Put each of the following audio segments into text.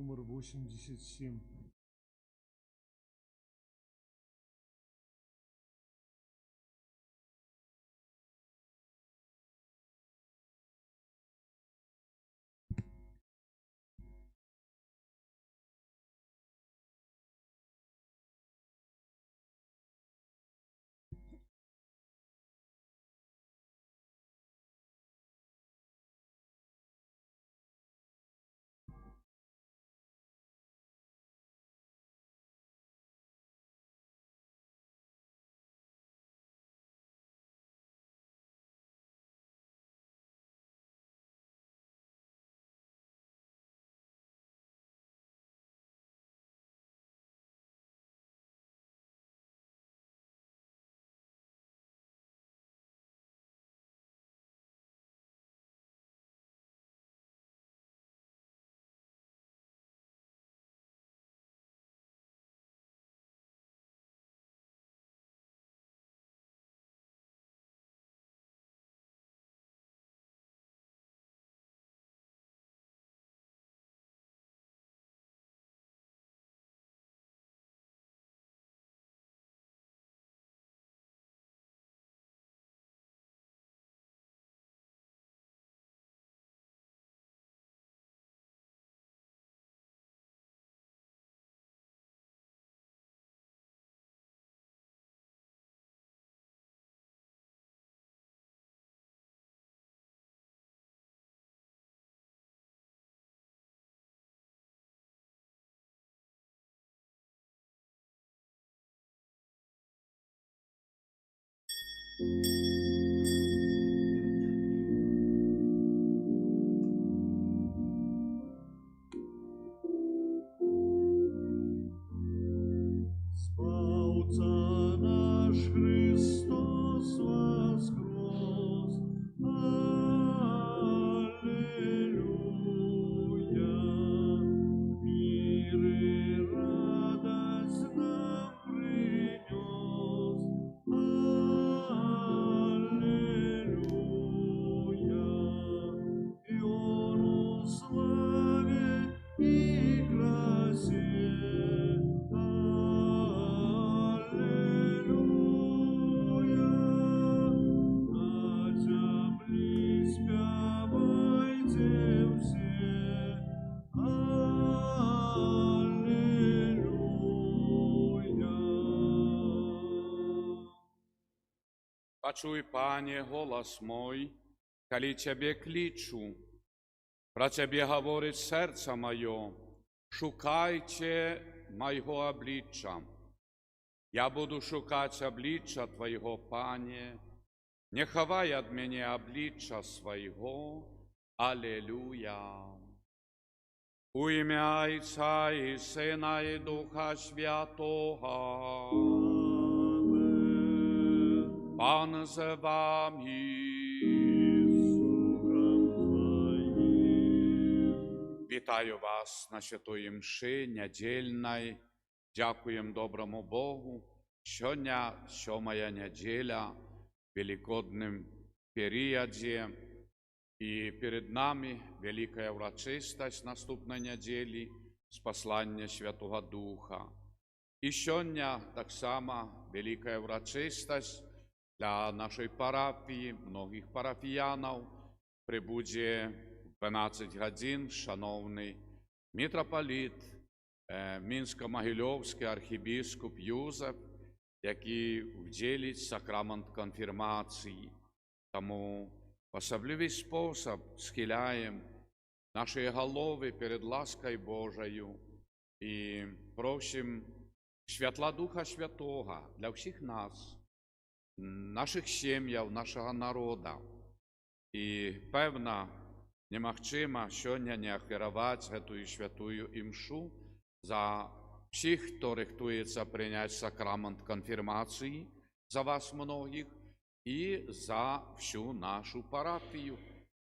номер 87. Спасся наш Христос воскрес. Аллилуйя. Мир и радость нам принес. Аллилуйя. И Он в славе и красе. Почуй, Пане, голос мой, коли Тебе кличу. Про Тебе говорит сердце мое, шукайте моего обличчя. Я буду шукать обличчя Твоего, Пане, не ховай от меня обличчя своего. Аллилуйя. У ім'я Отця і Сина і Духа Святого. Пан з вами. Вітаю вас на святої мши недільної. Дякуємо доброму Богу. Сьогодні 7-я неділя в Великоднім періоді. І перед нами велика урочистость наступної неділі з послання Святого Духа. І сьогодні так само велика урочистость для нашої парафії, многих парафіянів. Прибуде в 12 годин шановний митрополит Мінсько-Могилівський архібіскуп Юзеф, який вділить сакрамент конфірмації. Тому в особливий спосіб схиляємо наші голови перед ласкою Божою і просимо святла Духа Святого для всіх нас, наших сім'їв, нашого народу. І, певно, немагчыма сьогодні не ахвяраваць гэтую святую імшу за всіх, хто рыхтуецца прыняць сакрамент конфірмації, за вас многих, і за всю нашу парафію,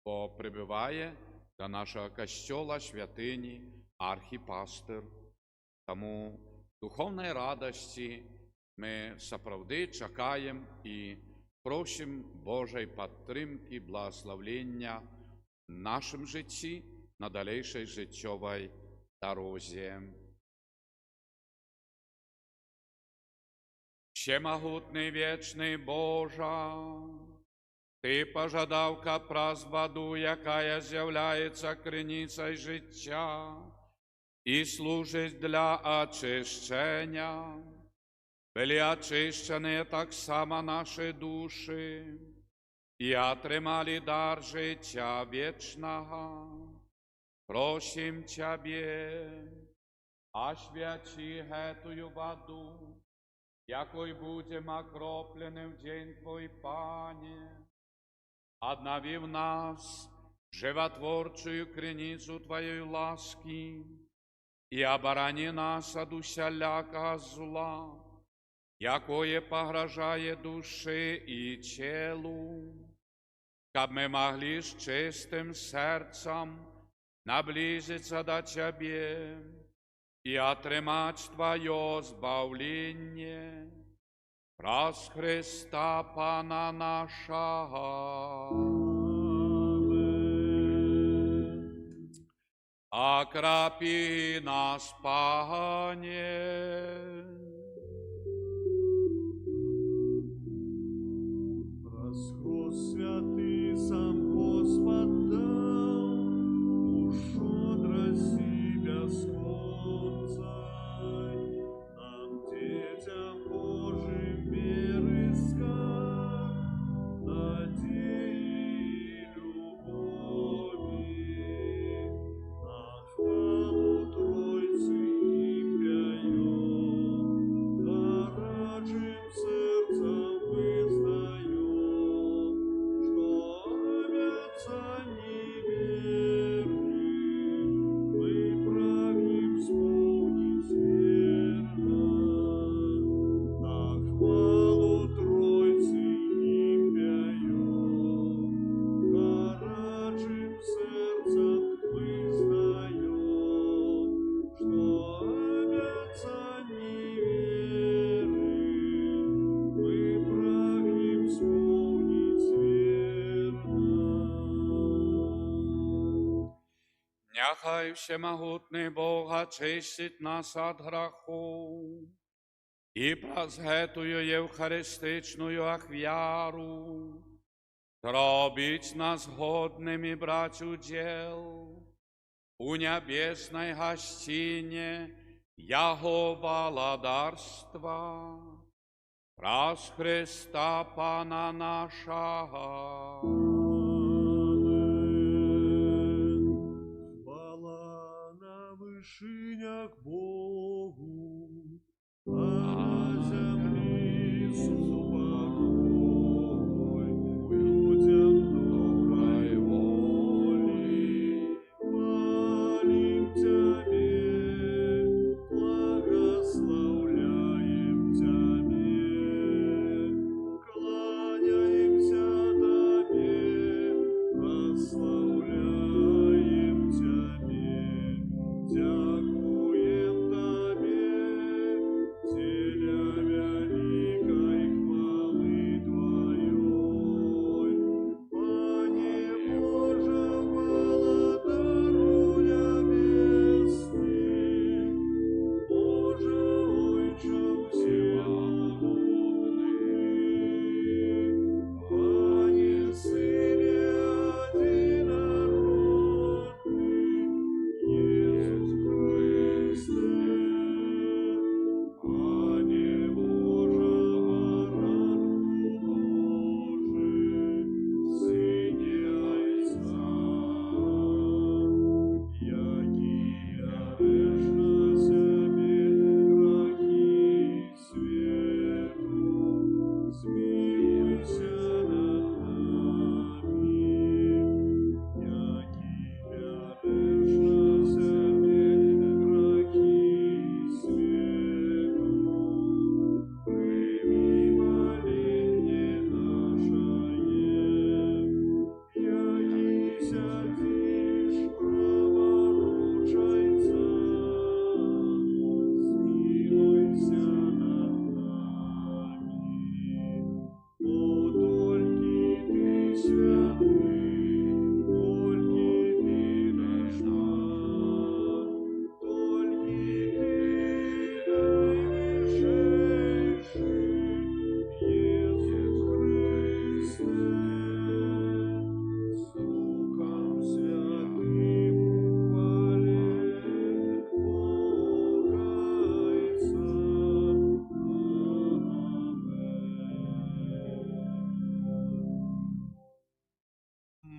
бо прибыває до нашого костьола святині архіпастир. Тому духовної радості ми сапраўды чекаємо і просимо Божої підтримки, благословення в нашому житті, на далейшій життєвій дорозі. Всемогутний вічний Божа, Ти пожадав капраз воду, якая з'являється криницею життя і служить для очищення. Были очищені так само наші душі і отримали дар життя вічного. Просим Тебе, освяти эту воду, якой будем окроплены в день Твой, Пане, обнови в нас животворчую криницу Твоей ласки и оборони нас от усялякого зла, якое погрожает душе и телу, как мы могли с чистым сердцем наблизиться до Тебе и отримать Твое збавление раз Христа Пана нашего. Окропи нас, Пане. Расход святый сам Господь дал, ушодра себя сконцай, нам, детям Божьим, веры скак, надеи и любови, на хвалу Тройцы имя горячим сердцем вызнаем, что овятся неверны, мы правим исполнить верно. На хвалу Тройцы имя горячим сердцем вызнаем, что овятся неверны, мы правим исполнить верно. Нехай всемогутний Бог очистить нас от греху і праз гэтую євхаристичную ахвяру зробить нас годними брать удел у небесной гостине Яго владарства праз Христа Пана нашего. Хвала на вышинях Богу, а на земле супокой, людям доброй воли. Хвалим Тебе, благословляем Тебе, кланяемся Тебе, прославляем Тебе, дякуем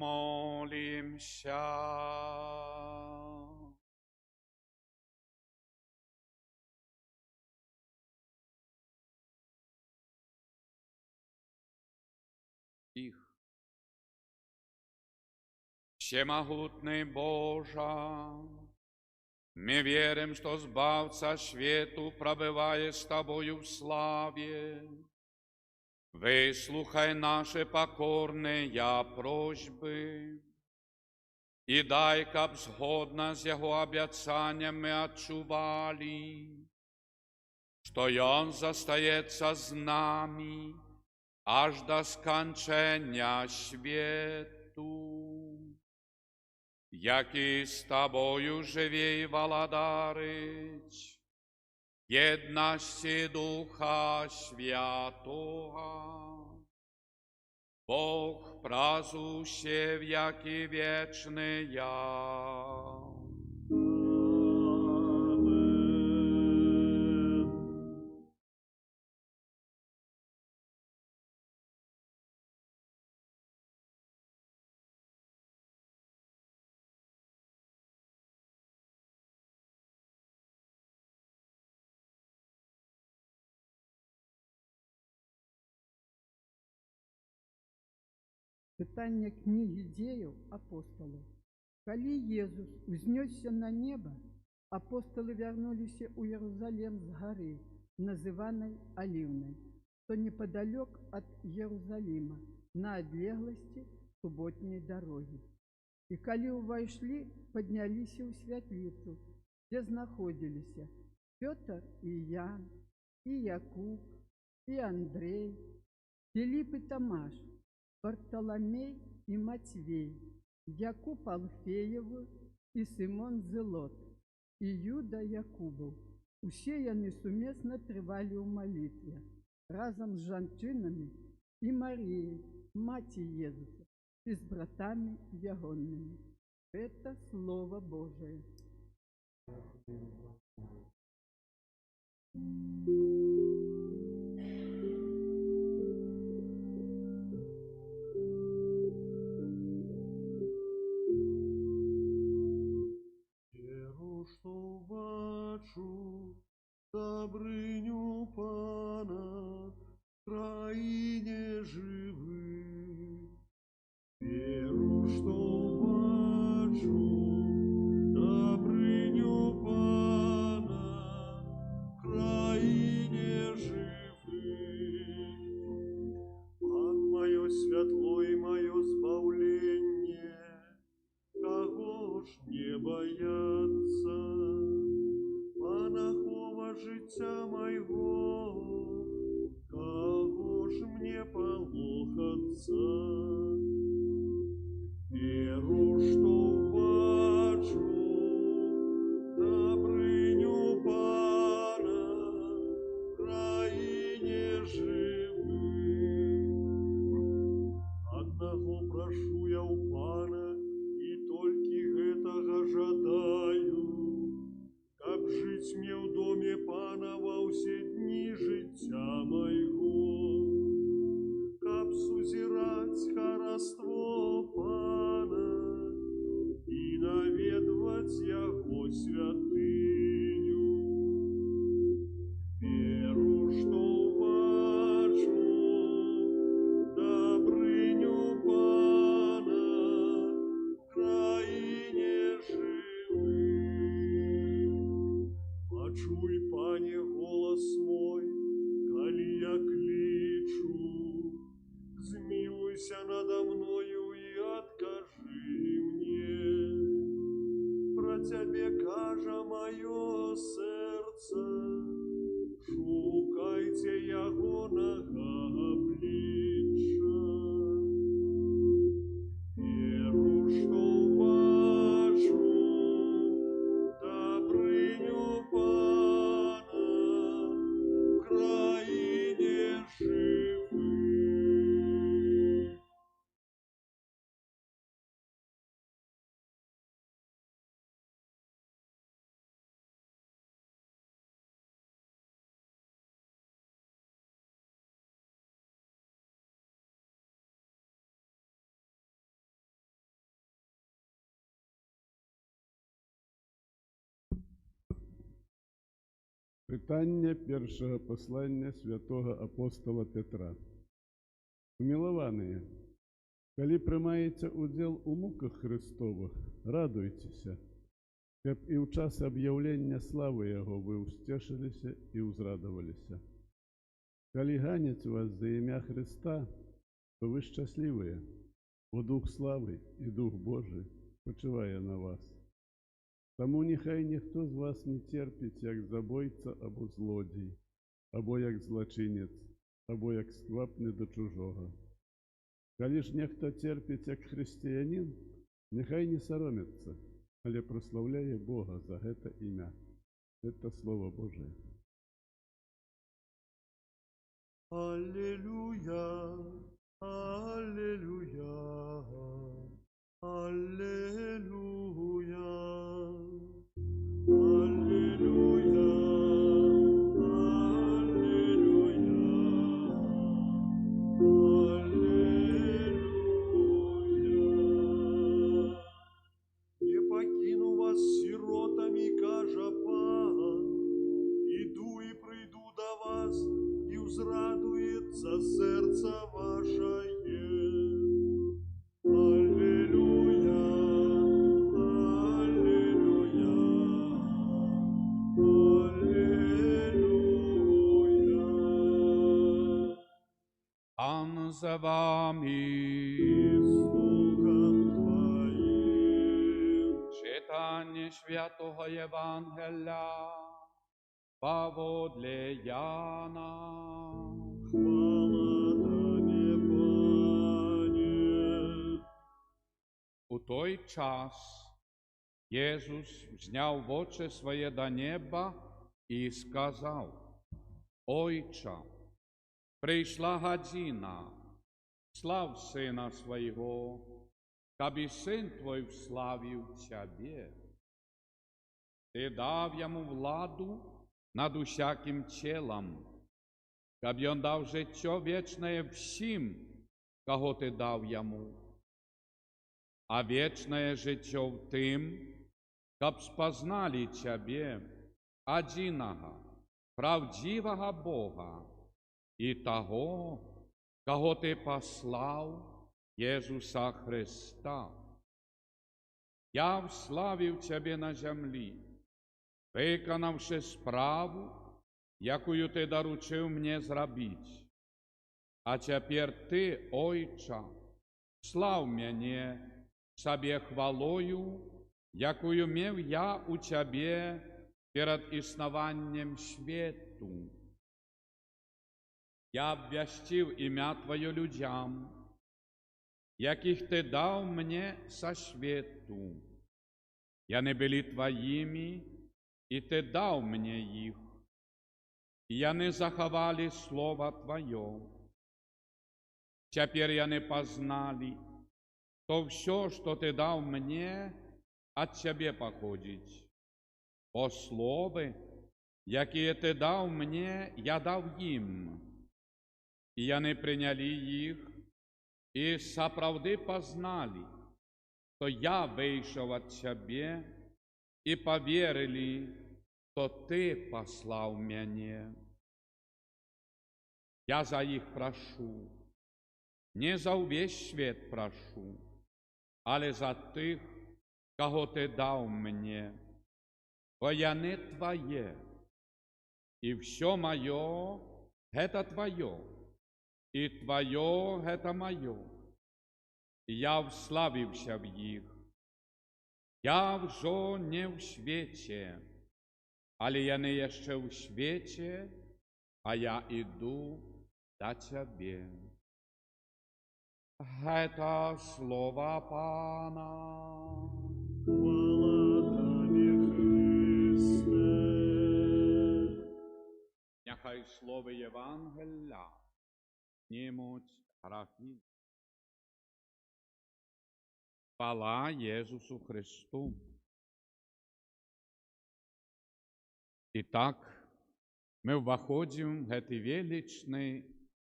Молимся. Их. Всемогутный Боже, мы верим, что Збавца свету, пробывая с Тобою в славе, выслухай наши покорные просьбы и дай, каб згодно с Его обещанием мы отчували, что Он застається з нами аж до скончення світу, який з Тобою живе і владарить, єдності Духа Святого, Бог празуще веки вечные. Чытанне кнігі дзеяў апосталаў. Калі Езус узнёсся на неба, апосталы вярнуліся ў Єрусалім з гары, называнай Аліўнай, што непадалёк ад Єрусаліма, на адлегласці суботняй дарогі. І калі ўвайшлі, падняліся ў святліцу, дзе знаходзіліся Пётр і Ян, і Якуб, і Андрэй, Філіп і Тамаш, Варталомей і Матвей, Якуб Алфееву і Симон Зелот, і Юда Якубов. Усе яны сумесна трывалі ў малітве, разам з жанчынамі і Маріяй, маці Езуса, і з братамі ягонымі. Это Слово Божие. Что бачу добрыню Пана в краине живых. Веру, что бачу добрыню Пана в краине живых. Пан мое святло и мое збавление, кого ж не бояться, Панахова життя моего, кого ж мне полохаться? Веру, что бачу добрыню Пана в краине живых. Одного прошу я у Пана, жадаю, каб жить мне в доме Пана во все дни життя моего, каб сузирать хараство Пана и наведывать Его святыню. Веру, что бачу добрыню Пана в краине живых. Почуй, Пане, голос мой, коли я кличу, змилуйся надо мною и откажи мне. Про Тебе кажа мое сердце, шукайте Яго нога обличчя. Веру, что бачу добрыню Пана в краине живых. Читання першого послання святого апостола Петра. Уміловані, коли приймаєте уділ у муках Христових, радуйтеся, щоб і в час об'явлення слави Його ви устешилися і узрадовалися. Коли ганять вас за ім'я Христа, то ви щасливі, бо Дух слави і Дух Божий почиває на вас. Тому нехай ніхто з вас не терпить, як забойця або злодій, або як злочинець, або як сквапне до чужого. Коли ж ніхто терпить, як християнин, нехай не соромиться, але прославляє Бога за це ім'я. Це Слово Божие. Аллилуйя, аллилуйя, аллилуйя, аллилуйя, аллилуйя. Не покину вас сиротами, кажа Пан, иду и приду до вас, и узрадуется сердце ваше. Аллилуйя, аллилуйя, аллилуйя. Пан за вами. И с Духом Твоим. Читання Святого Євангелія поводле Яна. Хвала Тебе, Пане. У той час Єсус взняв очі своє до неба і сказав: Ойче, прийшла година, слав Сина Свого, аби Син Твой вславив Тебе. Ти дав йому владу над усяким тілом, щоб він дав життя вічне всім, кого Ти дав йому. А вічне життя в тим, щоб спознали Тебе, одиного, правдивого Бога, і того, кого Ти послав, Єсуса Христа. Я вславив Тебе на землі, виконавши справу, якою Ти доручив мені зробити. А тепер Ти, Ойче, слав мене собі хвалою, якою мав я у Тебе перед існуванням світу. Я обвістив ім'я Твоє людям, яких Ти дав мені со світу. Вони були Твоїми, і Ти дав мені їх. І вони заховали Слово Твоє. Тепер вони познали, то все, що Ти дав мені, від Тебе походить. Бо слово, яке Ти дав мені, я дав їм. І вони прийняли їх, і справді познали, що я вийшов від Тебе, і повірили, що Ти послав мене. Я за їх прошу, не за увесь світ прошу, але за тих, кого Ти дав мені, бо вони Твоє, і все моє – це Твоє, і Твоє – це моє. І я вславився в їх. Я вже не в світі, але вони ще в світі, а я іду до Тебе. Это слово Пана. Хвала Тобі, Христе. Нехай слово Євангелія знімуть грахи. Хвала Єсусу Христу. Итак, мы входим в этот величный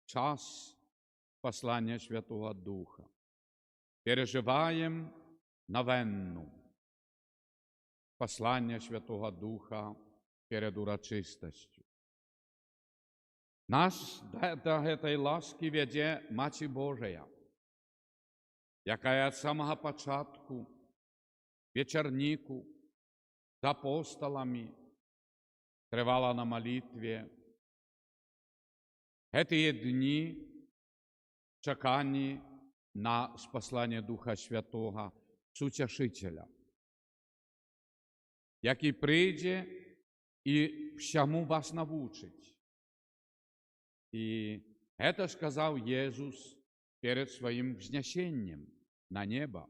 час послания Святого Духа. Переживаем новенну. Послание Святого Духа перед урачыстасцю. Нас да гэтай ласкі вядзе Маці Божая, якая ад самага пачатку вечарніку з апосталамі трывала на малітве. Гэтыя дні чаканні на спасланне Духа Святога, Суцяшыцеля, які прыйдзе і всяму вас навучыць. І гэта сказаў Езус перед сваім взнясеннем на неба.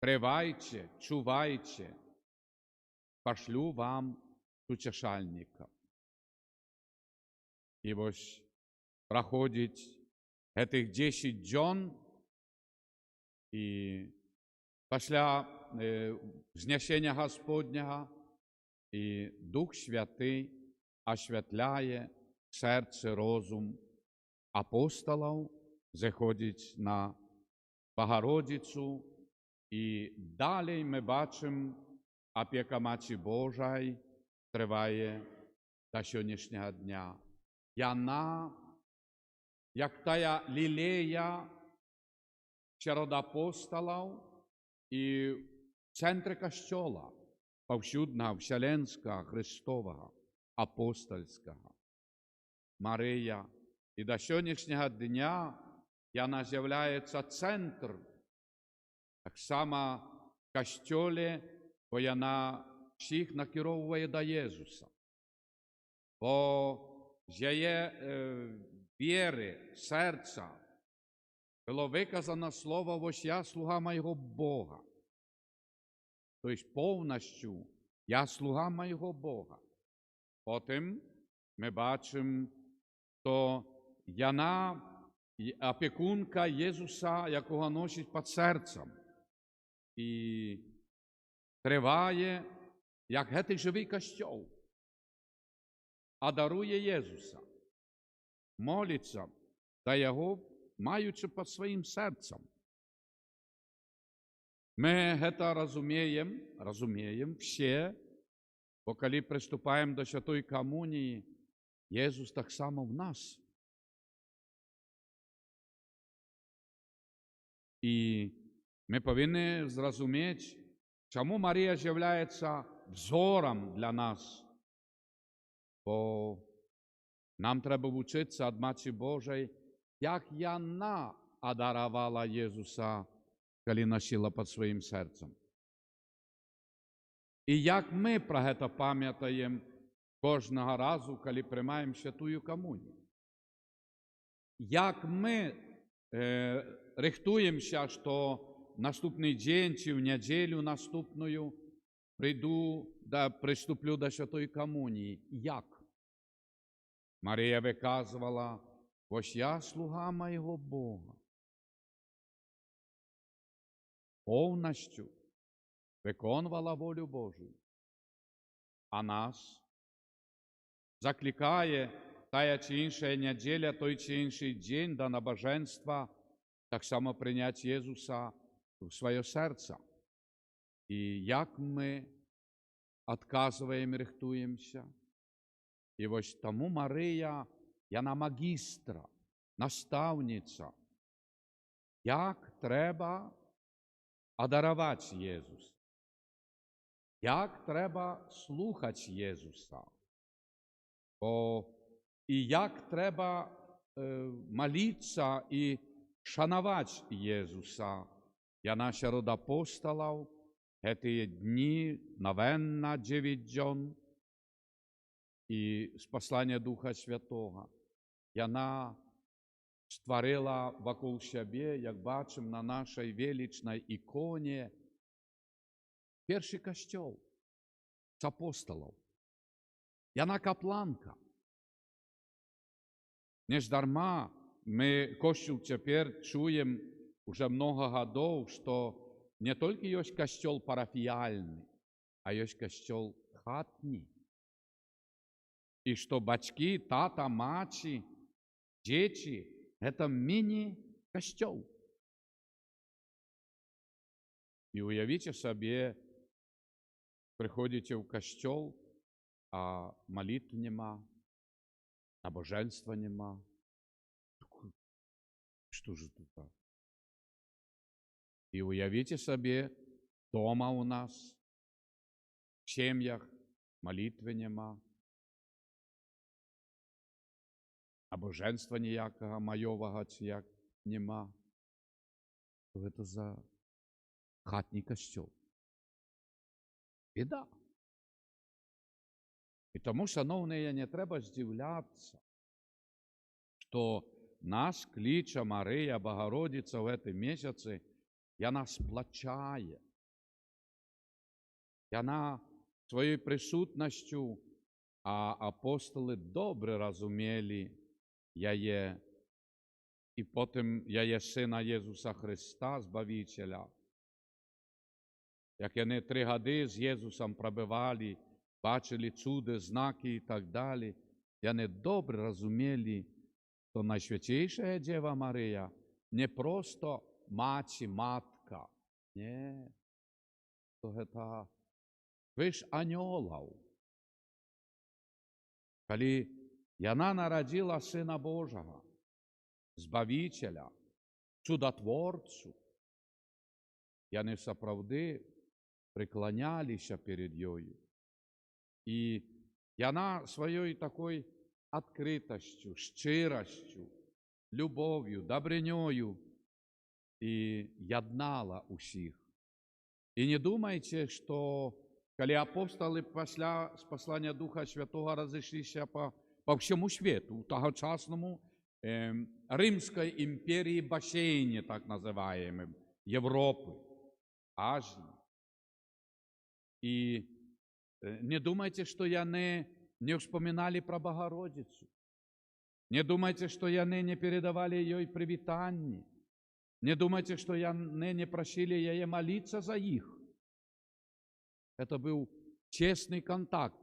Трывайце, чувайце, пашлю вам суцяшальніка. І вось праходзіць гэтых 10 дзён, і пасля взнясення Гасподняга і Дух Святый асвятляе сэрцы, розум апосталаў, заходзіць на Богородицу, і далей мы бачым, апека Маці Божай трывае да сённяшняга дня. Яна, як тая лілея сярод апосталаў і в цэнтры касцёла, паўсюднага, вселенскага, Христовага, апостольскага. Марыя, і да сённяшняга дня яна з'яўляецца цэнтр, таксама в касцёле, бо яна всіх накіроўвае да Езуса. Бо з яе веры, сэрца было выказано слово «Вось я, слуга майго Бога». То есть поўнасцю «Я слуга майго Бога». Потым мы бачым, што яна апекунка Езуса, якога носіць пад сэрцам. І трывае, як гэты жывы касцёл, адаруе Езуса, моліцца да яго, маючы пад сваім сэрцам. Мы гэта разумеем все, бо калі прыступаем да святой камуніі, Езус таксама в нас. І мы павінны зразумець, чаму Марія з'яўляецца взорам для нас. Бо нам трэба вучыцца ад Маці Божай, як яна адаравала Езуса, калі насіла пад сваім сэрцам. І як мы пра гэта памятаем кожнага разу, калі прымаем святую камунію. Як мы рыхтуемся, што наступны дзень ці ў нядзелю наступную прыступлю да святой камуніі. Як? Марія выказвала: «Вось я, слуга майго Бога». Поўнасцю выконвала волю Божую. А нас заклікае тая ці іншая нядзеля, той ці іншы дзень да набажэнства таксама прыняць Езуса ў сваё сэрца. І як мы адказваем і рыхтуемся? І вось таму Марыя, яна магістра, настаўніца. Як трэба адараваць Езуса? Як трэба слухаць Езуса? І як трэба маліцца і шанаваць Езуса? Яна сярод апосталаў гэтыя дні, навенна 9 дзён, і з паслання Духа Святога. Яна стварыла вакол сябе, як бачым на нашай велічнай іконе, першы касцёл з апосталаў. Яна капланка. Нездарма мы, Косцёл, цяпер чуем уже многа гадоў, што не толькі ёсць касцёл парафіяльны, а ёсць касцёл хатні. І што бацькі, тата, маці, дзеці – гэта міні-касцёл. І уявіце сабе, приходите в костел, а молитв нема, набоженства нема. Что же тут так? И уявите себе, дома у нас, в сім'ях молитви нема, набоженства ніякого, майового чи як нема. Що це за хатній костел? Біда. І тому, шановні, не треба здивлятися, що нас кличе Марія Богородиця в ці місяці, і вона сплачає. І вона своєю присутністю, а апостоли добре розуміли, я є, і потім я є Сина Єсуса Христа, Збавителя. Як вони 3 роки з Єсусом пробивали, бачили чуди, знаки і так далі, і вони добре розуміли, що Найсвятейшая Дева Марія не просто мать і матка, ні, то це виш аньолов. Коли вона народила Сина Божого, Збавителя, чудотворцю, вони справді преклонялися перед нею. І вона своєю такою відкритістю, щиростю, любов'ю, добринею і єднала усіх. І не думайте, що коли апостоли після спаслання Духа Святого розійшлися по всьому світу, тогочасному Римській імперії басейні, так називаємо, Європи, Азії. І не думайте, що вони не вспоминали про Богородицю. Не думайте, що вони не передавали їй привітання. Не думайте, що вони не просили її молитися за їх. Це був чесний контакт,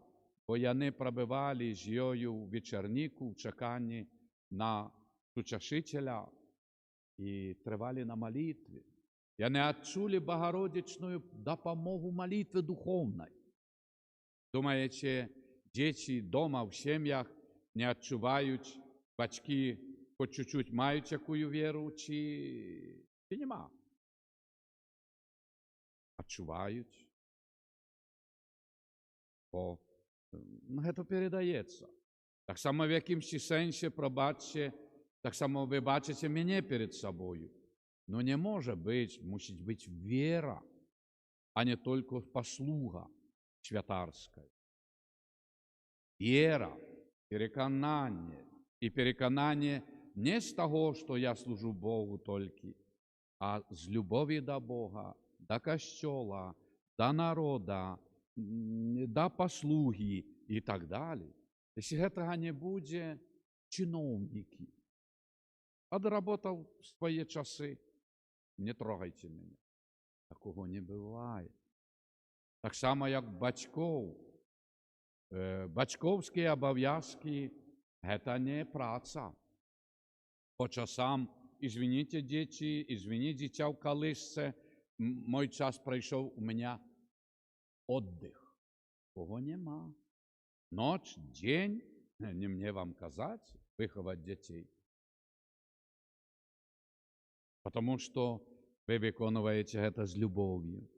бо вони пробивали з нею в вечірнику, в чеканні на Утішителя і тривали на молитві. І вони відчули Богородичну допомогу молитви духовної. Думаєте, діти вдома в сім'ях не відчувають, батьки хоч чуть-чуть мають яку віру, чи нема? Відчувають. Бо це передається. Так само в якимсь сенсі, пробачте, так само ви бачите мене перед собою. Но не може бути, мусить бути віра, а не тільки послуга святарська. Віра, переконання. І переконання не з того, що я служу Богу тільки, а з любові до Бога, до костела, до народа, до послуги і так далі. Якщо цього не буде, чиновники. Отработав свої часи, не трогайте мене. Такого не буває. Так само, як батьків. Батьковські обов'язки – це не праця. По часам, извините, діти, извините, дитя в колисці, мой час пройшов, у мене відпочинок. Того нема. Ніч, день, не мені вам казати, виховати дітей. Потому что вы виконуєте это с любовью.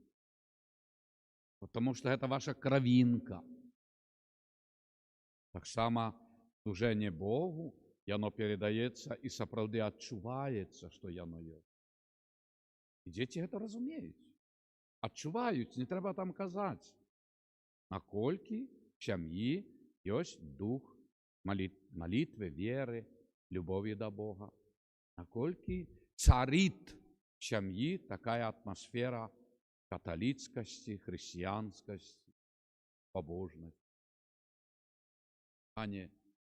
Потому что это ваша кровинка. Так само служение Богу, и оно передається і справді відчувається, що воно є. І діти це розуміють. Відчувають, не треба там казати. Накольки в сім'ї є дух молитви, віри, любові до Бога. Накольки царит в сім'ї така атмосфера католицькості, християнськості, побожності. А не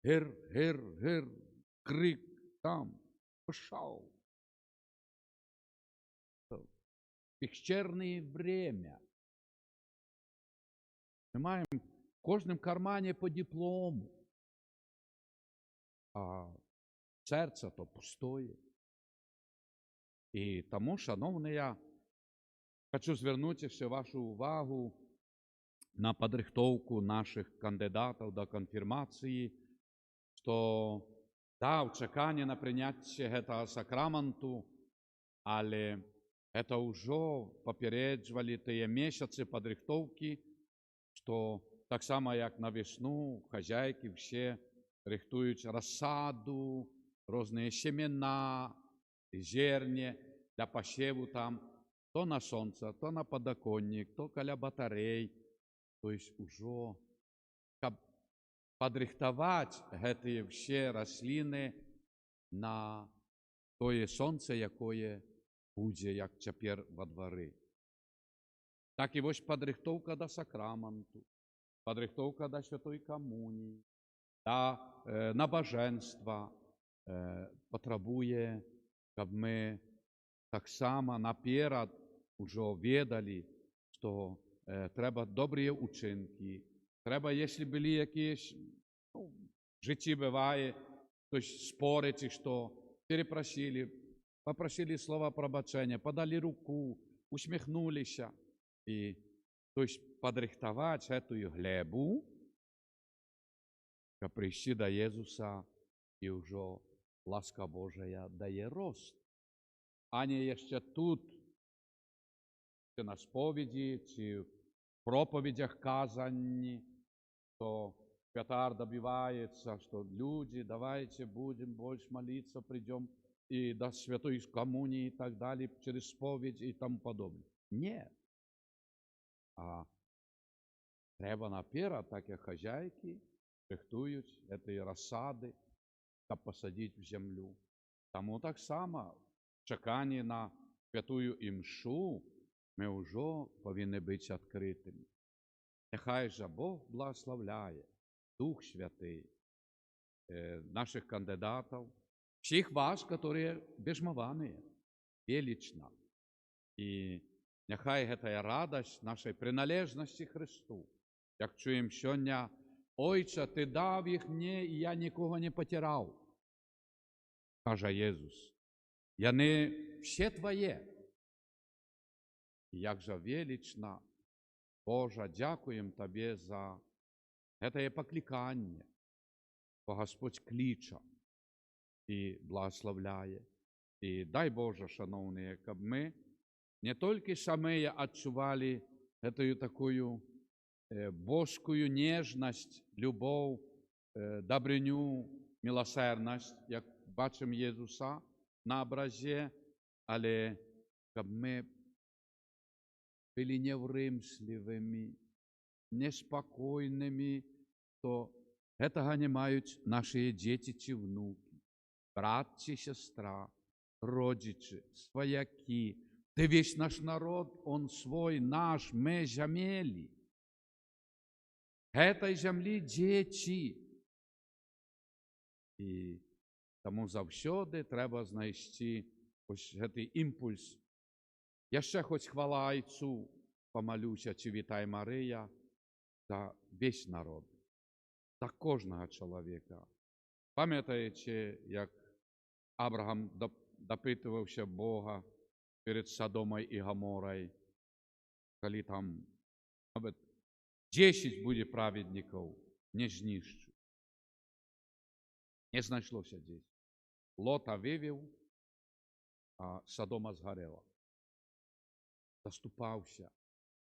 гир, крик там, пошел. Пещерное время. Ми маємо в кожному кармані по диплому, а серце то пустое. І тому, шановні, я хочу звернути ще вашу увагу на падрыхтоўку нашых кандыдатаў да канфірмацыі, што да, ў чаканні на прыняцце гэтага сакраманту, але гэта ўжо папярэджвалі тыя месяцы падрыхтоўкі, што таксама як на весну хазяйкі все рыхтуюць рассаду, розныя семена, зерне для пасеву там, то на сонца, то на падаконнік, то каля батарэй. То есть ужо, каб падрыхтаваць гэтыя ўсе расліны на тое сонца, якое будзе, як цяпер во двары. Так і вось падрыхтоўка да сакраманту, падрыхтоўка да святой камуніі, да набажэнства патрабуе, каб мы таксама наперад ужо ведалі, што трэба добрыя ўчынкі, трэба, если былі якісь, в жыцці бывае, хтось споры ці што, перепрасілі, попросілі слова прабачэння, падалі руку, усміхнуліся. І, то есть, падрыхтаваць гэтую глебу, каб прыйсці да Езуса, і ўжо ласка Божая дае рост. А не яшчэ тут, ці на споведzi, ці в проповедях казанні, то святар добивается, что люди, давайте будем больше молиться, придем и до святой коммунии и так далее, через споведь и тому подобное. Нет. А треба наперед, так як хозяйки, рихтують этой розсади, щоб посадити в землю. Тому так само, в чеканні на святую імшу, ми вже повинні бути відкритими. Нехай же Бог благословляє, Дух Святий, наших кандидатів, всіх вас, які бежмовані, велично. І нехай гэтая радость нашей приналежности Христу, як чуємо сьогодні, «Ойче, Ти дав їх мені, і я нікого не потеряв», каже Єсус. «Яни все Твоє». І як же велично, Боже, дякуємо Тобі за це покликання, бо Господь кличе і благословляє. І дай Боже, шановні, щоб ми не тільки самі відчували цю таку божскую нежність, любов, добриню, милосердність, як бачимо Єсуса на образі, але щоб ми были невримсливыми, неспокойными, то этого не мають наши дети чи внуки, брат чи сестра, родичи, свояки. Ты весь наш народ, он свой, наш, мы земли. Этой земли дети. І тому завсёди треба знайти ось цей імпульс. Я ще хоч хвала Айцу помолюся, чи вітай Марія, за весь народ, за кожного чоловіка. Пам'ятаєте, як Авраам допитувався Бога перед Содомою і Гоморою, коли там навіть 10 буде праведників, не знищу. Не знайшлося 10. Лота вивів, а Содома згорела. Заступався.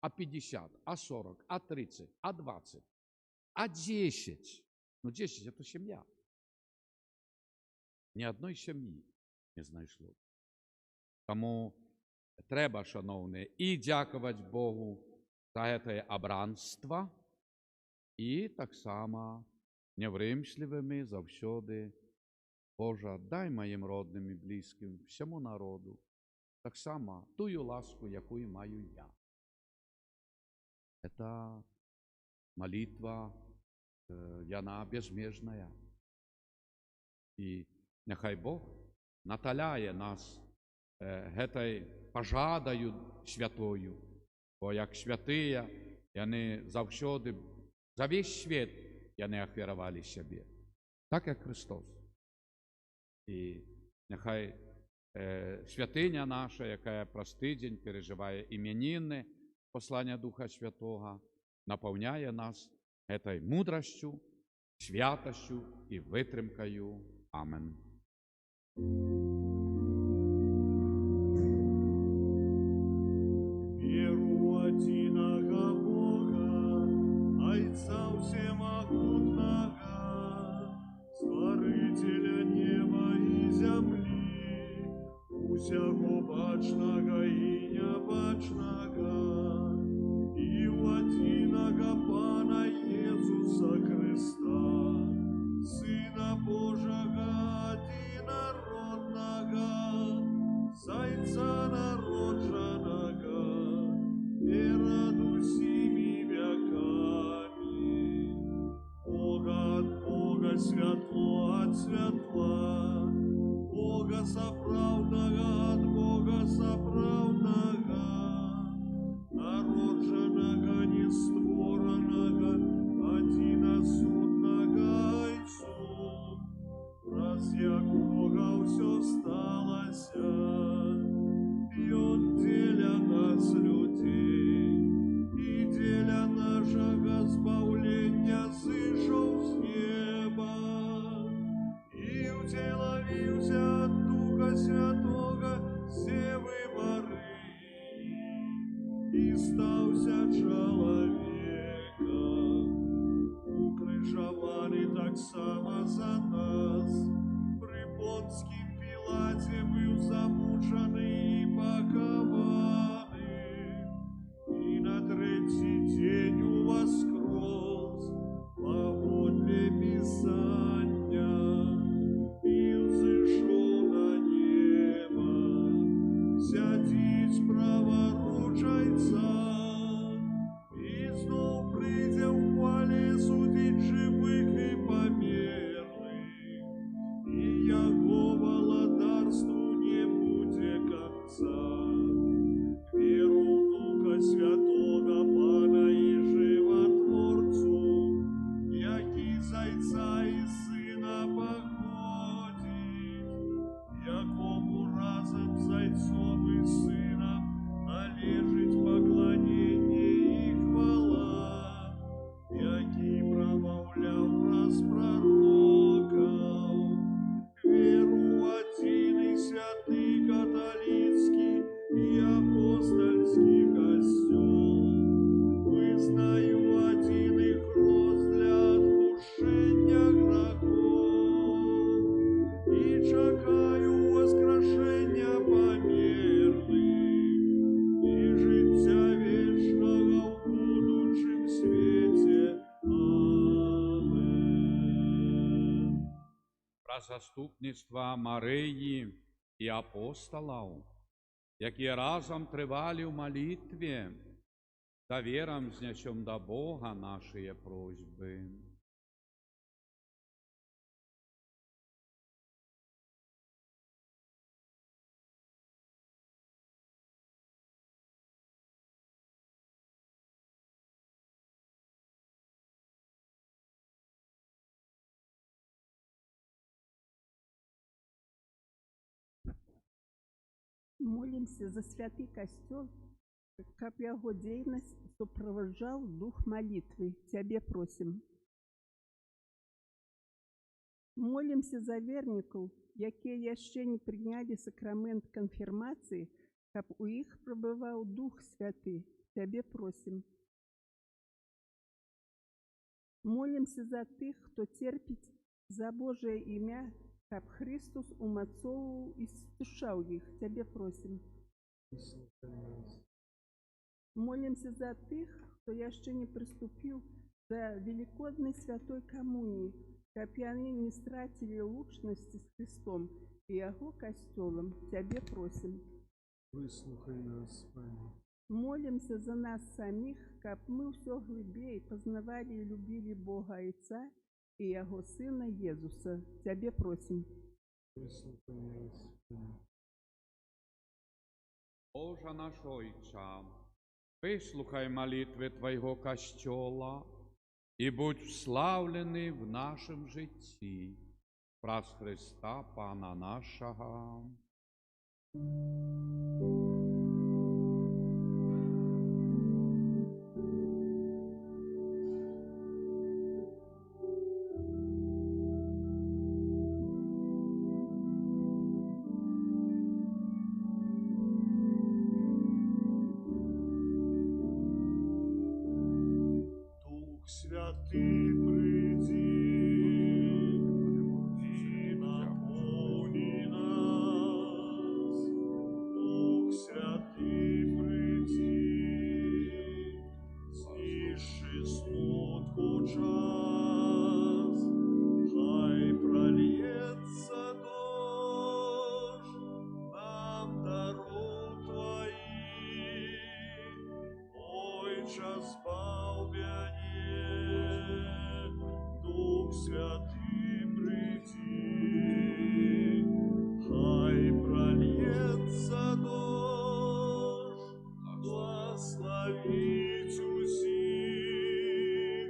А 50, а 40, а 30, а 20, а 10. Ну 10 – это семья. Ні одної сім'ї не знайшло. Тому треба, шановні, і дякувати Богу за це обранство, і так само невримшливими завсюди. Боже, дай моїм родним і близьким, всьому народу, так само тую ласку, яку маю я. Это молитва, яна безмежная. І нехай Бог наталяє нас гэтай пожадою святою, бо як святыя, яны заўсёды, за весь свет яны ахвяравалі сябе, так як Христос. І нехай святыня наша, якая праз тыдзень перажывае імяніны послання Духа Святого, наповняє нас этой мудростью, святостью и витримкою. Амен. Веру одиного Бога, Отца всемогутного, Створителя неба и земли, усяго бачного и небачного, и в одиного Пана Иисуса Христа, Сына Божьего единородного, Зайца народженного, перед усими веками, Бога от Бога, светло от светла, Бога соправдного от Бога соправдного, народженного, нестворенного, одиносудного Отцу, раз якого все сталося, и Он деля нас людей, и деля нашего збавлення зійшов з неба, и утеловився от Духа Святого все выборы, и стався человеком, укрижований так само за нас, при Понтскім Пілаті був замучений і похований, и на третий день воскрес, погодле Писання, и взошел на небо, сядіть праворуч Отця, и знов прийде в хвалі судить живих і померлих, и Його владарству не буде конца. Веру в Духа Святого, Пана і Животворцу, який Зайця і Сина походить, якому разом з Зайцом і Сином належить поклонення і хвала, який промовляв праз пророков. Веру один і святий католицький і апостольський костюм, визнаю один і хрест для отпущення грехов, і чекаю воскрешення померлих, і життя вічного в будучим світі. Амен. Про заступництва Марії і апостолів, які разом тривали в молитві, та віром знесем до Бога наші просьби. Молимся за святый костел, каб яго дзейнасць суправаджаў дух молитвы. Цябе просим. Молимся за вернікаў, якія яшчэ не прынялі сакрамент канфірмацыі, каб у іх прабываў Дух Святы. Цябе просим. Молимся за тых, хто церпіць за Божае імя, каб Христос умацоўваў і стушаў іх. Цябе просим. Молимся за тых, хто яшчэ не прыступіў да велікоднай святой камуніі, каб яны не страцілі лучнасці з Христом і Яго касцёлам. Цябе просим. Выслухай нас, Пане. Молимся за нас саміх, каб мы ўсё глыбей пазнавалі і любілі Бога Отца і Яго Сына Езуса. Цябе просим. Выслухай нас, Пане. Боже наш Ойча, вислухай молитви Твоего костела и будь вславлений в нашем житті. Праз Христа Пана нашого. час збав мяне, Дух Святый приди, хай прольется дождь, благословить усіх.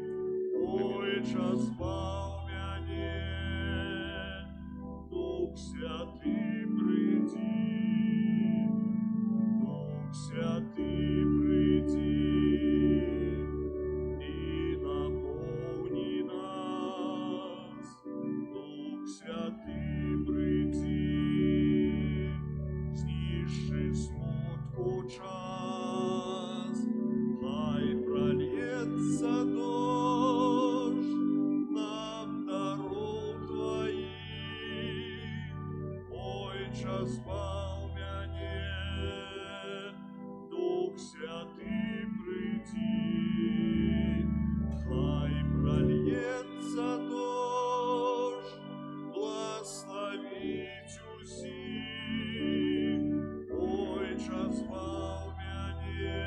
Ой, час збав мяне, Дух Святый приди, Дух Святый приди и наполни нас. Дух Святый приди, знищи смутку час, хай прольется дождь нам дорог твоих. Ой, час збав мяне, Дух Святый приди, хай прольется дождь, благословить усіх. Ой, час збав мяне,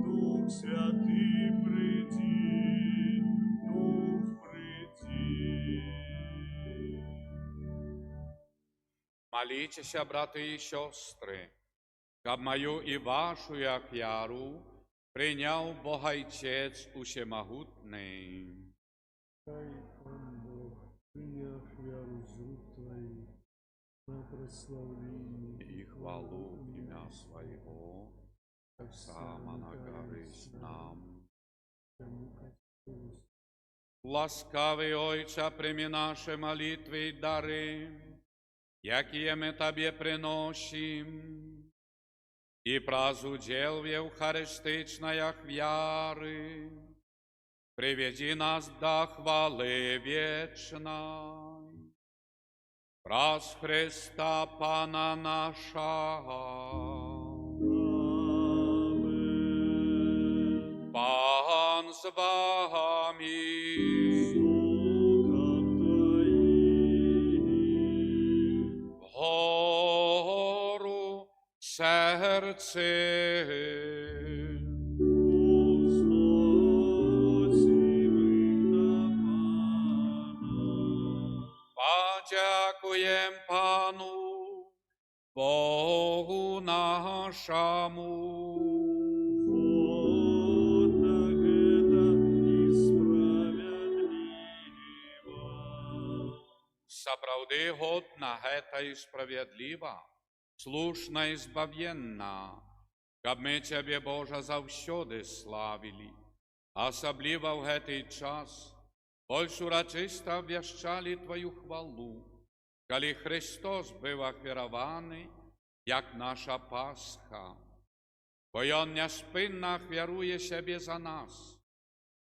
Дух Святый приди, Дух приди. Молитеся, браты и сестры, каб мою и вашу ахвяру принял Бог Отец Усемогутный. Хай Он, Бог, приняв вяру з рук Твоих, на прославление И хвалу имя Своего, как само на корысть нам. тому, как Христос. Ласкавый Ойче, прими наши молитвы и дары, якие мы Тебе приносим, и празудел в Евхаристичной ахвяры, приведи нас до хвалы вечной. Праз Христа Пана нашего. Amen. Пан з вами. Духом Твоим. Вгору серце. Подякуєм Пану, Богу нашому. Годно это и справедливо. Сапраўды годна гэта і справядліва, слушна і збавенна, каб мы Цябе, Божа, заўсёды славілі, асабліва ў гэты час, больш урачыста абвяшчалі Тваю хвалу, калі Христос быў ахвяраваны, як наша Пасха. Бо Ён няспынна ахвяруе сябе за нас,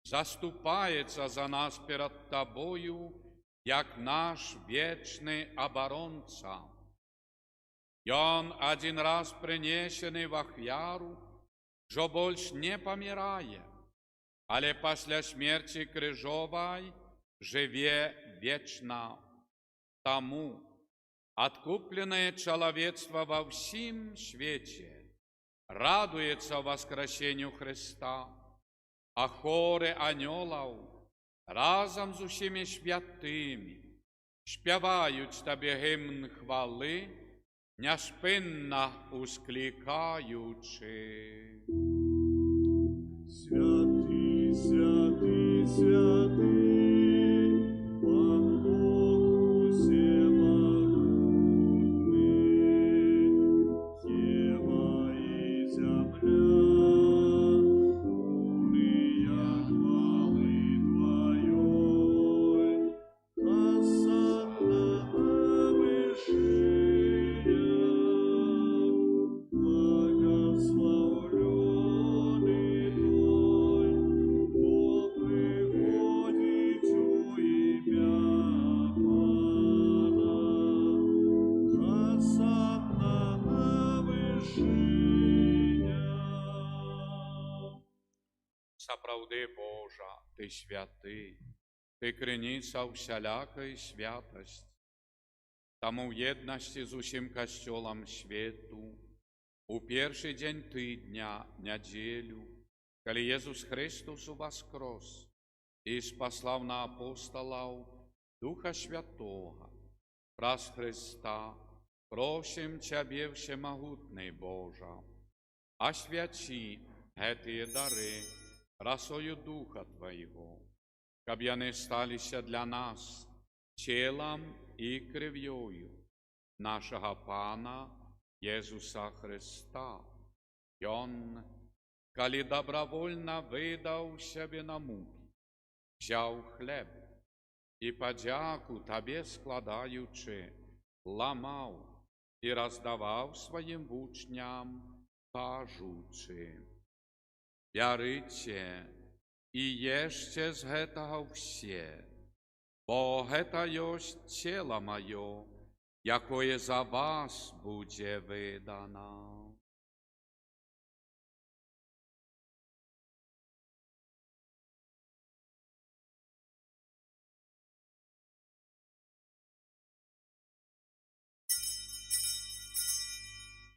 заступаецца за нас перад Табою, як наш вечны абаронца. Ён адзін раз прынесены в ахвяру, жо больш не памірае, але пасля смерці крыжовай жыве вечна. Таму адкупленае чалавецтва ва ўсім свеце радуецца воскресенню Христа, а хоры анёлаў разам з усімі святымі спяваюць Табе гімн хвалы, няспынна усклікаючы. Святый, святый, святый, Бог всемогутный, небо и земля, полные хвалы Твоей, осанна на вышинях, благословленный Твой, кто приходит у имя Пана, осанна на вышинях. Сапраўды, Божа, Ты святы, Ты крыніца ўсялякай святасці. Таму ў еднасці з усім касцёлам свету У першы дзень тыдня, нядзелю, калі Езус Христос уваскрос і спаслаў на апосталаў Духа Святога, праз Христа просім Цябе, всемагутны Божа, асвяці гэтыя дары расою Духа Твайго, каб яны сталіся для нас целам і крывёю нашага Пана Езуса Христа. Ён, калі добровольно выдаў сябе на мукі, взяў хлеб і падзяку Табе складаючы, ламаў і раздаваў сваім вучням, кажучы: «Бярыце і ешце з гэтага ўсе, бо гэта ёсць цела маё, якое за вас будзе выдана».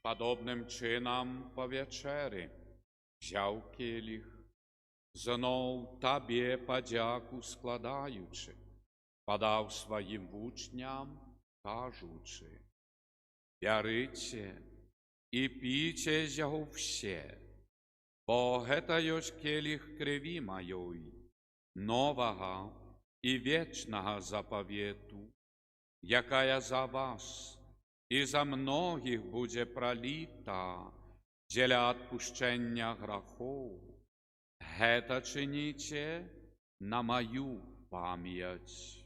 Падобным чынам па вячэры взяў келіх, зноў Табе падзяку складаючы, падаў сваім вучням, кажучы: «Бярыце і піце з яго ўсе, бо гэта ёсць келіх крыві маёй, новага і вечнага запавету, якая за вас і за многіх будзе праліта дзеля адпушчэння грахоў. Гэта чыніце на маю памяць».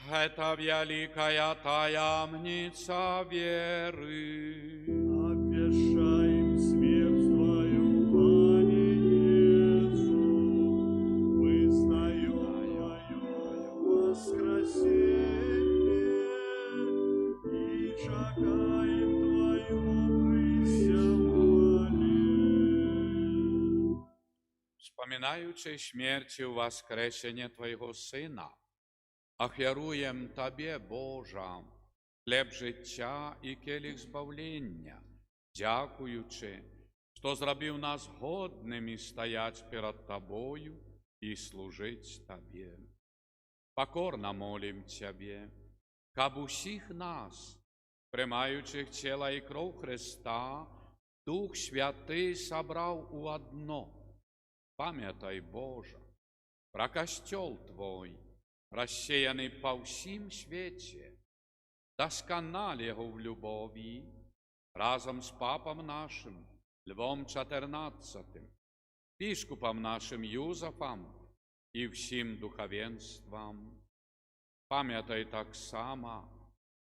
Гэта вялікая таямніца веры. Обвешаем смерть Твою, Пане Иису, вызнаем Твое воскресение и чакаем Твоего прися в хвале. Вспоминаючи смерць і воскресення Твайго Сына, ахвяруем Табе, Божа, хлеб жыцця і келіх збаўлення, дзякуючы, што зрабіў нас годнымі стаяць перад Табою і служыць Табе. Пакорна молім Цябе, каб усіх нас, прымаючых цела і кроў Христа, Дух Святы сабраў у адно. Памятай, Божа, пра касцёл Твой, рассеяны па ўсім свеце, дасканал яго в любові, разом з папам нашим Львом XIV, біскупам нашим Юзафам і всім духавенствам. Памятай таксама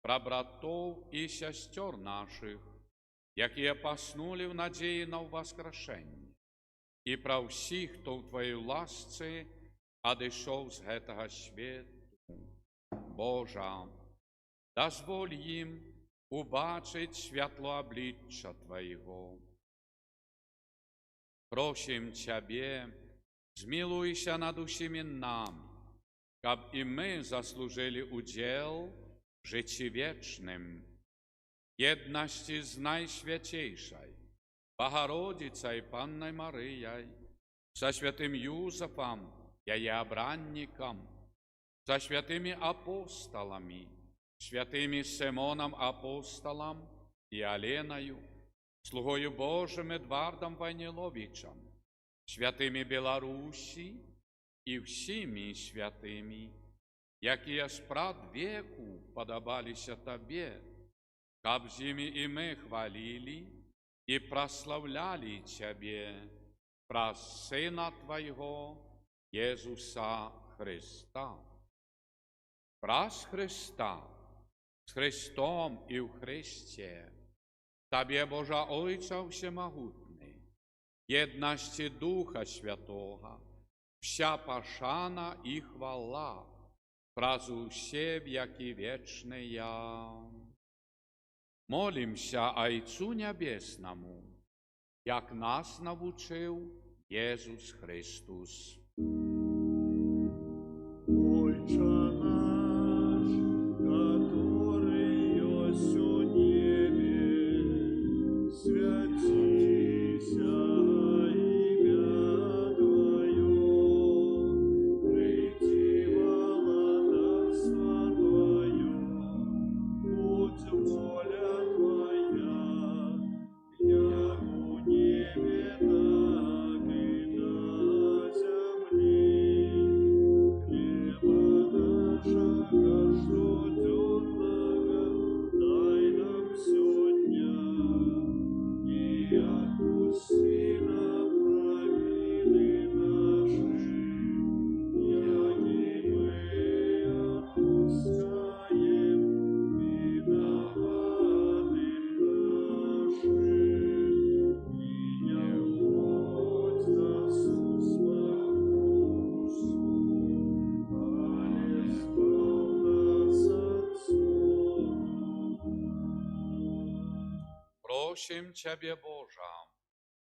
пра братоў і сясцёр нашых, якія паснулі в надзеі на ўваскрашэнне, і пра ўсіх, хто ў Тваёй ласцы адышоў з гэтага свету. Божа, дазволь ім убачыць святло аблічча Твайго. Просім Цябе, змілуйся над усімі намі, каб і мы заслужылі удзел в жыцці вечным, еднасці з найсвяцейшай Богородицай Паннай Марыяй, са святым Юзафам, яе абраннікам, са святымі апосталамі, святымі Симоном апосталам і Аленаю, слугою Божим Эдвардом Вайніловичем, святымі Беларусі і всімі святымі, якія спрад веку падабаліся Табе, каб з імі і мы хвалілі і праслаўлялі Цябе праз Сына Твайго, Езуса Христа. Праз Христа, з Христом і в Христе, Табе, Божа Ойця Всемогутний, єдності Духа Святого, вся пашана і хвала, праз усе веки вечные. Молимся Отцу Небесному, як нас навчив Єсус Христос. Отче наш, который есть у небе, святися имя Твое, приди владарство Твое, будь воля Твоя, як у небе, так и на земле. Хлеба нашего ежедневного дай нам сегодня, и отпусти нам провины наши, яки мы отпускаем виноватым нашим, и не вводь нас в искусу, але избав нас от зла. Просим Тебе, Божа,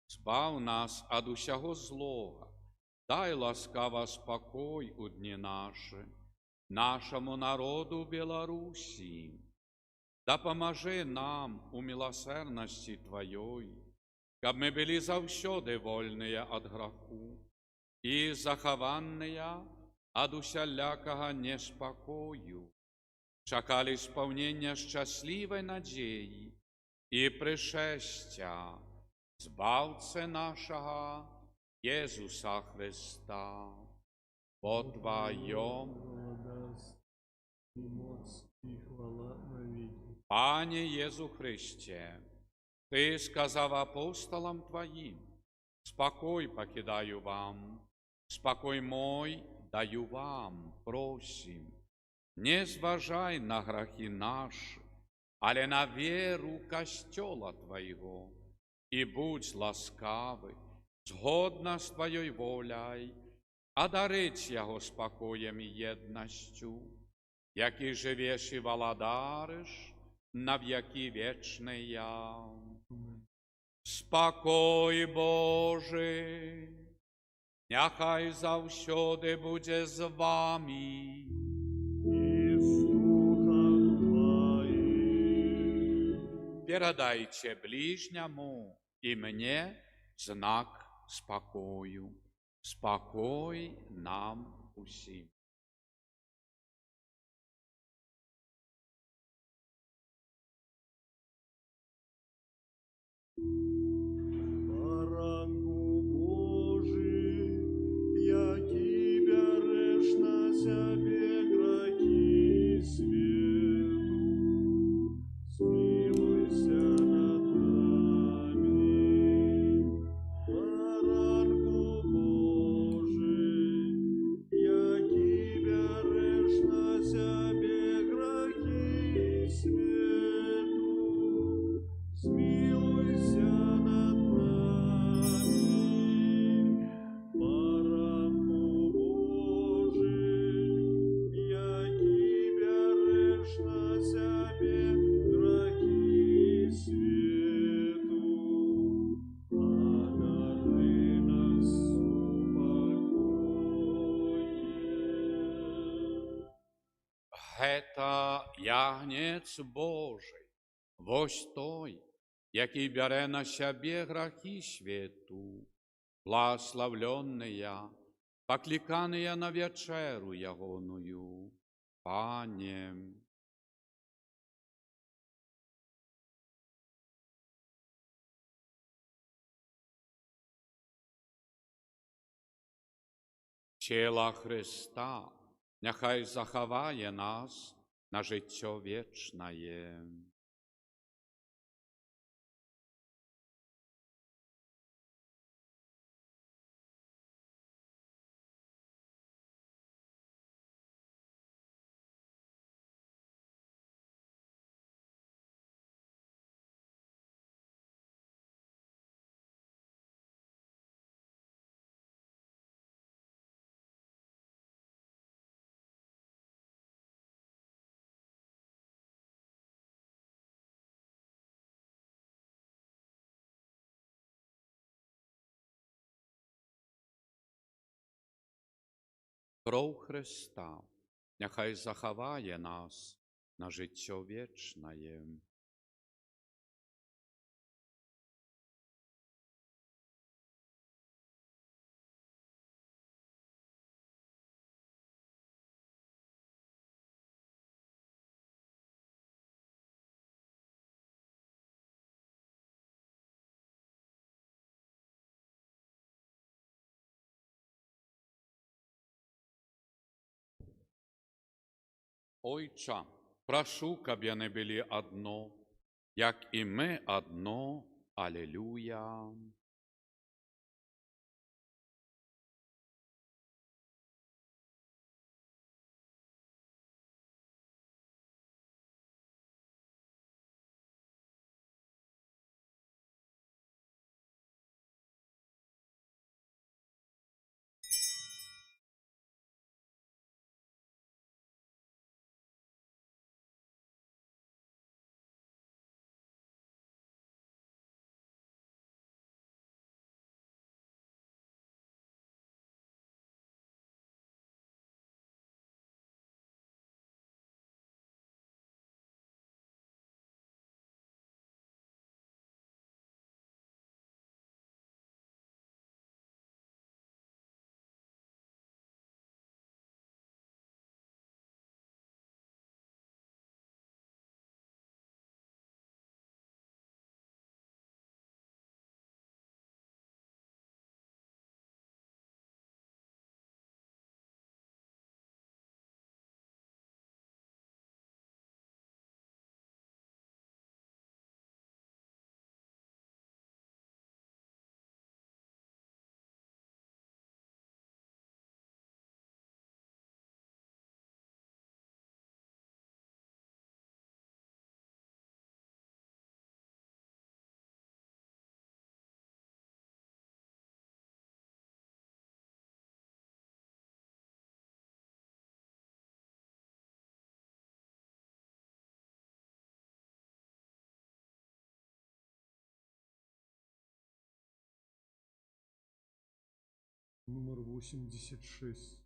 збав нас од усього злого, дай ласкаво спокой у дні наші, нашому народу Білорусі, да поможи нам у милосердності Твоєї, щоб ми були завсюди вольні від греху і заховані від усялякого неспокою, чекали сповнення щасливої надії і пришестя Збавце нашого Єсуса Христа, по Твоєм. Дасть и моц, и хвала навеки. Пане Єсу Христе, Ти сказав апостолам Твоїм, спокой покидаю вам, спокой мой даю вам, просим. Не зважай на грехи наши, але на веру Костела Твоего, и будь ласкавый, згодно с Твоей волей, одарить Його спокоєм і єдністю, який живеш і володариш на віки вічні. Спокой Божий, нехай завсюди буде з вами. И с Духом Твоим. Передайте ближнему и мне знак спокою. Спокой нам усім. Баранку Божий, який береш на себе грехи свету, смилуйся над нами. Баранку Божий, який береш на себе грехи свету, смилуйся над нами. Баранку Божий, який береш на себе грехи свету, одари нас упокоєм. Гета ягнець Божий, вось той, який бере на себе грехи світу, благословленные, покликаные на вечеру ягоную, Пане. Тіла Христа нехай заховає нас на життя вічне. Кров Христа нехай заховає нас на життя вічне. Отче, прошу, каб яны былі адно, як і мы адно. Алелуя. Номер 86.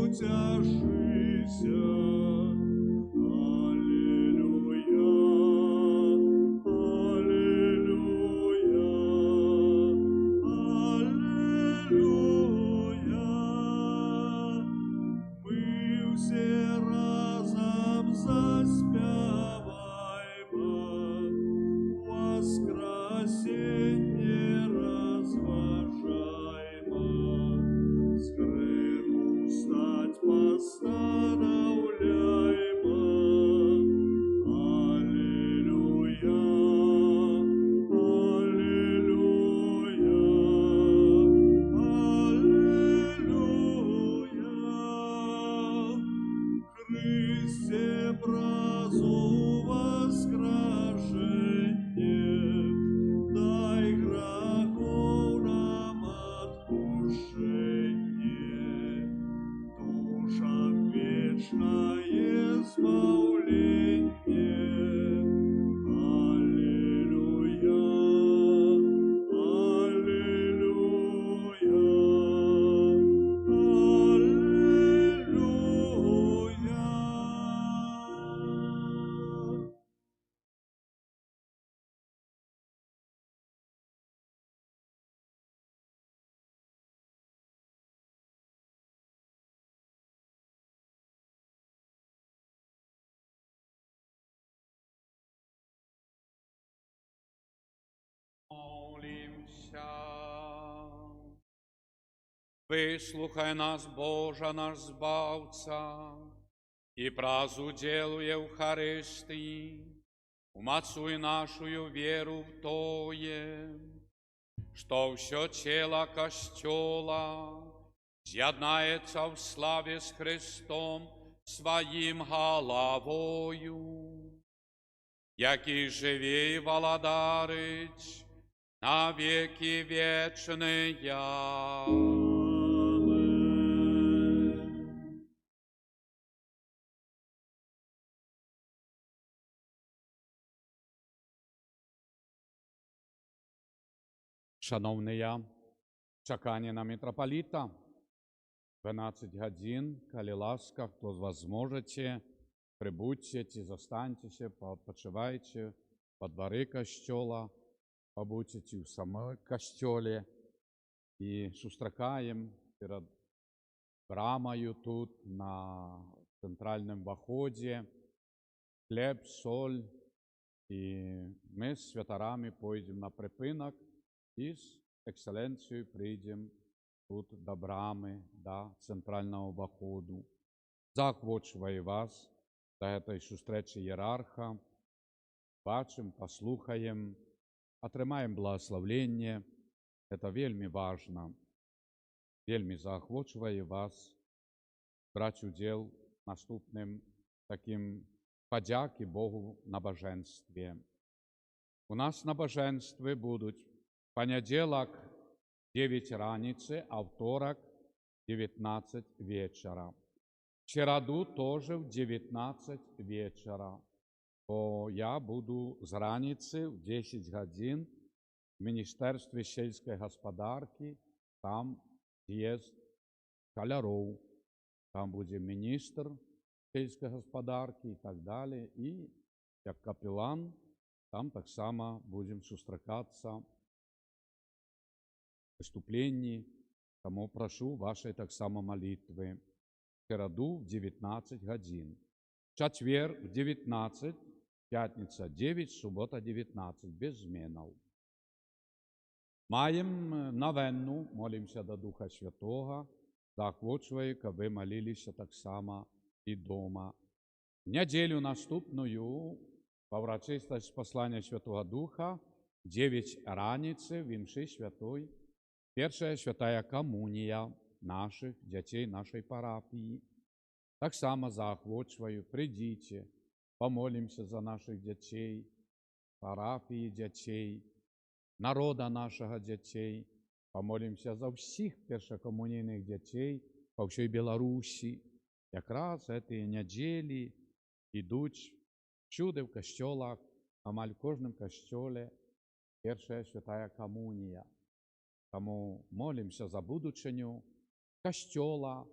утяжися. Аллилуйя, аллилуйя, аллилуйя. Мы все разом заспяваймо, воскресенье разважаймо, с греху стать постановляймо. Аллилуйя, аллилуйя, аллилуйя. Христе, бразу воскресенье, дай грехов нам отпущение, душам вечное избавление. Аллилуйя, аллилуйя. Молимся. Выслухай нас, Боже, наш Збавца, и празу делу Евхаристии, умацуй нашую веру в Тое, что все тело Костела з'єднається в славе с Христом своим головою, який живе и владарить на веки вечные. Шановні, чекання на митрополита, 12 годин, коли ласка, хто з вас зможете, прибудьте, застаньтеся, поотпочивайте во дворы костела, побудьте в самой костеле и сустракаем перед брамою тут на центральном входе хлеб, соль, и мы с святарами пойдем на припинок и с экселленцией прийдем тут до брамы, до центрального входу. Захвочуваю вас до этой зустрічі ієрарха, бачим, послухаем, отримаем благословлення. Это вельми важно. Вельми заохочуваю вас брати уділ наступним таким подяки Богу набоженстві. У нас набоженстві будуть понеділок 9 раницы, а второк 19 вечера. В середу тоже в 19 вечера. То я буду з раницы в 10 годин в Міністерстві сільської господарки, там є Каляров, там буде міністр сільської господарки і так далі. І як капелан, там так само будемо зустрічатися в виступленні, тому прошу вашої так само молитви. В середу в 19 годин. Четвер в 19, пятница 9, суббота 19, без зменов. Маем новенну, молимся до Духа Святого, захвочую, щоб ви молилися так само і дома. В неделю наступную, по врачистости послания Святого Духа, 9 раницы, вимши святой, першая святая коммуния наших детей, нашей парафии. Так само заохвочую, придите, помолимся за наших детей, парафии детей, народа нашего детей, помолимся за всіх першокомунійних дітей по всій Білорусі. Якраз ці неділі йдуть всюди в костьолах, амаль в кожному костьолі перша святая комунія. Тому молимся за будучиню костьола,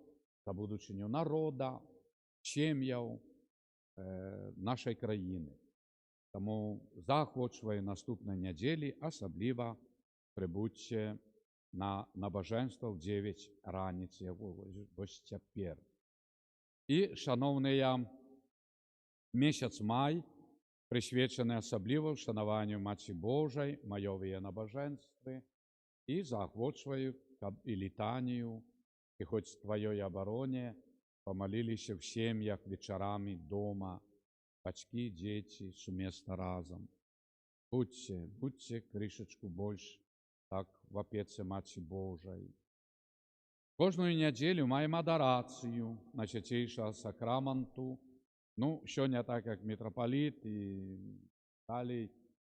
та будучиню народа, сім'яв нашої країни. Тому заохочую наступної неділі, особливо прибудьте на набоженство в 9 раниці, ось тепер. І, шановні, місяць май присвячений особливо вшануванню Матці Божої, майові набоженстві, і заохочую і літанію, і хоч в твоїй обороні помолилися в сім'ях вечорами дома, батьки, діти, сумісно разом. Будьте кришечку більше, так, в опеці Матці Божої. Кожну неділю маємо адорацію на Святейшого Сакраменту. Ну, що не так, як митрополит, і далі,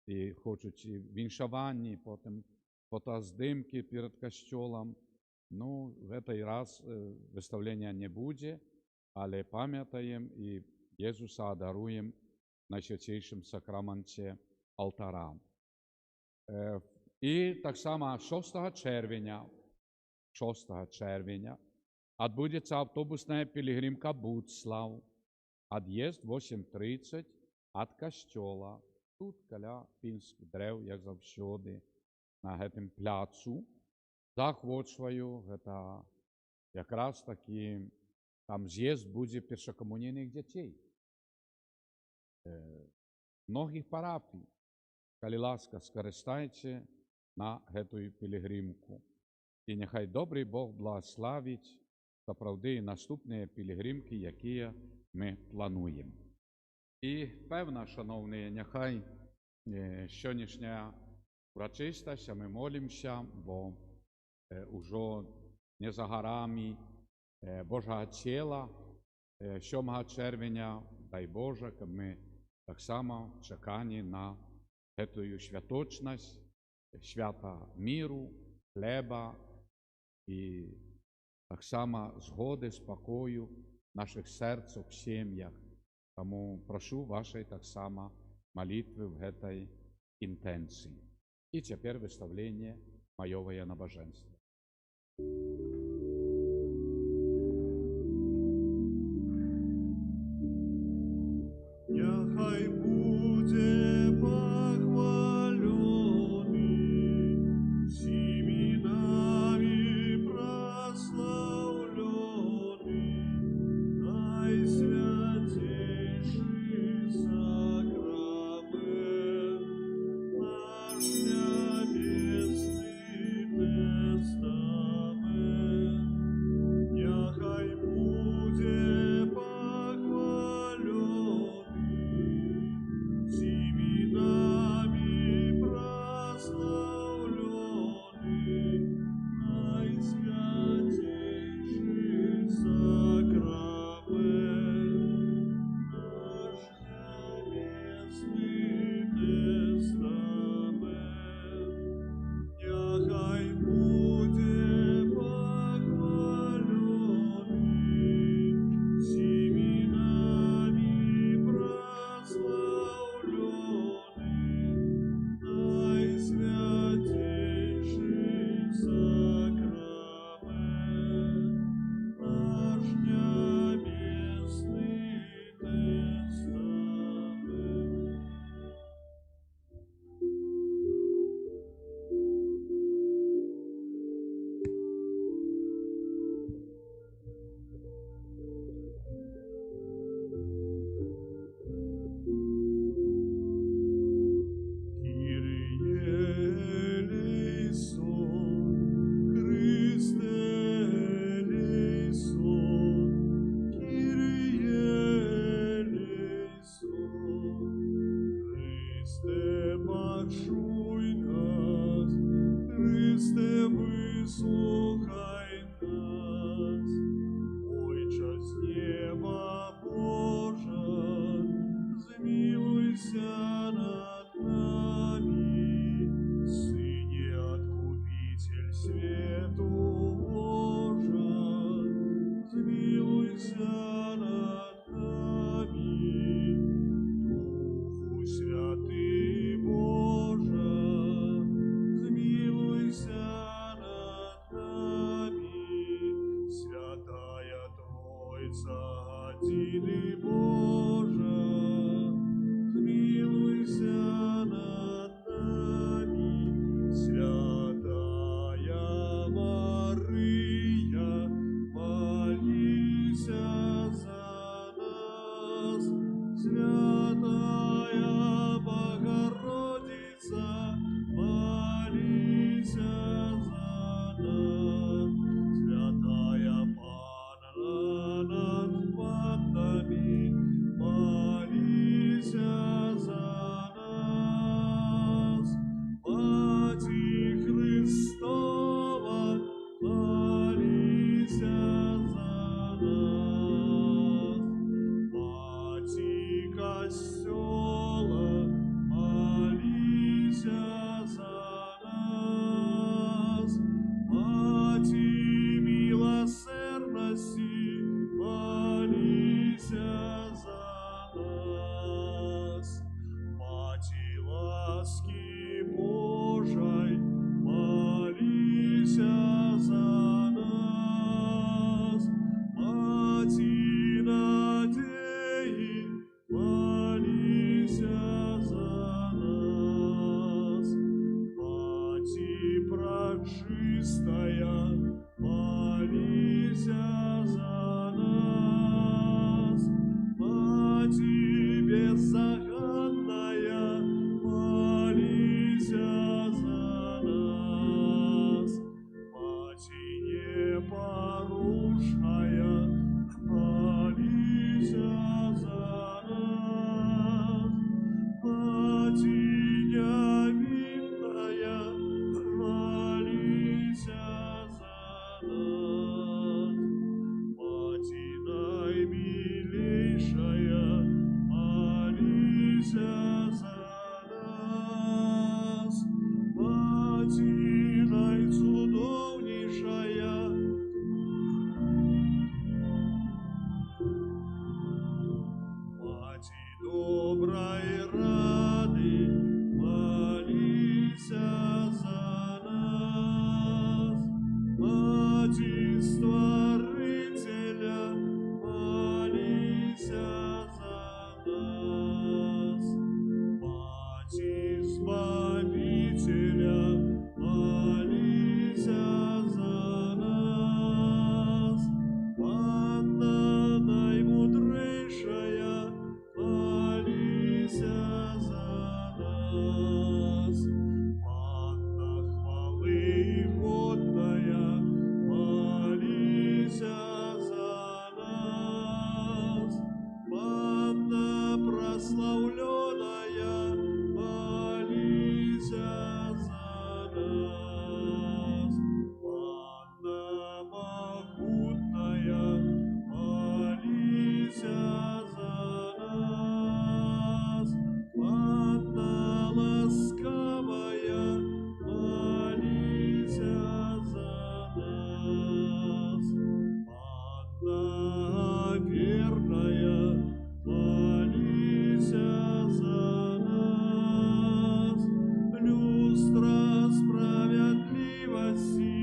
і хочуть і віншування, і потім фотоздимки перед костюлом. Ну, в цей раз виставлення не буде, але пам'ятаємо і Ісуса адаруємо на Святейшому Сакраменті алтара. І так само 6 червня відбудеться автобусна пілігримка Буцлав. Отъезд 8:30 від костьола. Тут, коля пінських дерев, як завжди, на цьому пляцу. Заохочую, це якраз таки, там з'їзд буде першокомунійних дітей. Многих парафій. Коли ласка, скористайте на цю пілігримку. І нехай добрий Бог благословить справді наступні пілігримки, які ми плануємо. І певно, шановні, нехай сьогоднішня урочистість, ми молимося, бо уже не за горами Божого тіла, 7 червня, дай Боже, ми так само чекаємо на цю святочність, свята миру, хліба і так само згоди, спокою в наших серцях, сім'ях. Тому прошу вашої так само молитви в цій інтенції. І тепер виставлення майового набоженства. Нехай буде похвалений, всіми нами прославлений, найсвятейший сакрамент, наш небесный тестамент. Нехай буде похвалений, всіми нами прославлений, найсвятейший сакрамент, наш небесный тестамент. Нехай буде похвалений, всіми нами прославлений, найсвятейший сакрамент, наш небесный тестамент. Kyrie eleison, Christe eleison, Kyrie eleison. Христе, почуй нас, Христе, вислухай нас. Ойче з неба Божа, змилуйся над нами. Сыне Откупитель свету Божа, змилуйся над нами. Духу Святый Божа, змилуйся над нами. Святая Єдиний Боже, змилуйся над нами, Святая Мария, молися за нас, Святая Богородица, молися за нас, Святая Панна над паннами, молися за нас, Мати Христова, молися за нас, Мати Костела, молися за нас, Мати милосердности, молися за нас, Мати ласки Божией, молися за нас, Мати надеи, молися за нас, Мати пречистая, молися за нас, Мати беззаганная, молися за нас, Мати непорушная, молися за нас, Мати невинная, молися за нас, Мати наимилейшая, молися за нас, Мати наицудовнейшая, Мати доброй рады, молися за нас, Мати Створителя, молися за нас, Мати Избавителя, молися за нас, Панна наимудрейшая, молися за нас, Панна хвалы годная, молися за нас, Панна прославленная, молися за нас, Панна могутная, молися за нас, Панна ласкавая, молися за нас, Панна верная, молися за нас, люстра справедливости,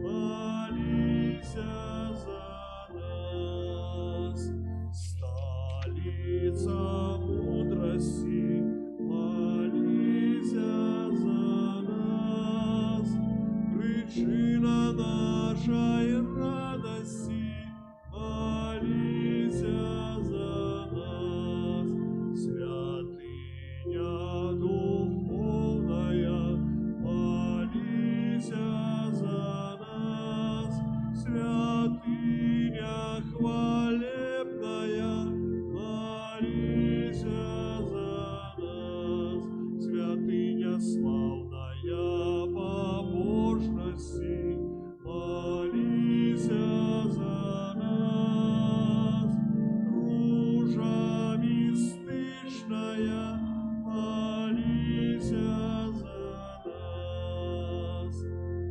молися за нас, столица мудрости, молися за нас, причина нашей радости, молися за нас, святыня духовная, молися за нас, святыня хвалебная, молися за нас, святыня славная побожности, молися за нас, ружа мистычная, молися за нас,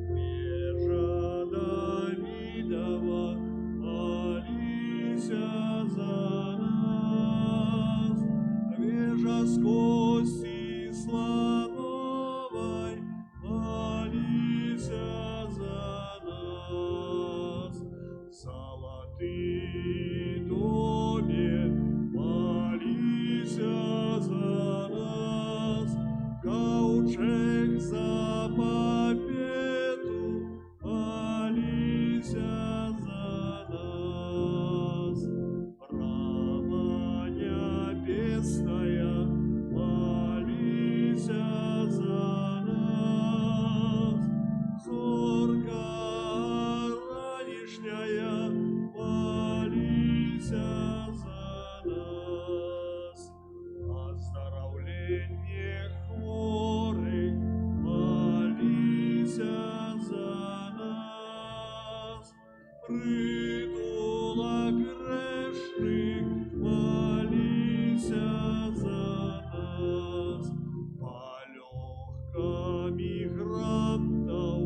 вежа Давидова, молися за нас, вежа с кости слоновой, молися за нас, золотый домик, притулок грешных, молися за нас. По мигрантов,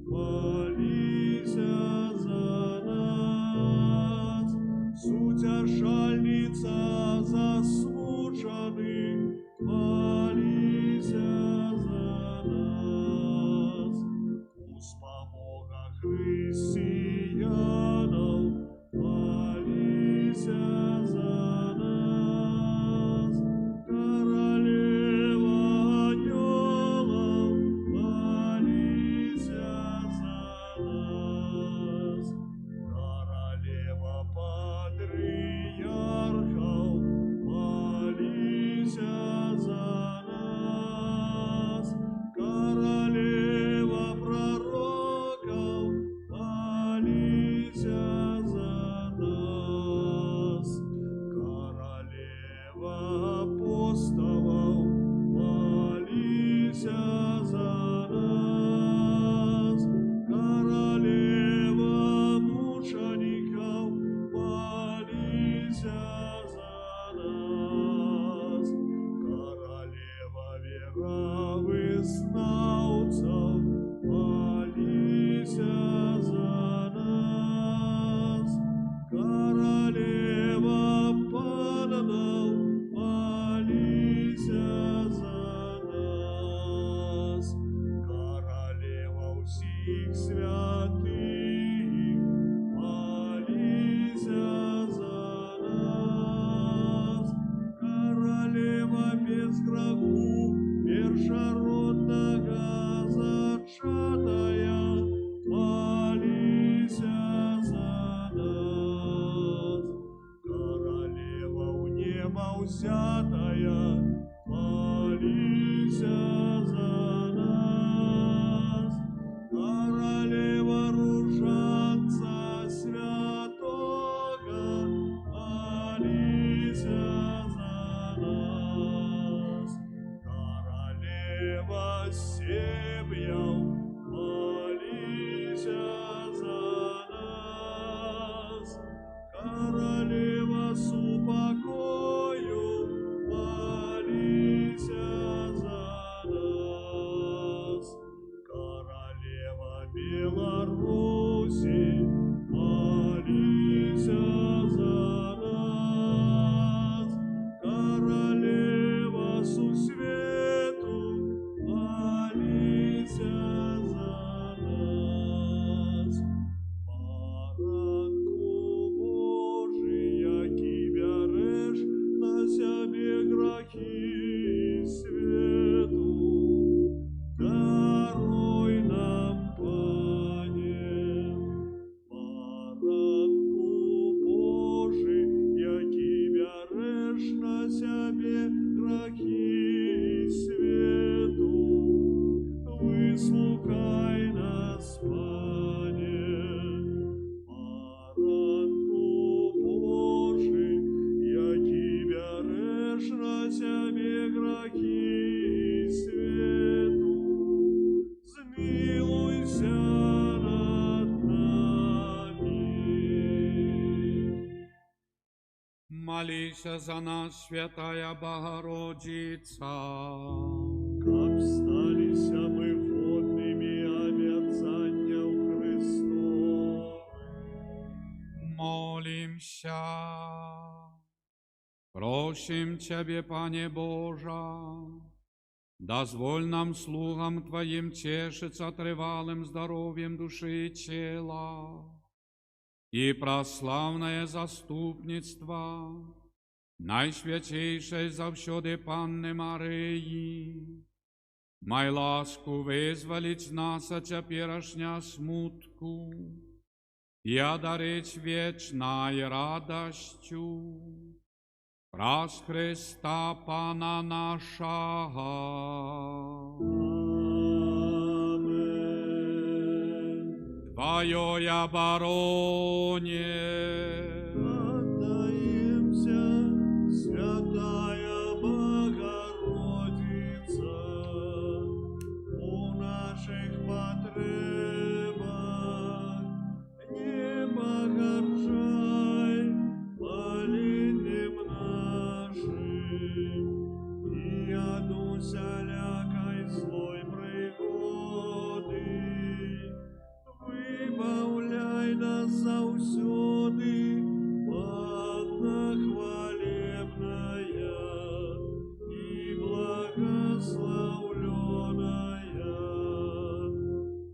молися за нас. Сутяшальница засмученных, молися за нас. Успомога християнов, молися за нас. Королева ангелов, молися за нас. Королева патриархов, молися за нас. Королева пророков, молися за нас. Королева апостолов, молися за нас. Королева мучеников, молися за нас. Королева веровызнавцев, молися за нас. Королева панов, молися за нас. Королева всех святых, молися за нас. Королева без греху першородного зачатая, молися за нас. Королева в небо взятая, молися за нас. Королева ружанца святого, молися за нас. Королева семьяв, молися за нас. Королева с упокою, молися за нас. Королева Беларуси, молися за нас. Королева сусвету, молися за нас. Поранку Божий, які береш на себе грехи свету, даруй нам, Пане. Поранку Божий, які береш на себе грехи свету, выслухай нас, Пане. Поранку Божий, які береш на себе грехи свету, змилуйся над нами. Молися за нас, Святая Богородица. Как сталися мы годными обетзанняў Христовых. Молимся. Просим Тебе, Пане Божа, дозволь нам, слугам Твоим, тешиться тревалым здоровьем души и тела, и прославное заступництво Найсвятейшей завсёды Панны Марии, май ласку вызволить нас от теперешня смутку и одарить вечной радостью праз Христа Пана нашего. Аминь. Твоей обороне Отдаемся, Святая Богородица, у наших потребах, небо збаўляй нас заўсёды, Панна хвалебная і благословленная.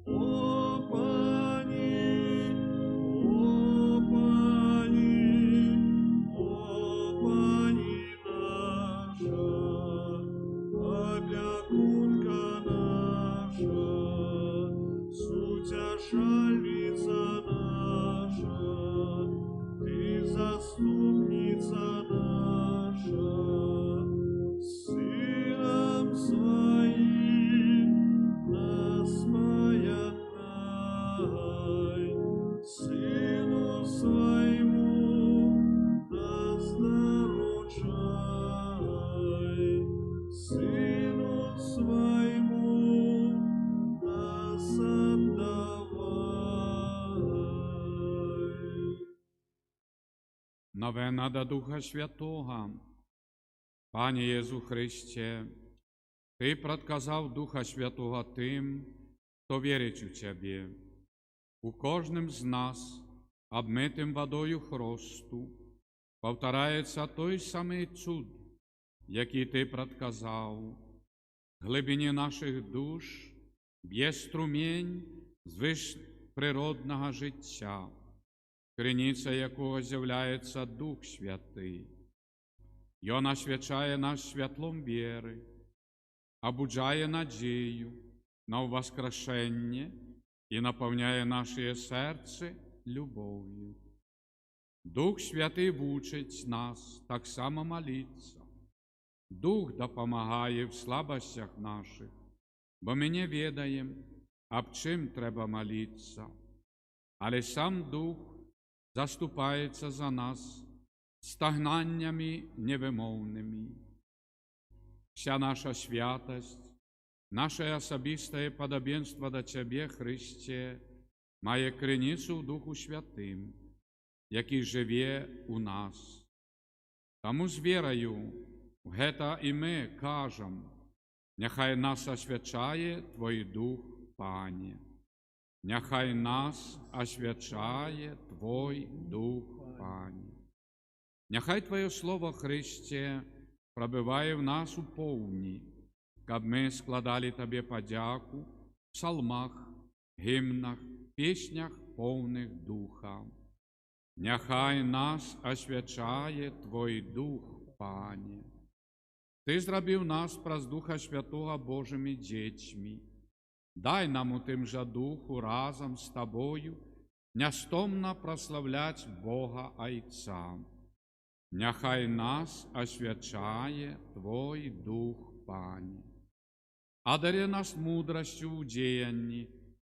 О Пані, о Пані, о Пані наша, опекунка наша, сутешальница наша, Ты заступница наша, Сыном Своим нас поятнай, Сыну Своему нас наручай, Сыну Своему нас отдавай. Новена до Духа Святого. Пане Єсу Христе, Ти предказав Духа Святого тим, хто вірить у Тебе. У кожним з нас, обмитим водою хросту, повторається той самий цуд, який Ти предказав. В глибині наших душ б'є струмінь звишприродного життя, криниця якого з'являється Дух Святий. Йон освячає нас світлом віри, обуджає надію на воскрешення і наповняє наше серце любов'ю. Дух Святий вучить нас так само молитися. Дух допомагає в слабостях наших, бо ми не відаємо, об чим треба молитися. Але сам Дух заступається за нас стагнаннями невимовними. Вся наша святость, наше особистое подобенство до Тебе, Христе, має криницю в Духу Святим, який живе у нас. Тому з вірою в гета і ми кажемо, нехай нас освячає Твій Дух, Пане. Нехай нас освячає Твій Дух, Пане. Нехай Твоє Слово, Христе, пробиває в нас у повні, щоб ми складали Тобі подяку в псалмах, гімнах, піснях повних Духа. Нехай нас освячає Твій Дух, Пане. Ти зробив нас праз Духа Святого Божими дітьми. Дай нам у тим же Духу разом з Тобою нестомно прославлять Бога Отця. Нехай нас освячає Твій Дух, Пане. Одари нас мудростю у діянні,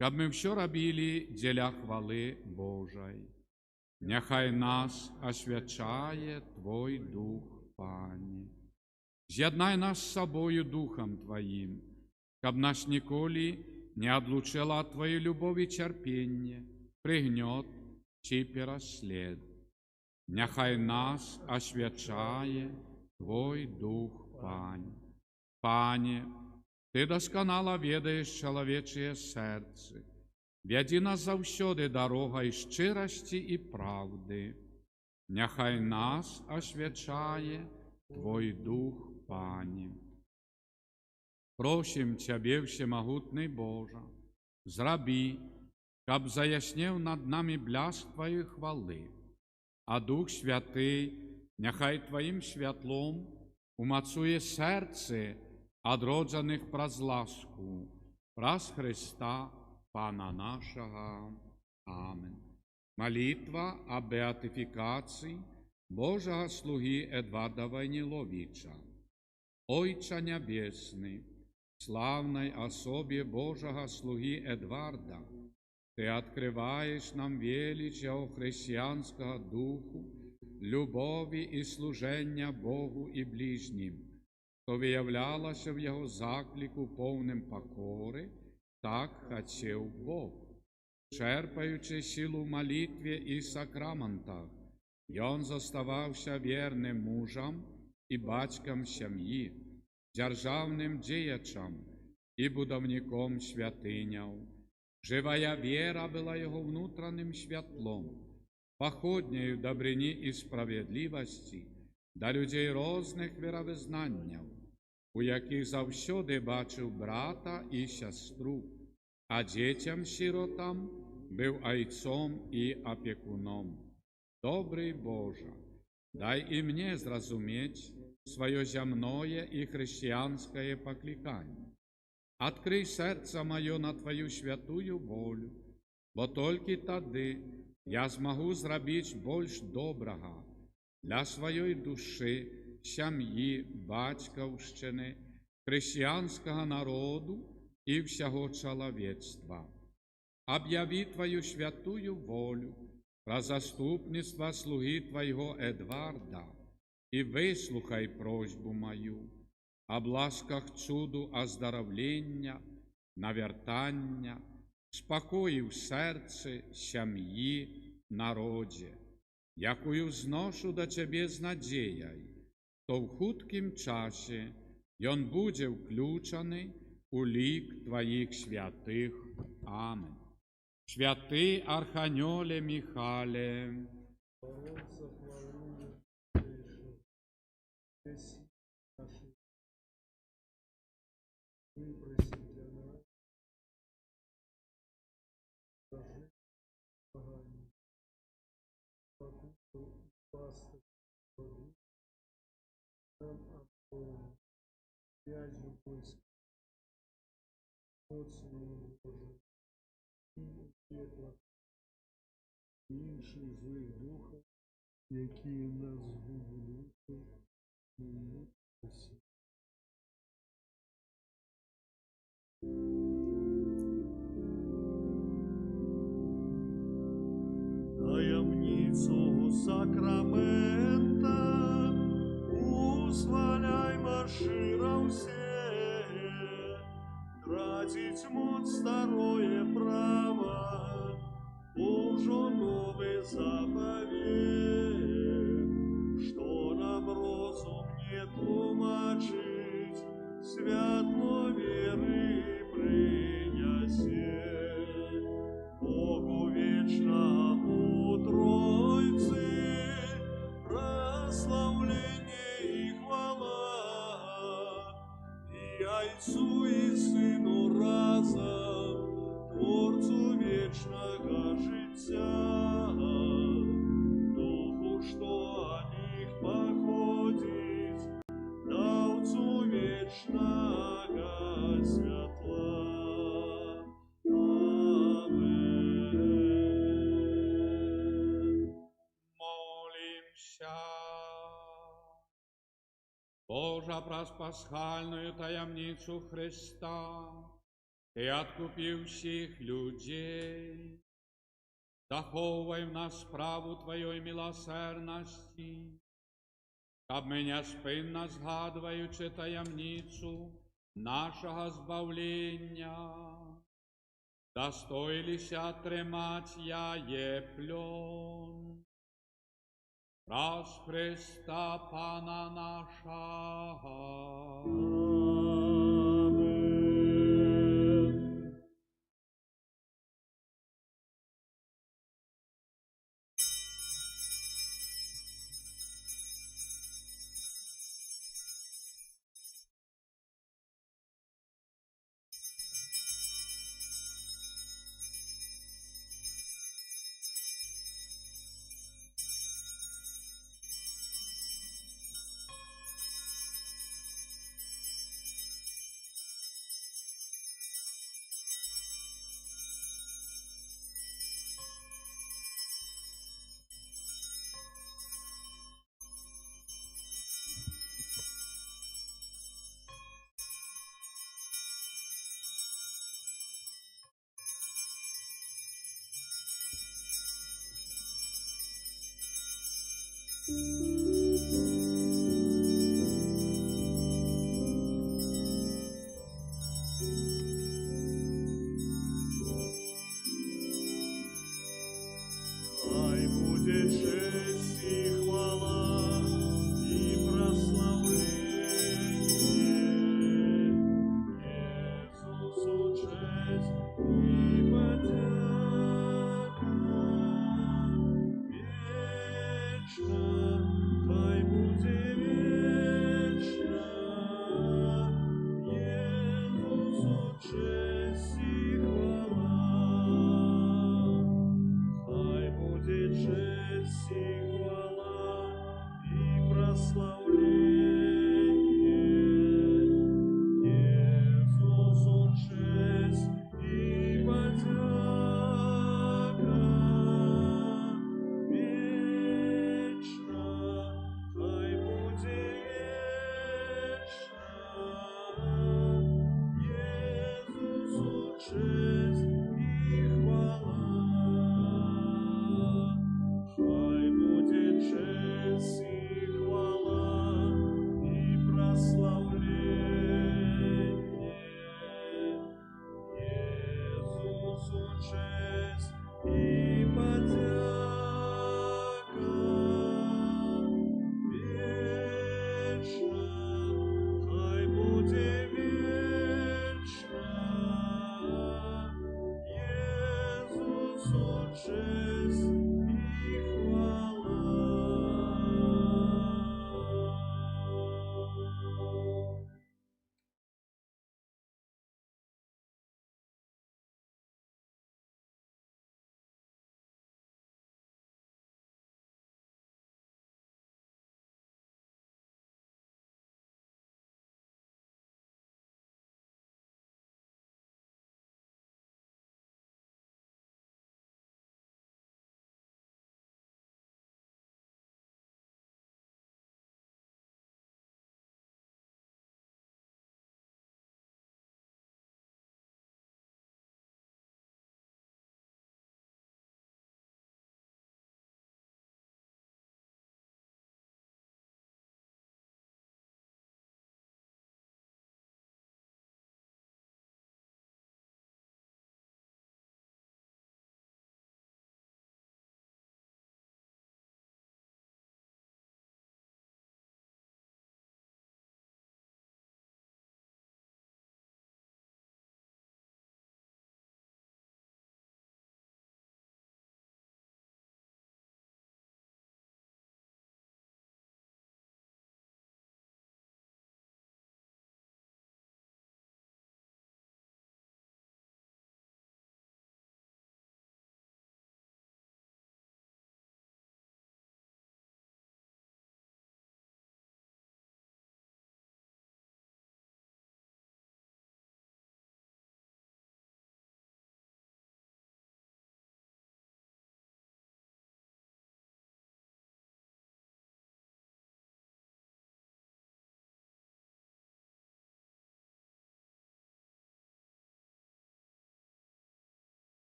щоб ми все робили для хвали Божої. Нехай нас освячає Твій Дух, Пане. З'єднай нас з собою Духом Твоїм, щоб нас ніколи не одлучила Твоя любов і терпіння, пригнет чи переслід. Нехай нас освячає Твій Дух, Пане. Пане, Ти досконало ведаєш чоловіче серце, веди нас завсюди дорогою щирості і правди. Нехай нас освячає Твій Дух, Пане. Просим Тебе, всемогутний Боже, зроби, щоб заяснив над нами бляск Твоєї хвали, а Дух Святий нехай Твоїм світлом умацує серце одроджених праз ласку, праз Христа, Пана нашого. Амин. Молитва о беатифікації Божого слуги Едварда Войниловича. Отче Небесный, славной особе Божьего слуги Эдварда, Ты открываешь нам величие христианского духу, любови и служения Богу и ближним, что выявлялось в Его заклику повним покори, так хотел Бог. Черпаючи силу в молитве и сакраментах, и Он заставався верным мужем и батьком сім'ї, державним діячем і будівником святиняв. Живая вера была його внутрішнім святлом, походнею добрині і справедливості до людей різних віровизнаннів, у яких завсюди бачив брата і сестру, а дітям-сиротам був айцом і опікуном. Добрий Боже, дай і мені зрозуміти своє земное і християнське покликання. Открий серце моє на Твою святую волю, бо тільки тоді я змогу зробити більш доброго для своєї душі, сім'ї, батьківщини, християнського народу і всього чоловічства. Об'яви Твою святую волю про заступництво слуги Твоего Едварда и выслухай просьбу мою об ласках чуду оздоровлення, навертання, спокою в серці, сім'ї, народі, якую зношу до Тебе з надією, то в хуткім часі він буде включений у лік Твоїх святих. Амінь. Святий Архангеле Михайле, Бороться хвалю прийшов. Весь наші випросить для нас. Скажи погані. Покуту пасти воду. Нам обоим. Связью близко. Моцною Божою. І пекла. Інших злих духів, які нас згубили, і спасі. Таємницю сакрамента узволяй широ все, тратить мод старое право, уже новый заповедь, что нам розум не тлумачить, святло веры принесе. Богу вечному Тройцы прославление и хвала, и Отцу и Сыну разом, Творцу вечного життя, Духу, что о них походит, Давцу вечного святла. Молимся. Божа, праз пасхальную таємницю Христа, Ти откупив всіх людей, заховуй в нас справу Твоєї милосердності, щоб ми неспинно згадуючи таємницю нашого збавлення, достоїлися тримать яєплон. Раз Христа Пана нашого. честь и хвала.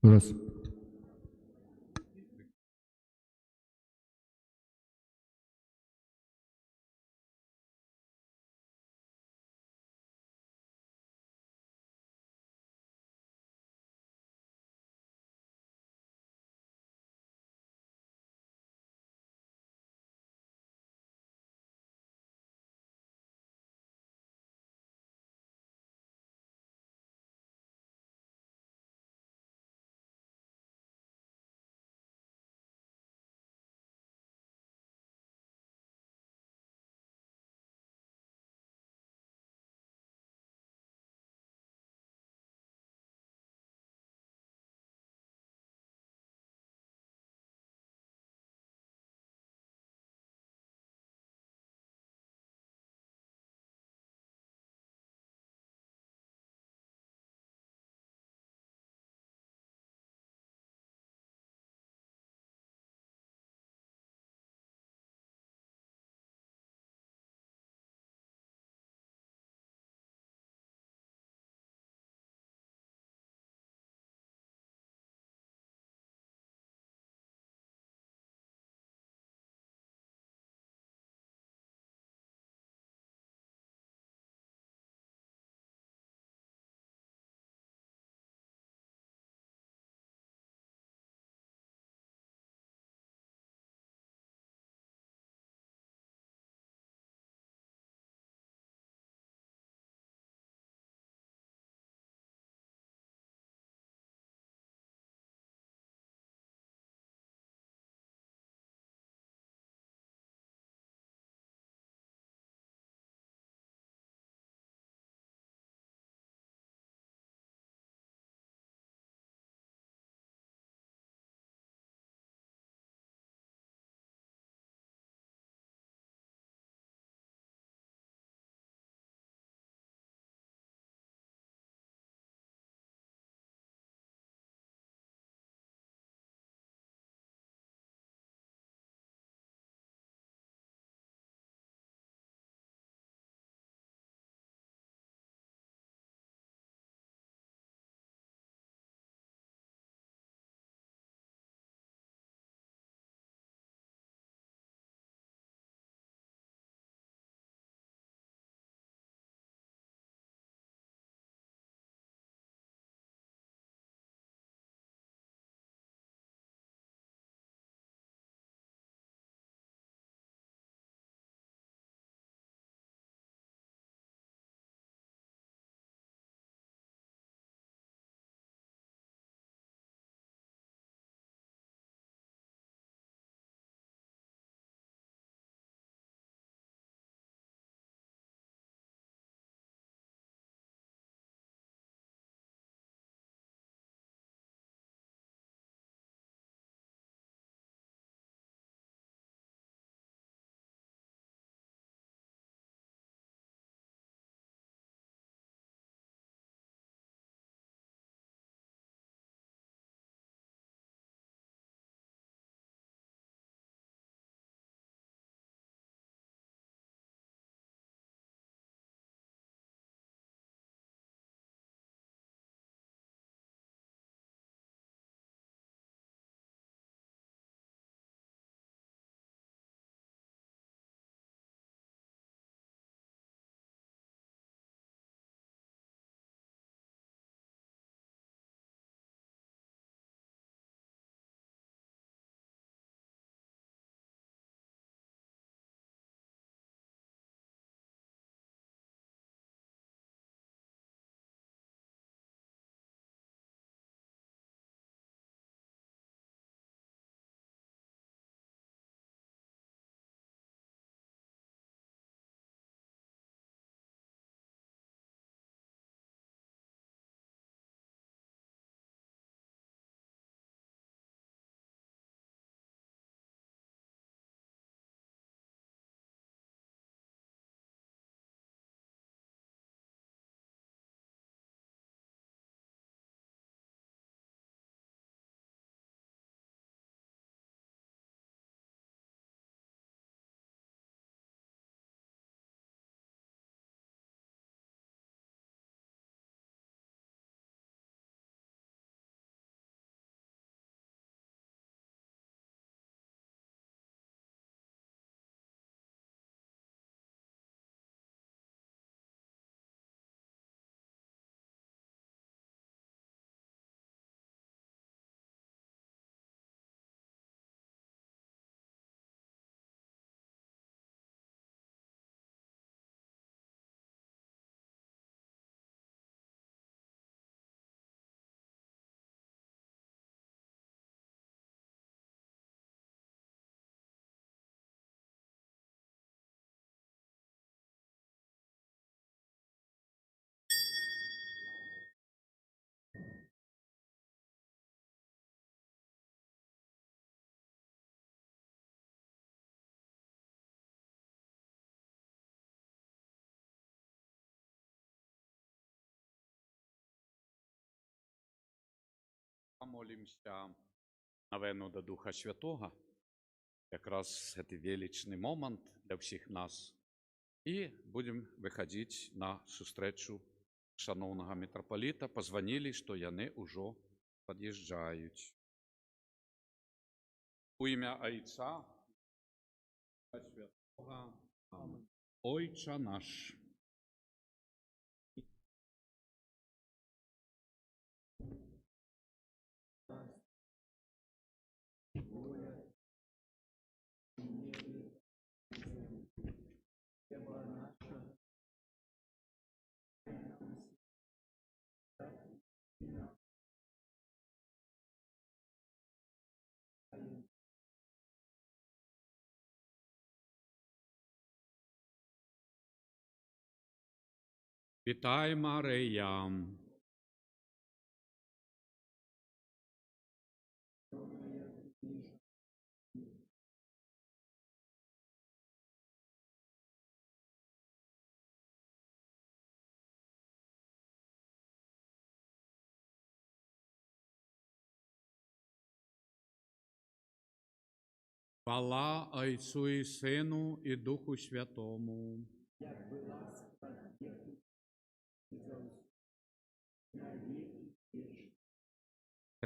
Раз. Помолимся новену до Духа Святого. Якраз це величний момент для всіх нас. І будемо виходити на зустрічу шановного митрополита. Позвонили, що вони вже під'їжджають. У ім'я Отця і Святого. Амінь. Отче наш. Вітай, Марія. Хвала Отцу і Сину і Духу Святому.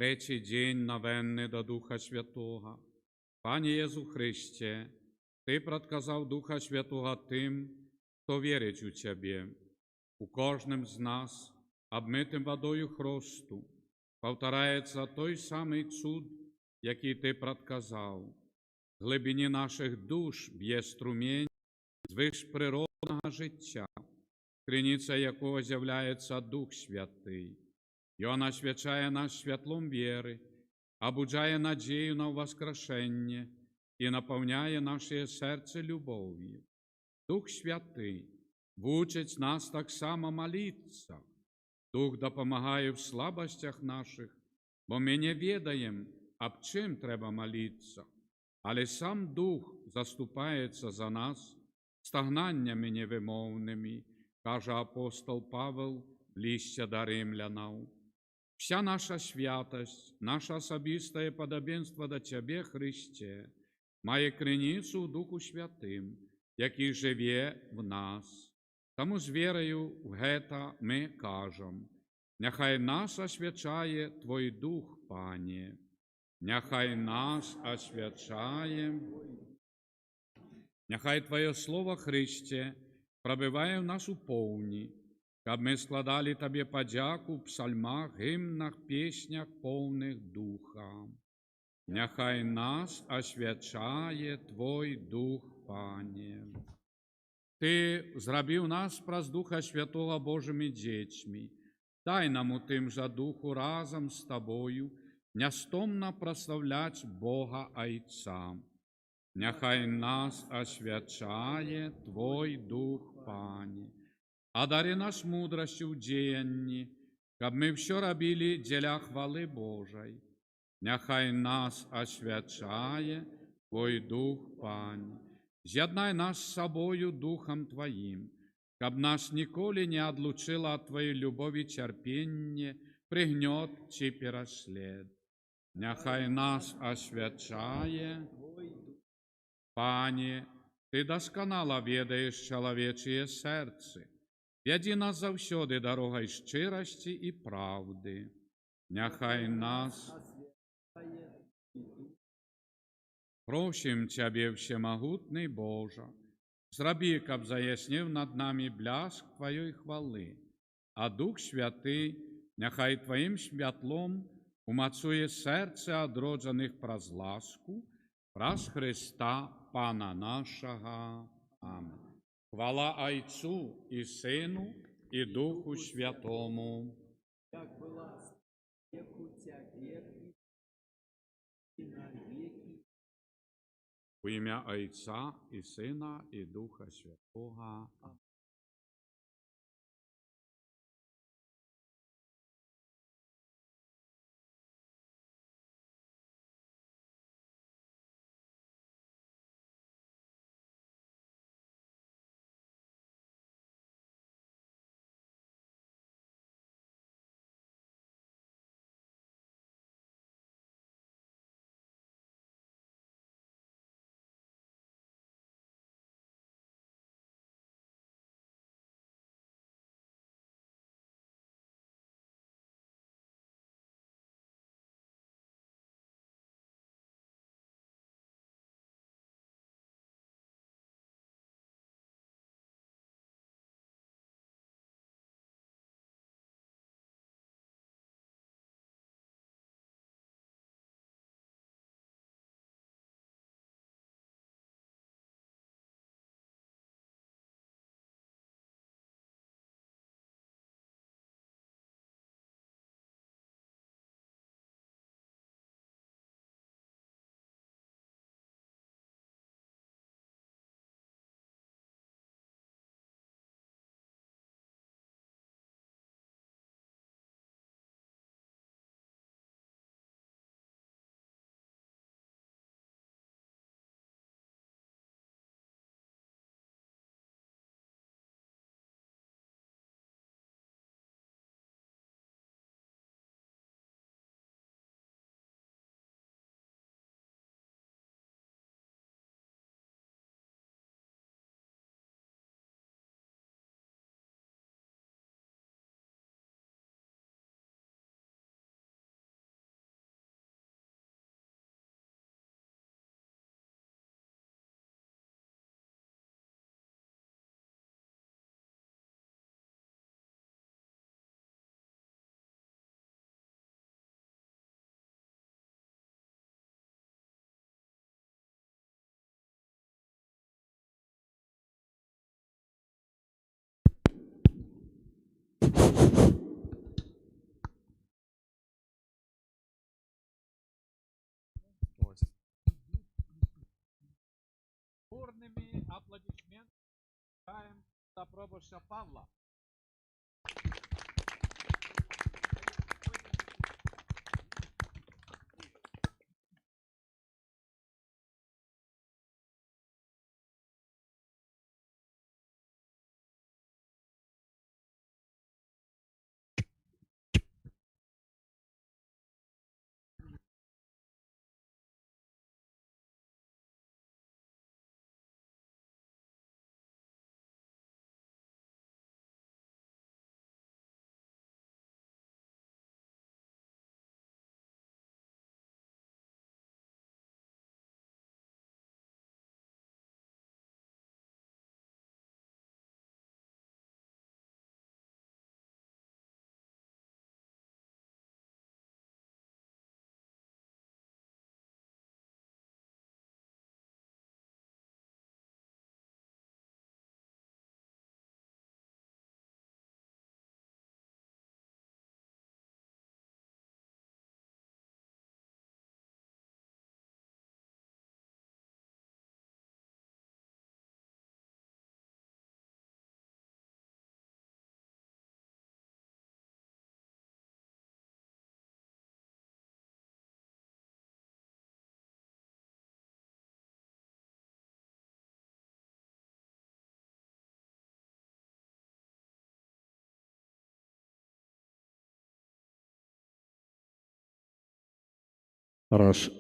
Третій день новенний до Духа Святого. Пане Єсу Христе, Ти предказав Духа Святого тим, хто вірить у Тебе. У кожним з нас, обмитим водою хресту, повторяється той самий цуд, який Ти предказав. В глибині наших душ б'є струмінь звишприродного життя, криниця якого з'являється Дух Святий. І Он освячає нас світлом віри, обуджає надію на воскрешення і наповняє наше серце любов'ю. Дух Святий вчить нас так само молитися. Дух допомагає в слабостях наших, бо ми не відаємо, об чим треба молитися. Але сам Дух заступається за нас стагнаннями невимовними, каже апостол Павел в листі до римлянам. Вся наша святость, наше особистое подобенство до Тебе, Христе, має криницю в Духу Святим, який живе в нас. Тому з вірою в гета ми кажемо: нехай нас освячає Твой Дух, Пане, нехай нас освячає, нехай Твоє Слово, Христе, пробиває в нас у повні, щоб ми складали Тобі подяку в псальмах, гімнах, піснях, повних Духа. Нехай нас освячає Твой Дух, Пане. Ти зробив нас праз Духа Святого Божими дітьми. Дай нам у тим же Духу разом з Тобою нестомно прославлять Бога Отця. Нехай нас освячає Твой Дух, Пане. Одари нас мудростю в діянні, щоб ми все робили для хвали Божої. Нехай нас освячає Твой Дух, Пане. З'єднай нас з собою Духом Твоїм, щоб нас ніколи не отлучило від Твоєї любові терпіння, пригнет чи переслід. Нехай нас освячає, Пане, Ти досконало ведаєш чоловіче серце. Веди нас завсюди дорогою щирості і правди. Нехай нас просим Тебе, всемогутний Боже, зроби, щоб заяснив над нами бляск Твоєї хвали, а Дух Святий нехай Твоїм світлом умацує серце одроджених праз ласку, праз Христа Пана нашого. Амінь. Хвала Отцу і Сину і Духу Святому. Як була векуця веки і на веки. У ім'я Отця і Сина і Духа Святого. Амінь. Ось. Бурними аплодисментами вітаємо Запробоща Павла. Раз.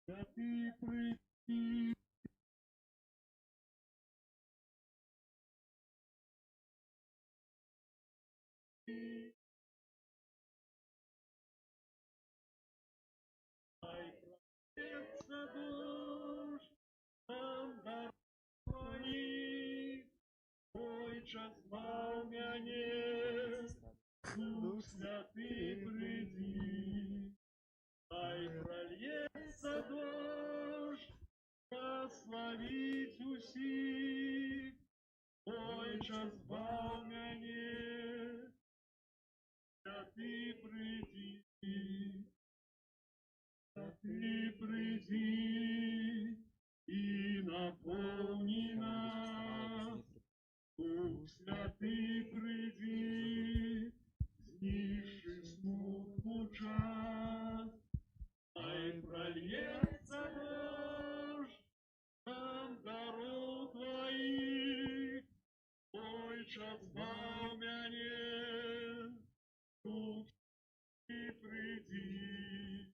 Святый приди, дай пролиться душ, нам дар твоих, Ой, час мав мяне, Дух Святый приди, дай прольется дождь, прославить усіх, Ой, час мав мяне, Святый приди, Святый приди и наполни нас. Дух Святый приди, знищи смутну час, дай прольется дождь нам даров твоих, Ой, час мав мяне, Дух Святый приди,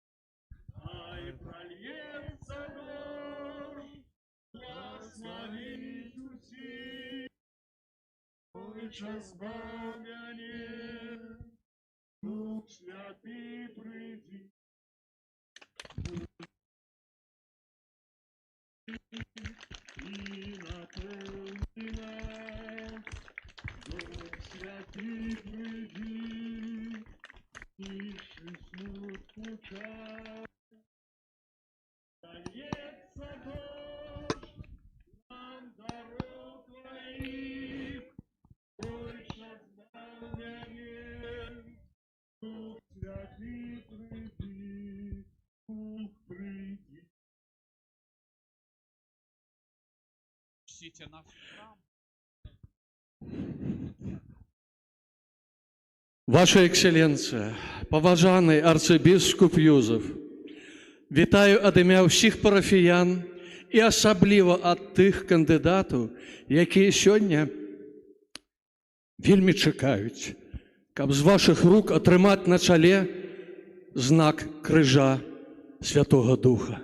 дай прольется дождь, благословить усіх, Ой, час мав мяне, Дух Святый приди. И наполни нас, Дух Святый приди, ищи смутку час, дается дождь нам даров твоих, Ой, час мав мяне, Дух Святый приди, Дух приди. Чтите наш храм. Ваша Екселенція, поважаний арцибіскуп Юзеф, вітаю ад ім'я всіх парафіян і асабліва ад тих кандидатів, які сьогодні вельми чекають, каб з ваших рук атрымаць на чале знак крыжа Святого Духа.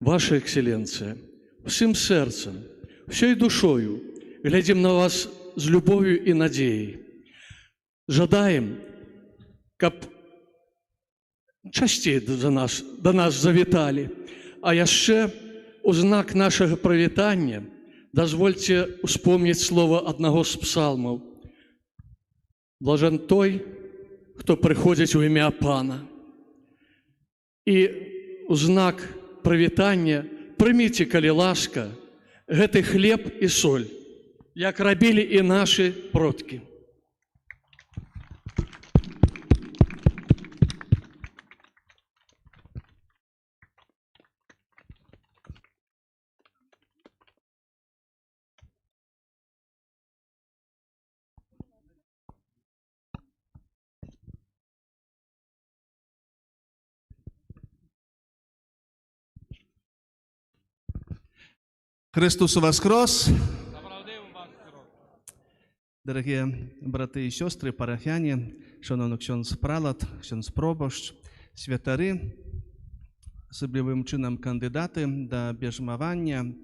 Ваша Екселенція, всім серцем, всей душою глядим на вас з любов'ю і надією. Жадаем, каб часцей до нас завіталі, а яшчэ у знак нашага прывітання дазвольце успомніць слова аднаго з псалмаў. Блажен той, хто прыходзіць у імя Пана. І у знак прывітання прыміце, калі ласка, гэты хлеб і соль, як рабілі і нашы продкі. Христос воскрес! Заправдив вас кров. Дорогі брати і сестри, парафіяні, шановний ксьондз пралат, ксьондз пробощ, святари, особливим чином кандидати до бежмавання.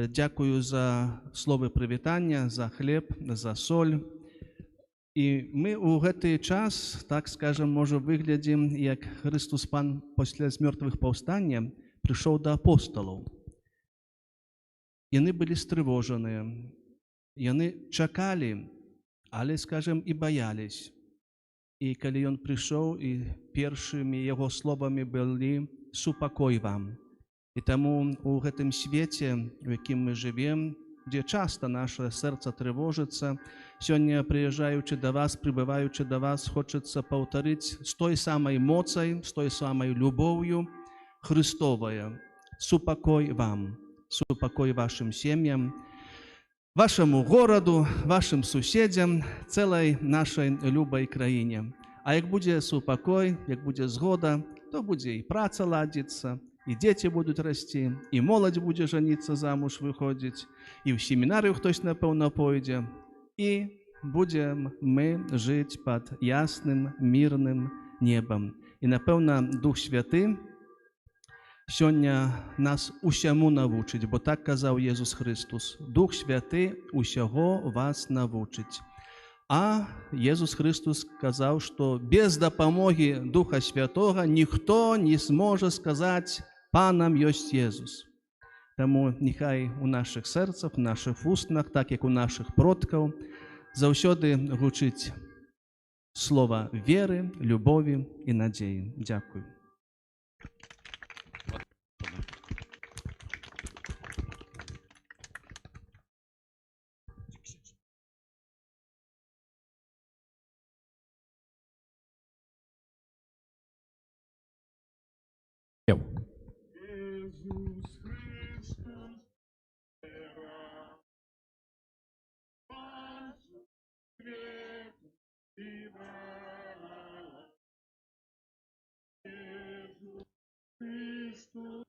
Дякую за слово привітання, за хліб, за соль. І ми у гэты час, так скажем, може виглядім, як Христос Пан після з мертвих повстання прийшов до апостолів. Яны былі стрывожаныя, яны чакалі, але, скажем, і баялись. І калі ён прыйшоў, і першымі яго словамі былі «Супакой вам». І таму у гэтым свеце, у якім мы жывем, дзе часта наше сэрца трывожыцца. Сёння, прыязджаючы да вас, прыбываючы да вас, хочацца паўтарыць з той самай моцай, з той самай любоўю Христовая. Супакой вам, супакой вашым сем'ям, вашаму гораду, вашым суседзям, цэлай нашай любай краіне. А як будзе супакой, як будзе згода, то будзе і праца ладзіцца, і дзеці будуць расці, і моладзь будзе жаніцца, замуж выходзіць, і ў семінарыю хтось, напэўна, пойдзе, і будзем мы жыць пад ясным, мірным небам. І, напэўна, Дух Святы сёння нас усяму навучыць, бо так казаў Езус Христус. Дух Святы усяго вас навучыць. А Езус Христус сказаў, што без дапамогі Духа Святога ніхто не зможа сказаць «Панам ёсць Езус». Таму няхай у нашых сэрцах, у нашых вуснах, так як у нашых продкаў, заўсёды гучыць слова веры, любові і надзеі. Дзякуй. Иисус Христос, вера, Божий свет и брат. Иисус Христос,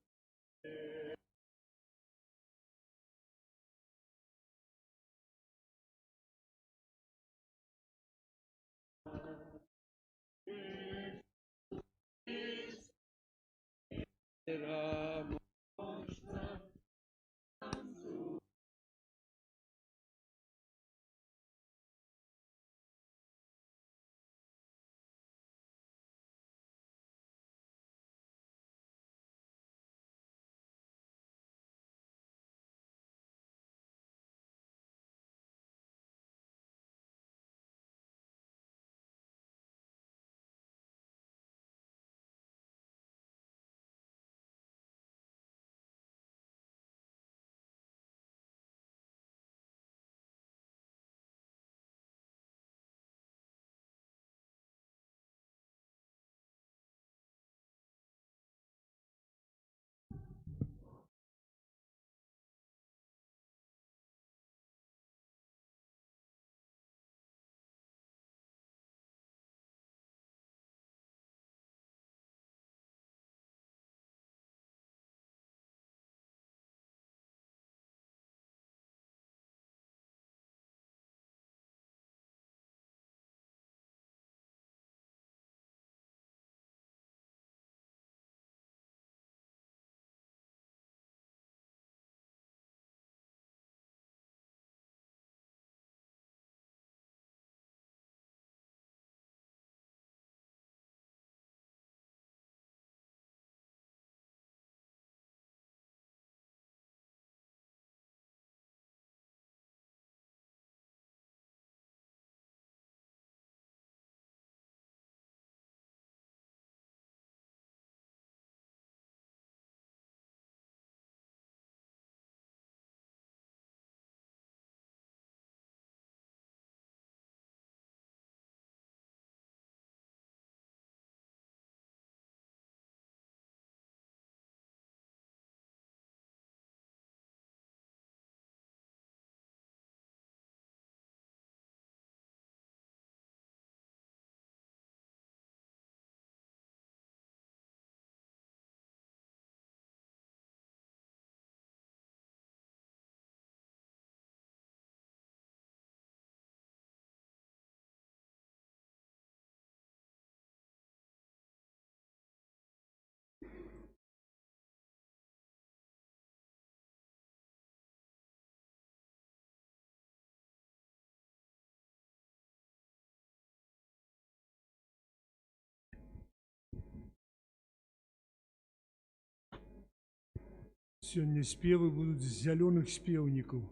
Сёння спевы будуць з зялёных спеўнікаў.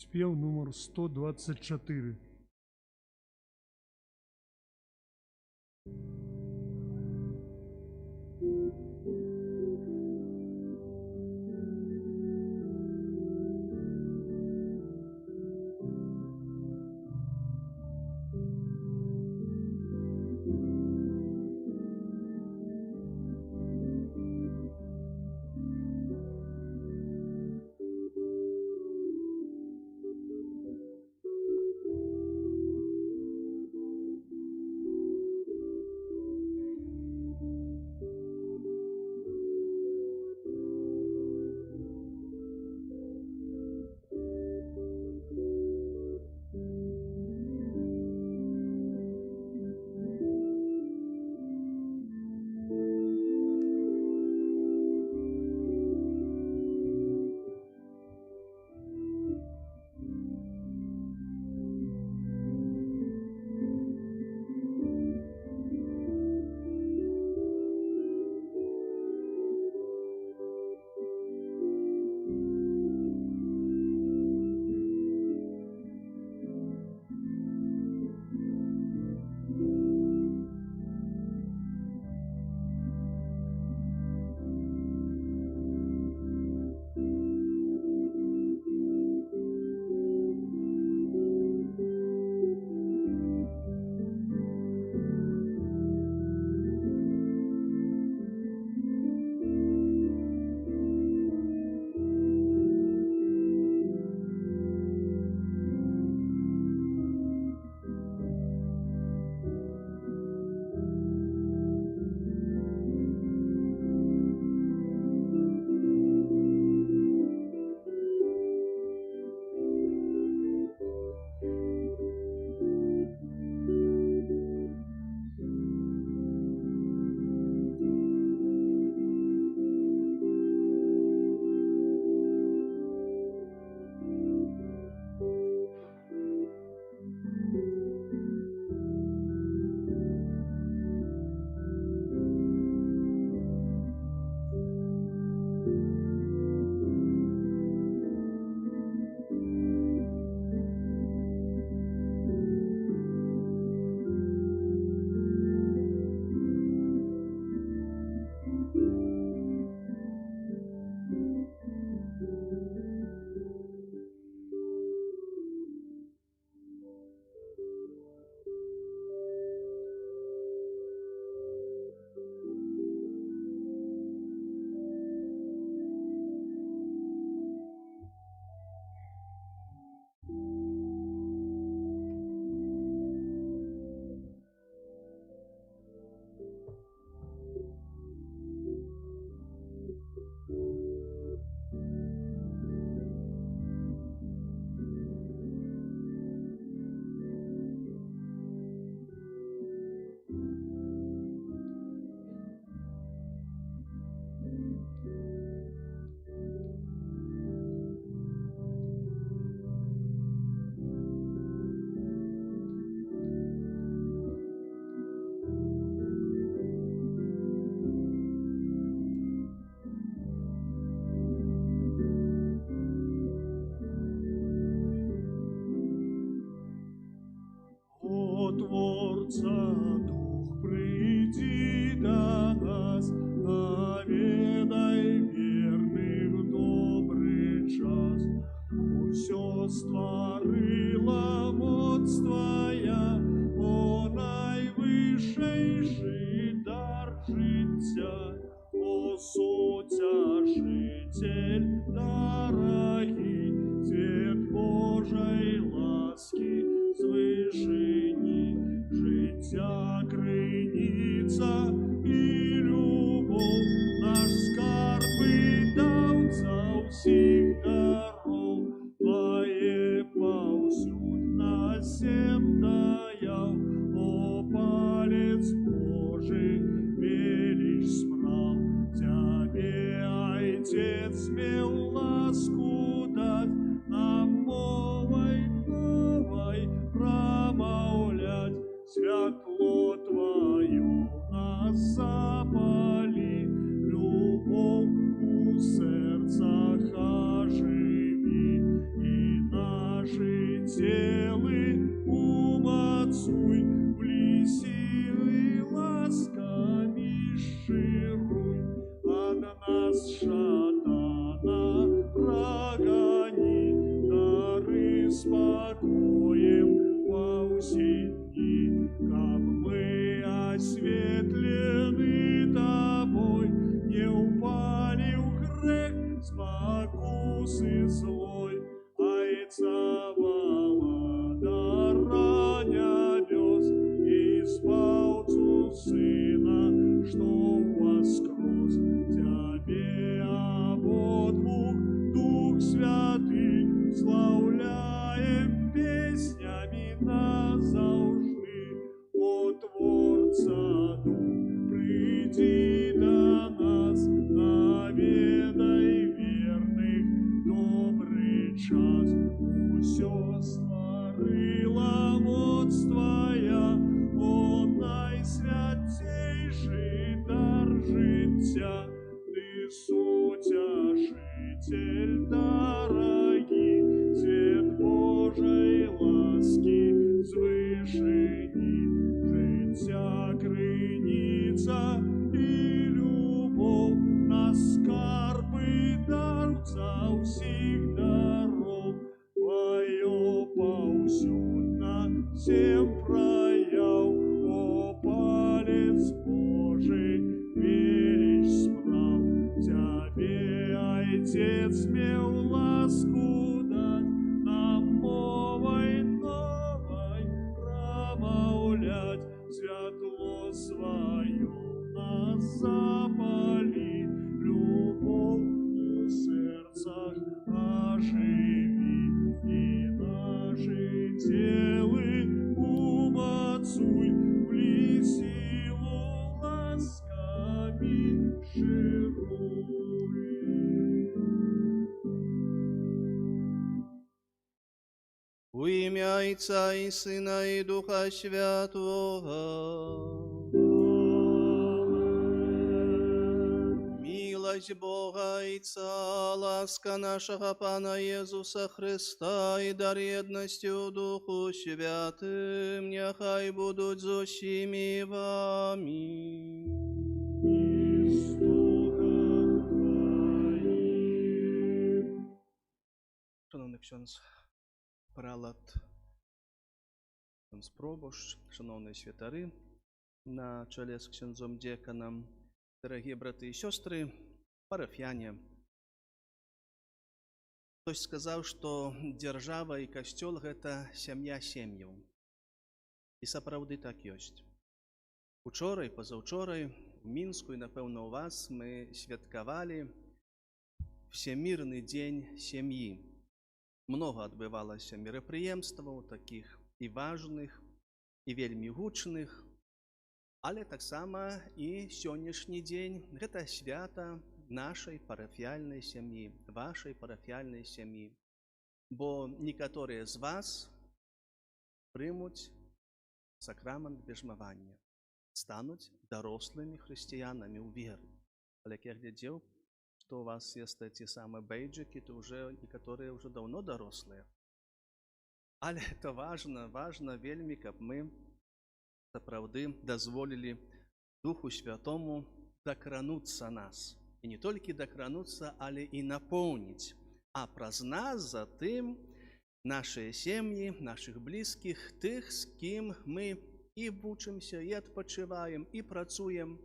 Спев номер 124. Творца Дух, приди до нас, поведай верных добрый час. Усё створила моц Твоя, о найвышейший дар життя, о сутяжитель дорогий, свет Божей ласки з вишині, життя криниця і любов, наш скарби дав за всіх даров, Твоє повсюдь на всем даяв, о палец Божий велич справ, Тебе, Отец, смел ласку дать, нам мовой новой промовлять, святло Твое на телы умацуй, в лисии ласками шируй, от нас шатана прогони, дары спокоем во все дни, как мы осветлены тобой, не упали в грех спокусы злой, ай цавала дара небес, избавцу Сына, что воскрес, Тебе ободвух Дух Святый, славляем песнями назавжди, о Творца Дух, приди до нас, наведай верных добрый час, усё створила моц Твоя, о найсвятейший дар життя, Ты сутяжитель дорогий, свет Божей ласки звышені, життя криниця і любов, на скарби дарця всіх даров, Твое повсюдно всем прояв, о палец Божий велич справ, Тебе, Отец, мел ласку дать, нам мовой новой промовлять, святло свое нас запали, любовь у сердцах оживи, и наши телы умацуй, вли силу ласками шируй. У ім'я Отця і Сина і Духа Святого. Милость Бога Отца, ласка нашего Пана Иисуса Христа и дар єдності Духу Святим, нехай будуть з усіми вами. И с Духом Твоим. Шановний ксьондз прелат, ксьондз пробощ, шановні святари, на чолі з ксьондзом деканом, дорогі брати і сестри, парафіяне. Хтось сказав, що держава і костюл – це сім'я сім'їв. І сапраўды так ёсць. Учора і пазаўчора у Мінску і, напэўна, у вас мы святкавалі Всемирный день семьи. Много адбывалася мерапрыемстваў, таких і важных, і вельмі гучных, але таксама і сённяшні дзень – гэта свята нашай парафіяльнай сям'і, вашай парафіяльнай сям'і. Бо некаторыя з вас прымуць сакрамент бяжмавання, стануць дарослымі хрысціянамі ў веры. Але як я глядзеў, што у вас ёсць ці самыя бейджыкі, то уже некаторыя ўжо даўно дарослыя. Але это важна вельмі, каб мы сапраўды дазволілі Духу Святому дакрануцца нас. І не толькі дакрануцца, але і напоўніць. А праз нас затым нашыя сем'і, нашых блізкіх, тых, з кім мы і вучымся, і адпачываем, і працуем.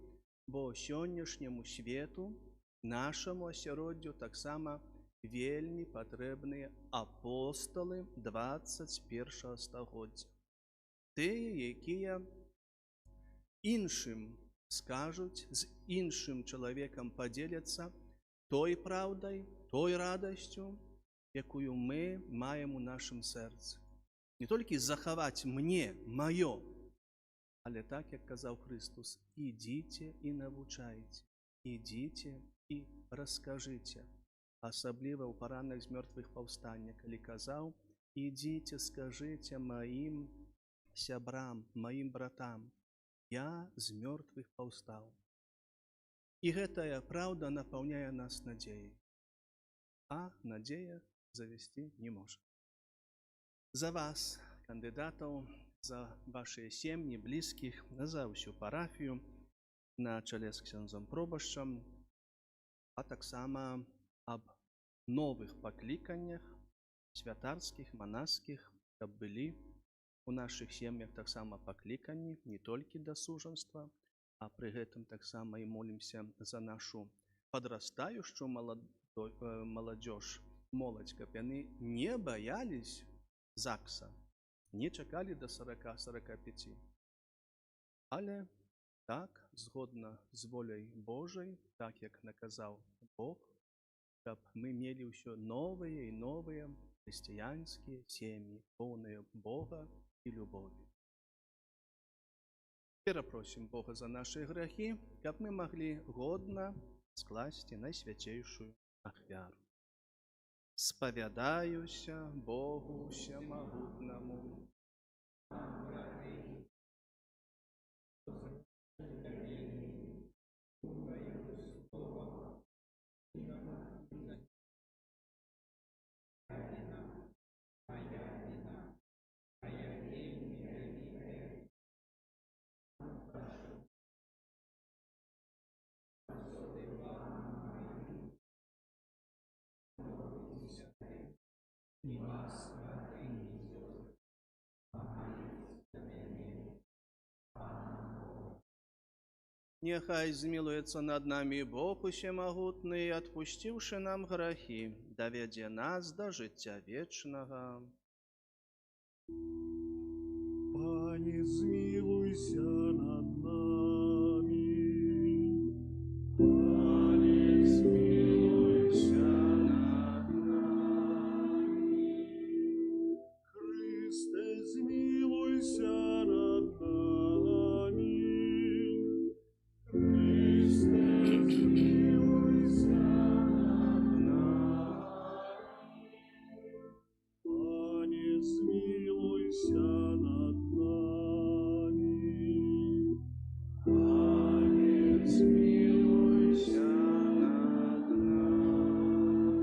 Бо сённяшняму свету, нашаму асяроддзю таксама вельмі патрэбныя апосталы 21 стагоддзя. Тыя, якія іншым скажуць, з іншым чалавекам падзеляцца той праўдай, той радасцю, якую мы маем у нашым сэрцы. Не толькі захаваць мне, маё, але так, як казаў Христос, ідзіце і навучайце, ідзіце і раскажыце. Асабліва ў паранах з мёртвых паўстання, калі казаў, ідзіце, скажыце маім сябрам, маім братам, я з мёртвых паўстаў. І гэтая праўда напаўняе нас надзеяй. А надзея завесці не можа. за вас, кандыдатаў, за вашыя сем'і, блізкіх, за ўсю парафію на чале з ксёндзам пробашчам, а таксама аб новых пакліканнях святарскіх, манаскіх, каб былі у нашых сем'ях таксама пакліканні не толькі да сужанства, а пры гэтым таксама і молімся за нашу падрастаючую моладзь, каб яны не баялись ЗАГСа, не чакалі да 40-45. Але так, згодна з воляй Божай, так як наказаў Бог, каб мы мелі ўсё новыя і новыя хрысціянскія сем'і, поўныя Бога і любові. Перапросім Бога за нашы грахі, каб мы маглі годна скласці найсвяцейшую ахвяру. Спавядаюся Богу Всемагутнаму. Няхай змілуецца над намі Бог усемагутны, адпусціўшы нам грахі, давядзе нас да жыцця вечнага. Пане, змилуйся над нами. Пане, змилуйся над нами. Христе, змилуйся над нами. Христе, змилуйся над нами. Пане, змилуйся над нами. Пане, змилуйся над нами.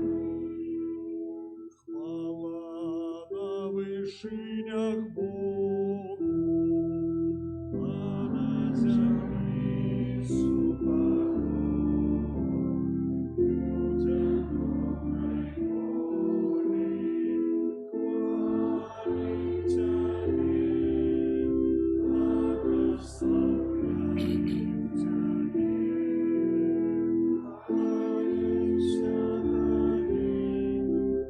Хвала на вышинях Богу, а на землі супокой людям доброй волі. Хвалить Тебе, благословляем Тебе, кланяемся Тебе,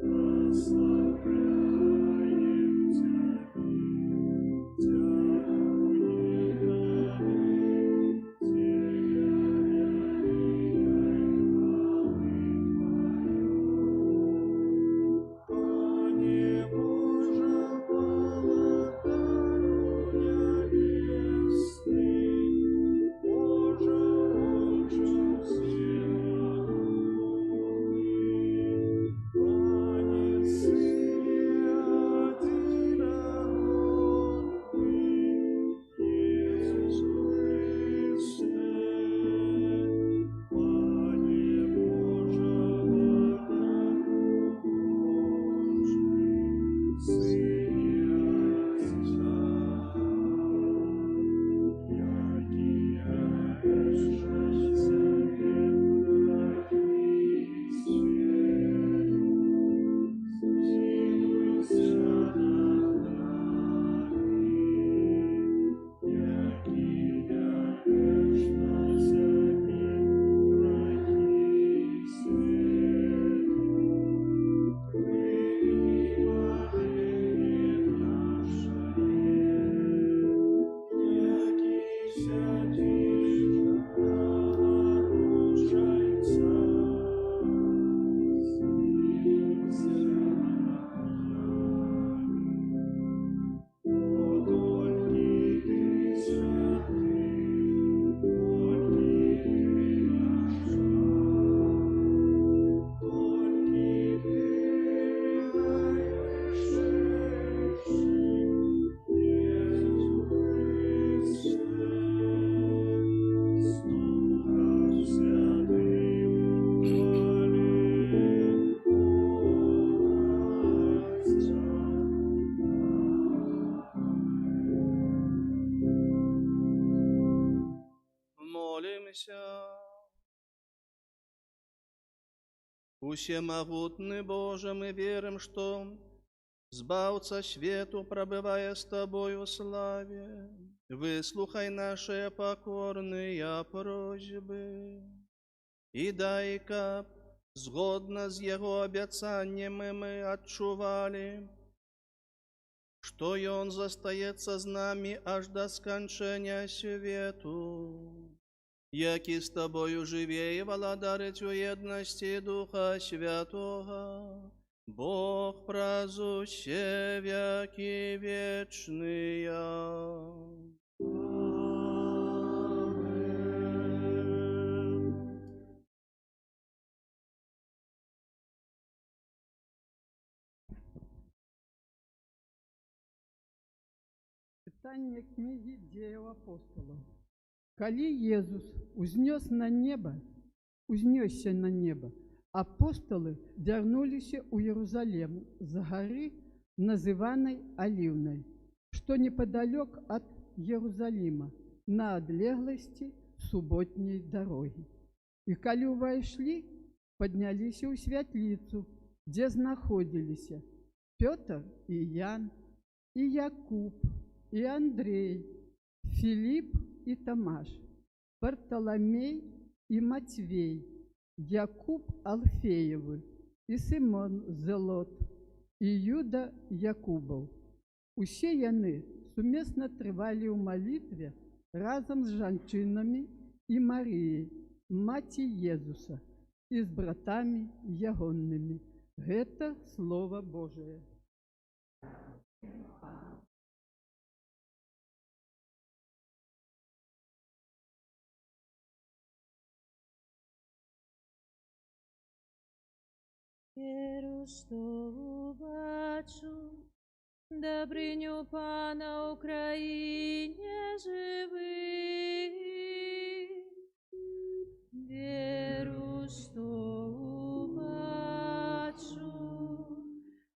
прославляем Тебе. Усемогутный Боже, мы верим, что Збавца свету, пробывая с Тобою в славе, выслухай наши покорные просьбы. И дай-ка, згодно с Его обяцаниями, мы отчували, что и Он застається з нами аж до скончання свету, яки с Тобою живе и владарить у едности Духа Святого, Бог празуще веки вечные. Читання книги Дзеяў апостолаў. Калі Езус узнёсся на неба, апостолы вярнуліся ў Иерусалим з гары, называнай Аліўнай, што непадалёк ад Иерусалима, на адлегласці суботняй дарогі. І калі ўвайшлі, падняліся ў святліцу, дзе знаходзіліся Пётр і Ян, і Якуб, і Андрей, Филипп и Тамаш, Вартоломей и Матвей, Якуб Алфеевы и Симон Зелот и Юда Якубов. Усе яны сумесна трывалі ў малітве разам з жанчынамі і Марыяй, маці Езуса, і з братамі ягоннымі. Гэта Слово Божие. Віру, що убачу добриню Пана Україні живий. Віру, що убачу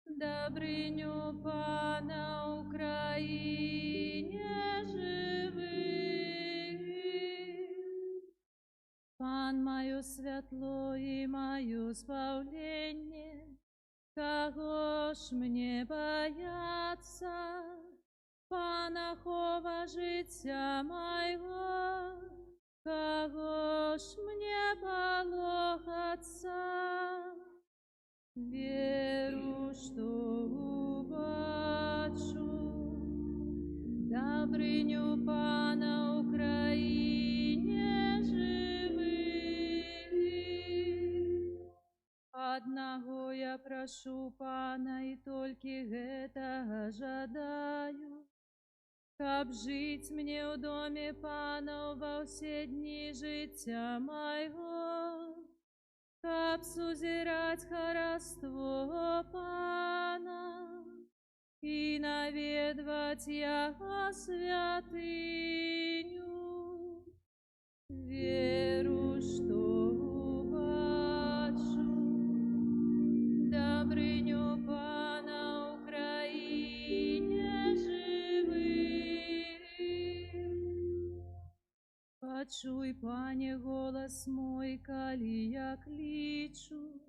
добриню Пана Україні живий. Пан маю святло і маю збавлення, кого ж мне бояться? Пана хова життя моего, кого ж мне полохаться? Веру, что убачу добрыню Пана Украине живых. Одного я прошу Пана, и только этого жадаю, каб жить мне в доме Пана во все дни життя моего, каб сузирать хорство Пана и наведывать Его святыню. Веру, что убачу добрыню Пана Украине живых. Почуй, Пане, голос мой, коли я кличу,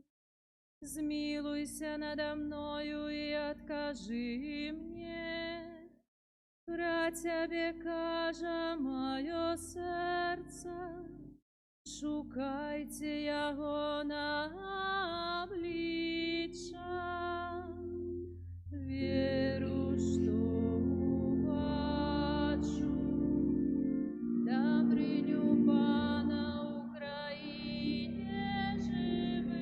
змилуйся надо мною и откажи мне. Про Тебе кажа мое сердце, шукайте Его на обличчя. Веру, что убачу добрыню Пана Украине живых.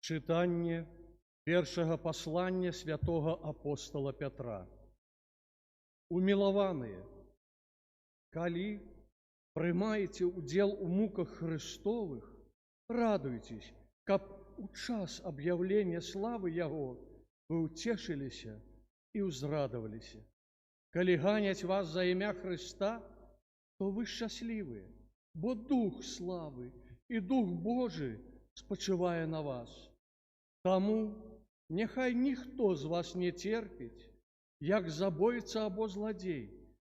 Читання першого послання святого апостола Петра. Умилованные, коли приймаєте удел у муках Христовых, радуйтесь, каб у час объявления славы Его вы утешилися и узрадовалися. Калі ганяць вас за імя Христа, то вы шчаслівыя, бо Дух славы і Дух Божий спачывае на вас. Таму няхай ніхто з вас не терпіць, як забойца або зладзей,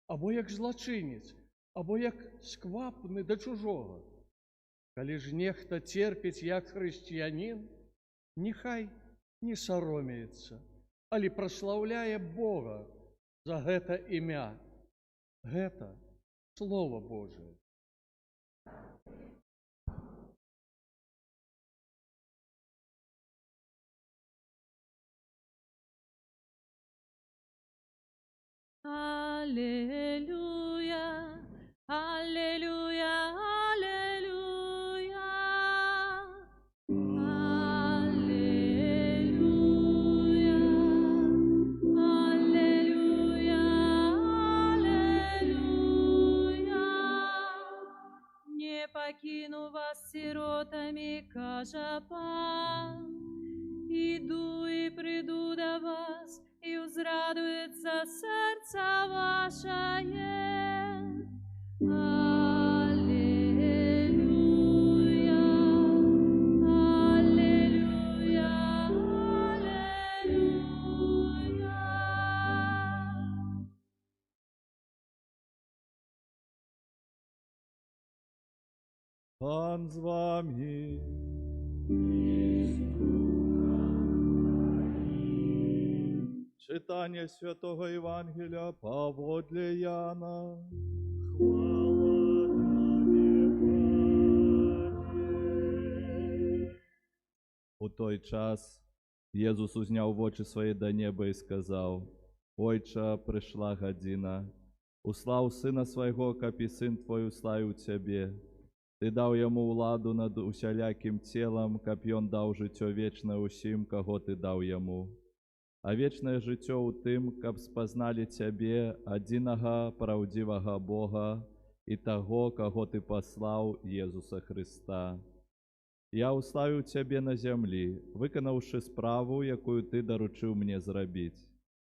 або як злачынец, або як сквапны да чужога. Калі ж нехта терпіць як хрысціянін, няхай не саромеецца, але праслаўляе Бога за гэта імя. Гэта Слово Божие. Аллилуйя, аллилуйя, аллилуйя. Аллилуйя, аллилуйя, аллилуйя. Не покину вас сиротами, кажа Пан. Иду и приду до вас, и узрадуется сердце ваше. Аллилуйя, аллилуйя, аллилуйя. Пан з вами. Читання Святого Євангелія Павлодля Яна. У той час Єсус узняв вочі свої до неба і сказав: «Ойче, прийшла година. Услав Сина Свого, каб і Син Твой уславив Тебе. Ти дав Йому владу над усяляким тілом, каб Ён дав життя вічне усім, кого Ти дав Йому. А вечное жыццё ў тым, каб спазналі Цябе, адзінага праўдзівага Бога і таго, каго Ты паслаў, Езуса Хрыста. Я ўславіў Цябе на зямлі, выканаўшы справу, якую Ты даручыў мне зрабіць.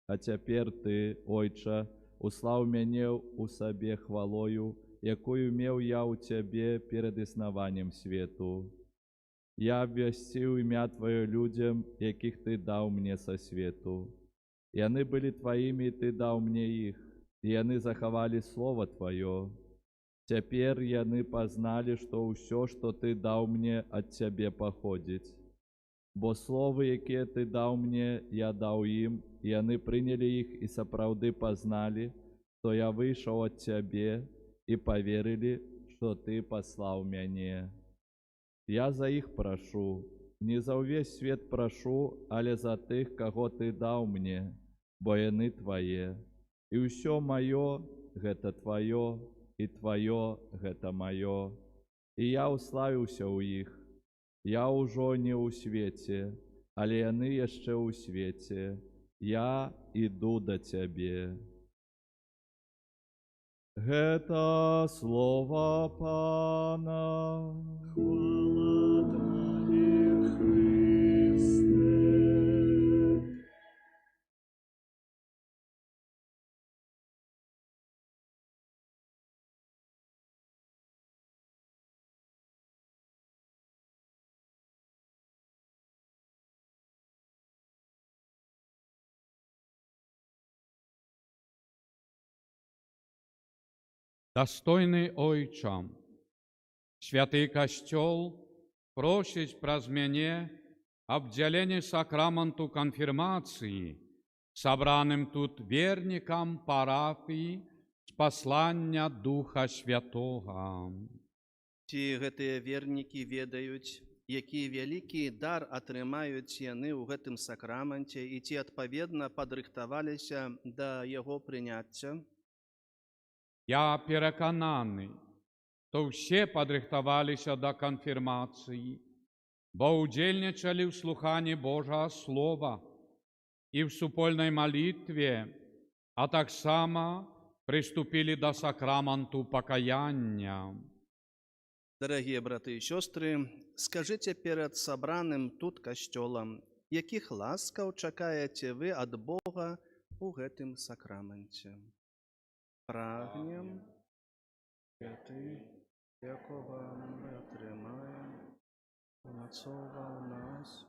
А цяпер Ты, Ойча, услаў мяне ў сабе хвалою, якую меў я ў Цябе перад існаваннем свету. Я абвясціў імя Твоё людзям, якіх Ты даў мне са свету. Яны былі Тваімі, і Ты даў мне іх, і яны захавалі Слова Тваё. Цяпер яны пазналі, што ўсё, што Ты даў мне, ад Цябе паходзіць. Бо словы, якія Ты даў мне, я даў ім, і яны прынялі іх і сапраўды пазналі, што я выйшаў ад Цябе, і паверылі, што Ты паслаў мяне. Я за іх прашу, не за ўвесь свет прашу, але за тых, каго Ты даў мне, бо яны Твае. І ўсё маё – гэта Тваё, і Тваё – гэта маё. І я ўславіўся ў іх. Я ўжо не ў свеце, але яны яшчэ ў свеце. Я іду да Цябе. Гэта слова Пана. Хвала Табе, Христе. Достойний Ойче, святий Костьол просить праз мяне обдзяленне сакраменту конфірмацыі сабраным тут вернікам парафіі з паслання Духа Святога. Ці гэтыя вернікі ведаюць, які вялікі дар атрымаюць яны ў гэтым сакраменце і ці адпаведна падрыхтаваліся да яго прыняцця? Я перакананы, што ўсе падрыхтаваліся да канфірмацыі, бо ўдзельнічалі ў слуханні Божага Слова і ў супольнай малітве, а таксама прыступілі да сакраменту пакаяння. Дарагія браты і сёстры, скажыце перад сабраным тут касцёлам, якіх ласкаў чакаеце вы ад Бога ў гэтым сакраменце? прагнем, ти, якого ми отримаємо, умацовував нас.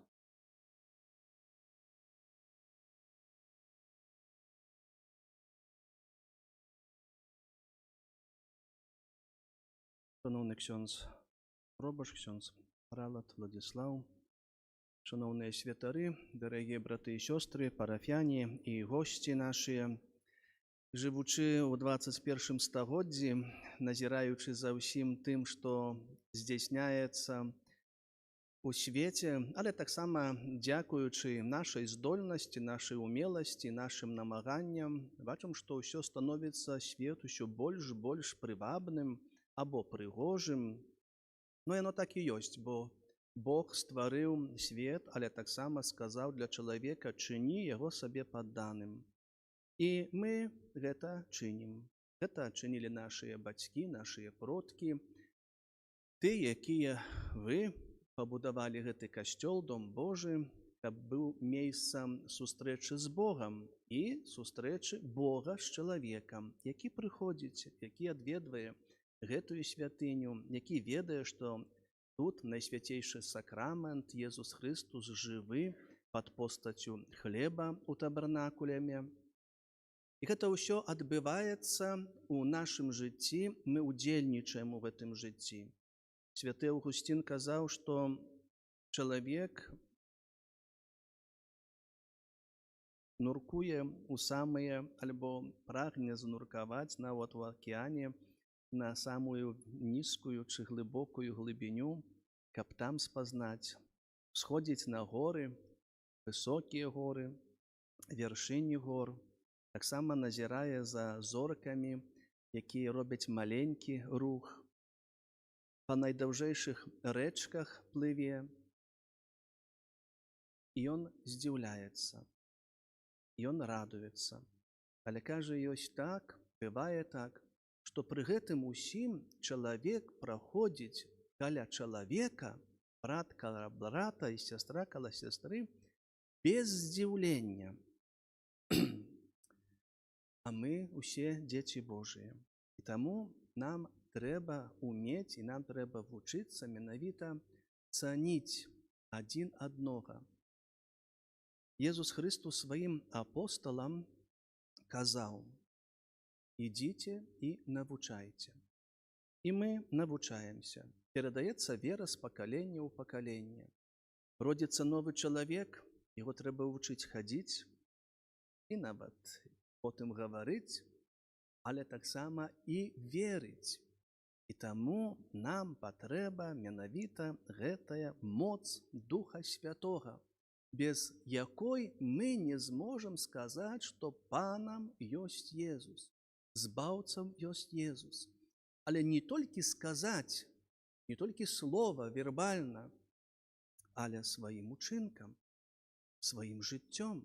Шановний ксьондз Пробаш, ксьондз Пралат Владислав, шановні святари, дорогі брати і сестри, парафіяні і гості наші, живучи у 21 стагоддзі, назіраючи за ўсім тым, што здзяйсняецца у свеце, але таксама дзякуючы нашай здольнасці, нашай умеласці, нашым намаганням, бачым, што ўсё становіцца свет усё больш прывабным або прыгожым. Но яно так і ёсць, бо Бог стварыў свет, але таксама сказаў для чалавека: чыні яго сабе падданым. І мы гэта чынім. Гэта чынілі нашыя бацькі, нашыя продкі, ты, якія вы пабудавалі гэты касцёл, дом Божы, каб быў месцам сустрэчы з Богам і сустрэчы Бога з чалавекам, які прыходзіць, які адведвае гэтую святыню, які ведае, што тут найсвяцейшы сакрамент Езус Христус жывы пад постацю хлеба ў табернакуляме. І гэта ўсё адбываецца ў нашым жыцці, мы ўдзельнічаем у гэтым жыцці. Святы Аўгусцін казаў, што чалавек нуркуе ў самыя, альбо прагне зануркаваць нават у акіяне на самую нізкую ці глыбокую глыбіню, каб там спазнаць, сходзіць на горы, высокія горы, вяршыні гор, таксама назірае за зоркамі, якія робяць маленькі рух, па найдаўжэйшых рэчках плыве, і ён здзіўляецца, ён радуецца. Але кажа, ёсць так, бывае так, што пры гэтым усім чалавек праходзіць каля чалавека, брат каля брата і сястра каля сястры, без здзіўлення. А мы усе дзеці Божыя. І таму нам трэба умець і нам трэба вучыцца менавіта цаніць адзін аднога. Езус Христус сваім апосталам казаў: ідзіце і навучайце. І мы навучаемся. Перадаецца вера з пакалення ў пакаленне. Родзіцца новы чалавек, яго трэба вучыць хадзіць і нават потым гаварыць, але таксама і верыць. І таму нам патрэба менавіта гэтая моц Духа Святога, без якой мы не зможам сказаць, што Панам ёсць Езус, збаўцам ёсць Езус. Але не толькі сказаць, не толькі слова вербальна, але сваім учынкам, сваім жыццём.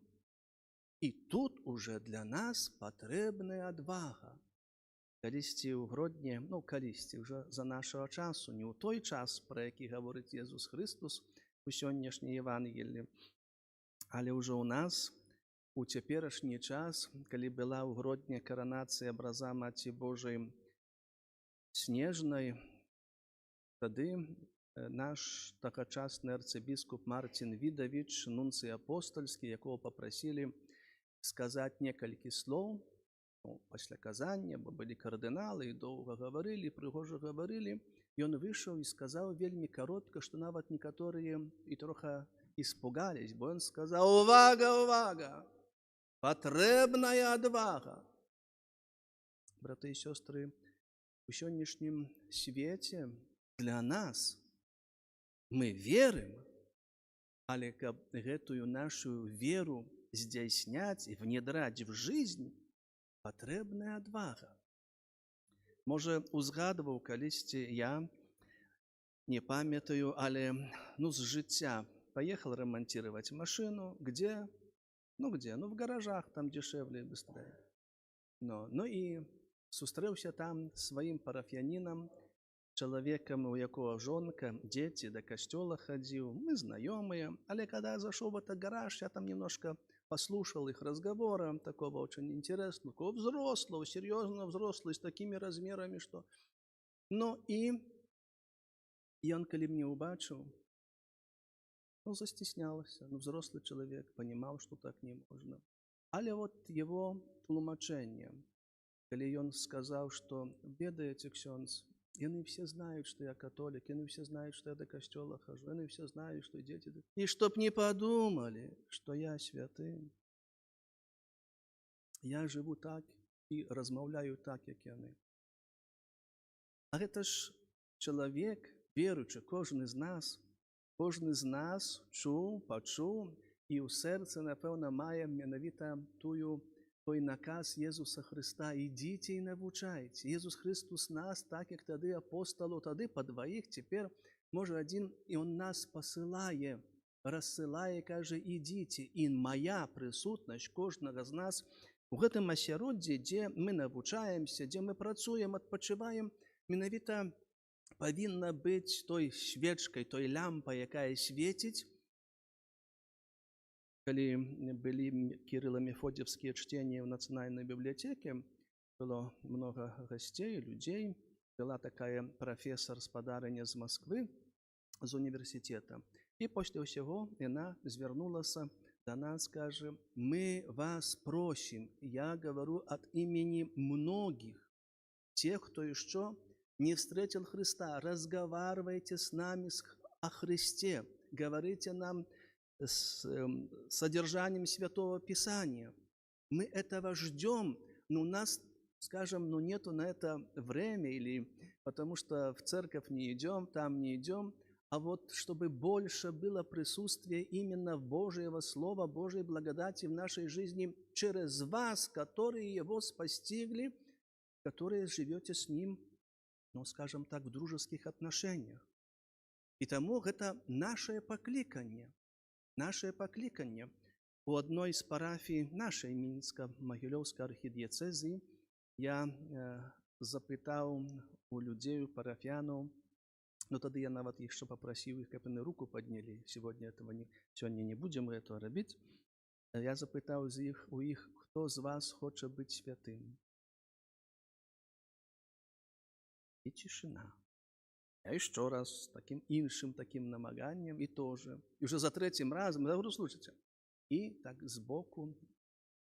І тут уже для нас патрэбная адвага. Калісьці ў Гродні, калісьці ўжо за нашага часу, не ў той час, пра які гаворыць Езус Христус у сённяшняй Евангеліі, але ўжо ў нас, у цяперашні час, калі была ў Гродні каранацыя абраза Маці Божай Снежнай, тады наш тагачасны арцыбіскуп Марцін Відавіч, нунцый апостальскі, якого папрасілі сказаць некалькі слоў пасля казання, бо былі кардыналы і доўга гаварылі, прыгожа гаварылі. Ён выйшаў і сказаў вельмі каротка, што нават некаторыя і трохи испугались, бо ён сказаў: увага, увага, патрэбная адвага. Браты і сёстры, у сённяшнім свеце для нас мы верым, але каб гэтую нашу веру здзяйсняць і внедраць в жизнь, патрэбная адвага. Можа, узгадваў калісьці я, не памятаю, але з жыцця поехал ремонтировать машину, где? В гаражах, там дешевле и быстрее. Ну і сустрэўся там сваім парафіянінам, чалавекам, у якого жонка, дзеці, да касцёла хадзіў, мы знаёмыя, але когда зашоў в этот гараж, я там немножко послушал их разговора, такого очень интересного, такого взрослого, серьезного взрослого, с такими размерами, что... Но и он, коли мне убачил, он застеснялся, взрослый человек, понимал, что так не можно. Але вот его тлумачение, коли он сказал, что ведаете, ксёндз, яны все знают, что я католик, яны все знают, что я до костела хожу, яны все знают, что дети... И чтоб не подумали, что я святый, я живу так и размовляю так, як яны. А это ж чоловік, віруючий, кожен з нас чув, почув, і у серці, напевно, має менавіта той наказ Єсуса Христа. Ідіть і навчайте. Єсус Христос нас, так як тоді апостолу, тоді по двоїх, тепер, може, один, і Он нас посилає, розсилає, каже, ідіть. І моя присутність кожного з нас у гэтым асяроддзі, дзе мы навучаемся, дзе мы працуем, адпачываем, менавіта павінна быць той свечкай, той лямпай, якая свеціць. Калі былі кірылла-мефодіевскія чтения в Нацыянальнай бібліятэке, было много гостей, людей. Была такая профессор-спадарыня з Москвы, з універсітэта. І пасля ўсяго яна звярнулася до нас, каже, мы вас просим, я говорю от имени многих, тех, кто еще не встретил Христа, разговаривайте с нами о Христе, говорите нам с содержанием Святого Писания. Мы этого ждем, но у нас, скажем, нету на это время, или потому что в церковь не идем, там не идем, а вот чтобы больше было присутствие именно Божьего Слова, Божьей благодати в нашей жизни через вас, которые Его спостигли, которые живете с Ним, ну, скажем так, в дружеских отношениях. И тому это наше покликание. У одной из парафий нашей Мінсько-Могилевской архидиецезии я запитав у людей, у парафіянів, но тогда я нават еще попросил их, чтобы они руку подняли. Сегодня не будем этого робить. Я запитал у их, кто из вас хочет быть святым. И тишина. Я еще раз с таким іншим таким намаганням, и тоже. И уже за третьим разом, я говорю, слушайте, и так сбоку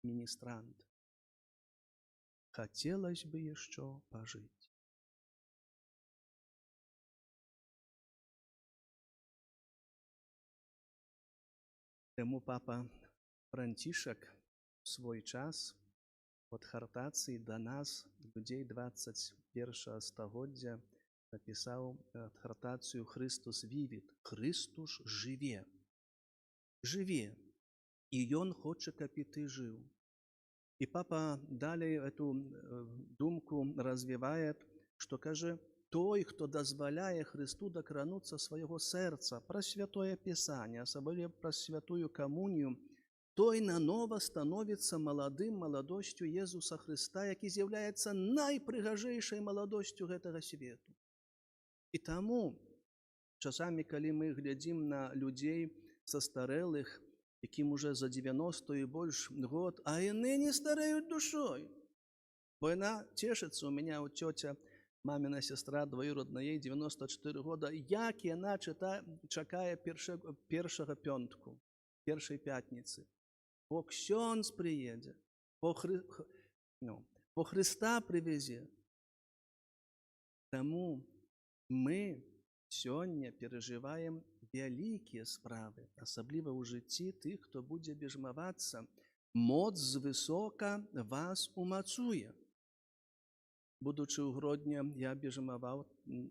министрант. Хотелось бы еще пожить. Тому папа Франтишек в свой час от хартації до нас, людей 21 століття, написав хартацію «Христос вивит», «Христос живе». Живе. И Он хочет, чтобы ты жил. И папа далее эту думку развивает, что, каже, той, хто дозволяє Христу докрануться своего сердца, про Святое Писание, особливо про Святую Комунію, той наново становится молодостью Єсуса Христа, який з'являється найпригожейшей молодостью гэтага свету. І тому, часами, коли ми глядим на людей состарелых, яким уже за 90 и больше год, а яны не стареют душой. Бо вона тешится, у меня у тетя, мамина сестра двоюродна, ей 94 года, як яна чекає першого п'ятку, першої п'ятниці. Бо ксьонз приїде, бо Христа привезе. Тому ми сьогодні переживаємо великі справи, особливо у житті тих, хто буде біжмаватися. Моц звисока вас умацує. Будучи у Гродні, я біжмавав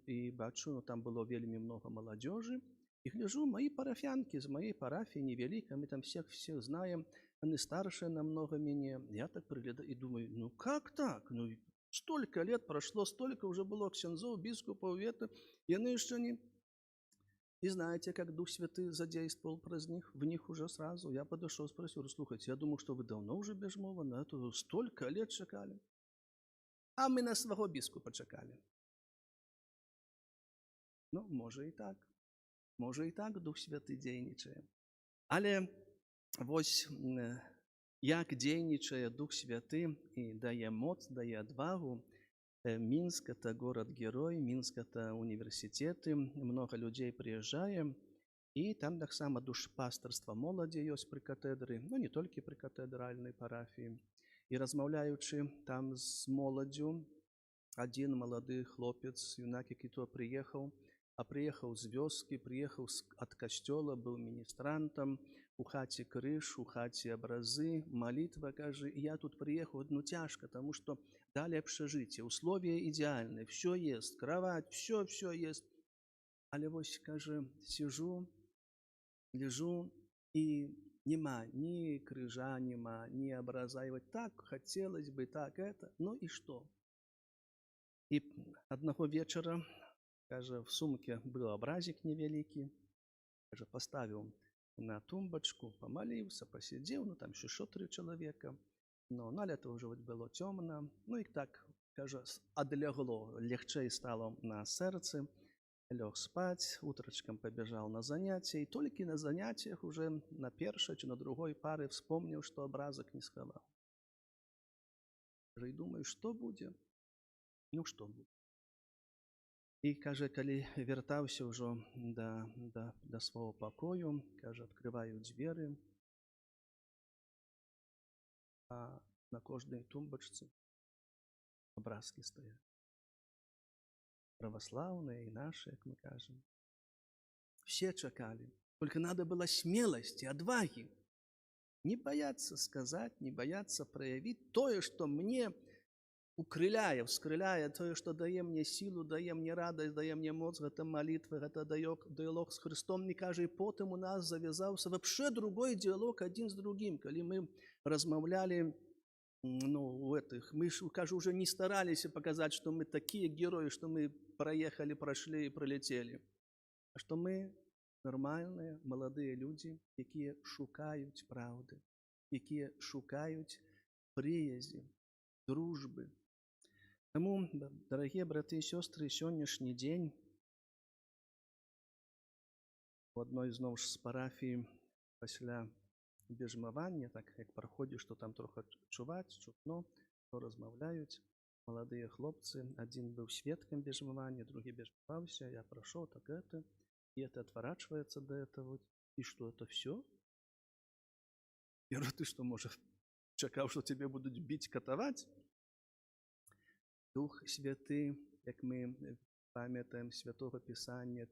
і бачу, там було вельми много молодежи. И гляжу, мои парафянки из моей парафии невеликой, мы там всех знаем, они старше намного меня. Я так приглядаю и думаю, ну как так? Ну столько лет прошло, столько уже было ксензов, бискупов, и они еще не... И знаете, как Дух Святый задействовал в них уже сразу. Я подошел, спросил, слушайте, я думал, что вы давно уже бежмова, на это столько лет чекали. А мы на своего бискупа чекали. Ну, може і так. Може і так Дух Святий дійничає. Але ось як дзейнічае Дух Святы і дае моц, дае адвагу. Мінск — это город-герой, Мінск — это універсітэты, много людзей прыязджае, і там таксама душпастарства моладзі ёсць пры катедры, ну не толькі пры катэдральнай парафіі. І размаўляючы там з моладдзю, адзін малады хлопец, юнак, які то прыехаў з вёскі, прыехаў ад касцёла, быў міністрантам, у хаце крыж, у хаце абразы, малітва, кажа, і я тут прыехаў, ну цяжка, таму што далі абшажыцце, условия ідэальныя, все есть, кровать, все есть. Але вось, кажа, сижу, лежу, і нема ні крыжа, нема, ні абраза, і вот так хотелось бы, так это, ну і што? І аднаго вечара, кажа, в сумке быў абразик невялікі, кажа, паставіў на тумбачку, помолился, посидел, ну там еще 3 человека, но на лето уже вот было темно, ну и так, кажа, одлегло, легче стало на сердце, лег спать, утречком побежал на занятия, и только на занятиях уже на первой чи на другой пары вспомнил, что образок не сховал. И думаю, что будет? Ну что будет? І, кажа, калі вяртаўся ўжо да свайго пакою, кажа, адкрываю дзверы, а на кожнай тумбачцы абразкі стаяць. Праваслаўныя і нашы, як мы кажам. Все чакалі. Только надо было смелости, отваги. Не бояться сказать, не бояться проявить тое, что мне укрыляе, вскрыляе, тое, што дае мне сілу, дае мне радасць, дае мне моц, гэта малітва, гэта дыялог з Христом. Не кажа, і потым у нас завязаўся вообще другой дыялог адзін з другім. Калі мы размаўлялі, мы, кажа, уже не стараліся паказаць, што мы такія героі, што мы праехалі, прайшлі і пралецелі. А што мы нармальныя, маладыя людзі, якія шукаюць праўды, якія шукаюць прыязі, дружбы. Таму, дарагія браты і сёстры, сённяшні дзень у адной зноў ж з парафій пасля бежмавання, так як праходзіш, што там трохи чуваць, чутно, то размаўляюць маладыя хлопцы. Адзін быў сведкам бежмавання, другі бежмаваўся, я прайшоў, так это, і это отворачивается до этого. І што, это все? Я говорю, ты што, можа, чакаў, што тебе будуць біць, катаваць? Дух Святы, як мы памятаем Святого Писання,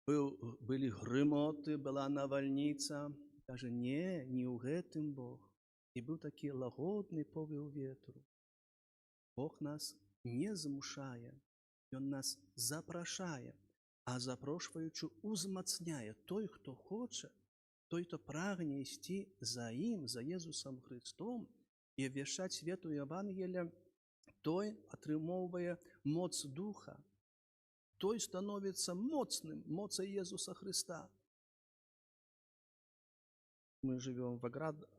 былі грымоты, была навальніца. Кажа, не ў гэтым Бог. І быў такі лагодны повіў ветру. Бог нас не змушае, Ён нас запрашае, а запрошваючы узмацняе. Той, хто хоча, той, хто прагне ісці за ім, за Езусам Христом і абвяшчаць свету Евангелія, той атрымоўвае моц Духа, той становіцца моцным, моцай Езуса Христа. Мы живем в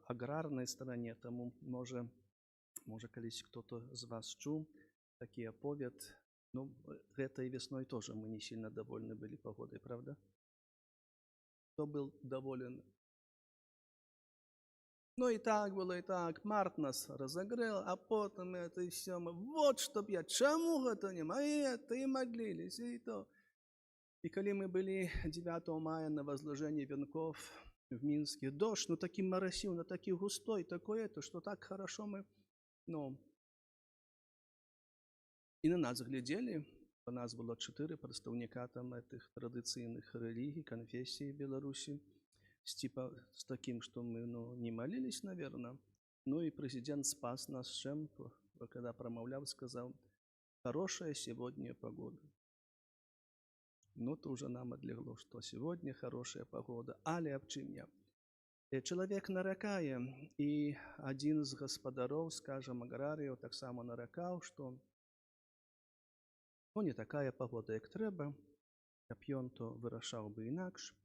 аграрной стране, тому може калісь кто-то з вас чуў такі аповед. Ну, гэтай весной тоже мы не сильно довольны были погодой, правда? Кто был доволен? Ну и так было, и так. Март нас разогрел, а потом это и все. Вот чтоб я, чему это не это, и молились, и то. И коли мы были 9 мая на возложении венков в Минске, дождь, ну таким моросил, ну такий густой, такое это, что так хорошо мы, и на нас глядели. У нас было 4 представника там этих традиционных религий, конфессий в Беларуси. С таким, что мы не молились, наверное. Ну и президент спас нас чем, когда промовлял, сказал, хорошая сегодня погода. Ну, то уже нам отлегло, что сегодня хорошая погода. Але об чим я? Человек наракае, и один из господаров, скажем, аграріїв, так само наракал, что не такая погода, як треба, каб ён то вырашаў бы інакш.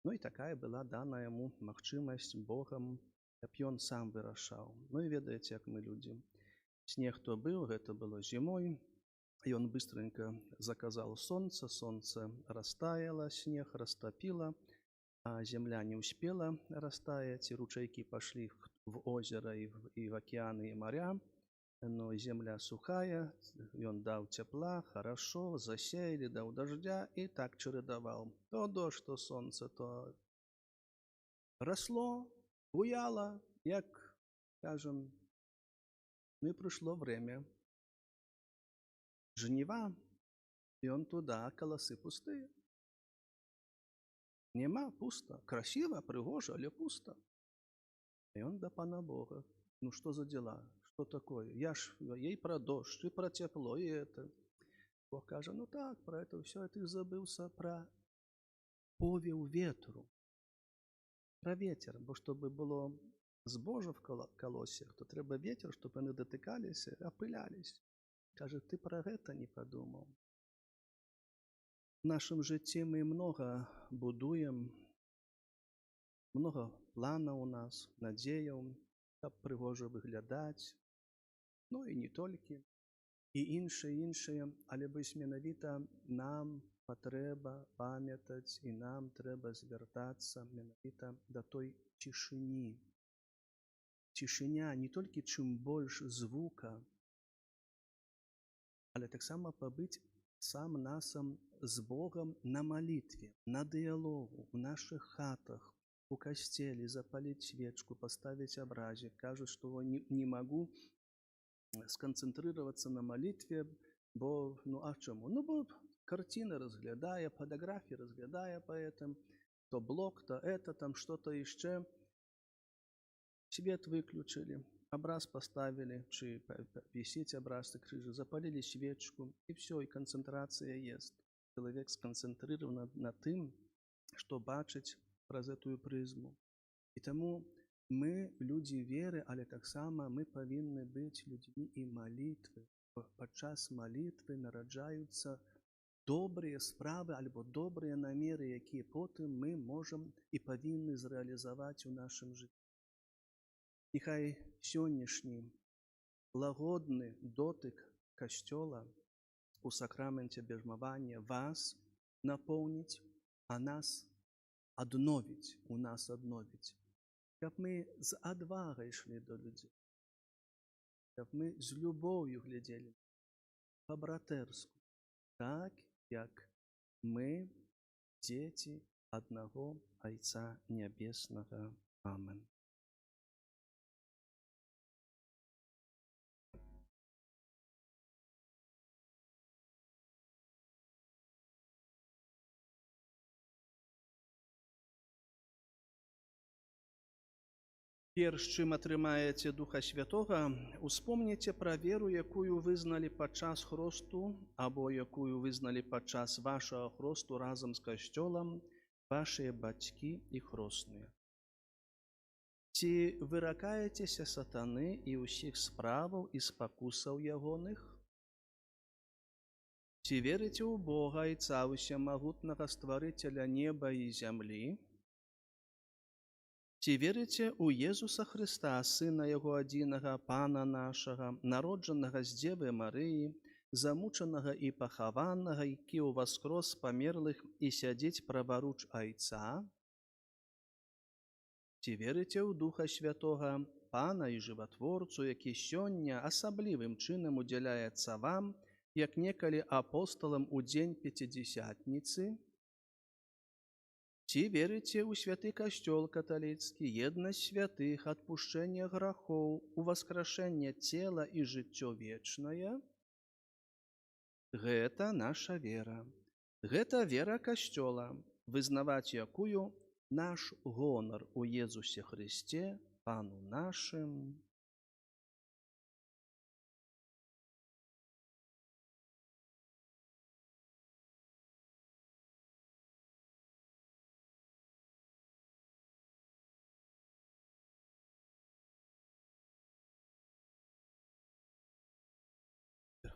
Ну і такая была дана яму магчымасць Богам, каб ён сам вырашаў. Ну і ведаеце, як мы людзі. Снег то быў, гэта было зімой, ён быстренько заказал солнце, солнце растаяло, снег растопило, а земля не успела растаять, и ручейки пошли в озера и в океаны и моря, но земля сухая, и он дал тепла, хорошо, засеяли, дал дождя, и так чередовал. То дождь, то солнце, то росло, буяло, як, скажем, ну и пришло время жнива, и он туда, колосы пустые. Нема, пусто. Красиво, пригоже, але пусто. И он до Пана Бога. Ну что за дела? Что такое? Я ж ей про дождь, и про тепло, и это. Бог каже, ну так, про это все, и ты забылся про повів ветру. Про ветер, бо щоб було збожжя в колоссях, то треба ветер, щоб вони дотикалися, опилялись. Каже, ти про це не подумав. В нашем житті ми много будуємо, много планів у нас, надіїв, як пригоже виглядати, ну і не тільки, і інше, але бось менавіта нам потреба пам'ятати, і нам треба звертатися менавіта до той тишині. Тишиня не тільки чим більше звука, але так само побыть сам насам з Богом на молитві, на діалогу, в наших хатах, у костелі, запалить свечку, поставить образик. Кажуть, що не можу сконцентрироваться на молитве, бо, ну а чому? Ну, бо картины разглядая, фотографии разглядая поэтому, то блог, то это, там что-то еще. Свет выключили, образ поставили, чи висеть образ на крыше, запалили свечку, и все, и концентрация есть. Человек сконцентрирован на тем, что бачить праз эту призму. И тому мы, люди веры, але так само мы повинны быть людьми и молитвы. Подчас молитвы нараджаються добрые справы, альбо добрые намеры, які потім ми можемо і повинні зреалізувати у нашому житті. Нехай сьогоднішній лагодний дотик Костьола у сакраменті бежмовання вас наповнить, а нас одновить, у нас одновить. Щоб ми з одвагою йшли до людей, щоб ми з любов'ю гляділи по-братерську, так, як ми діти одного Отця Небесного. Амен. Перш чым атрымаеце Духа Святога, успомніце пра веру, якую вызналі падчас хросту, або якую вызналі падчас вашага хросту разам з Касцёлам вашыя бацькі і хросныя. Ці выракаецеся сатаны і ўсіх справаў і спакусаў ягоных? Ці верыце ў Бога, Айца Усемагутнага Стварыцеля неба і зямлі? Ці верыце ў Езуса Хрыста, Сына Яго адзінага, Пана нашага, народжанага з Дзевы Марыі, замучанага і пахаванага, які ўваскрос памерлых і сядзіць праваруч Айца? Ці верыце ў Духа Святога, Пана і Жыватворцу, які сёння асаблівым чынам удзяляецца вам, як некалі апосталам у дзень Пяцідзесятніцы? Ці верыце ў святы Касцёл каталіцкі, еднасць святых, адпушчэнне грахоў, уваскрашэнне цела і жыццё вечнае? Гэта наша вера. Гэта вера Касцёла, вызнаваць якую наш гонар у Езусе Христе, Пану нашым.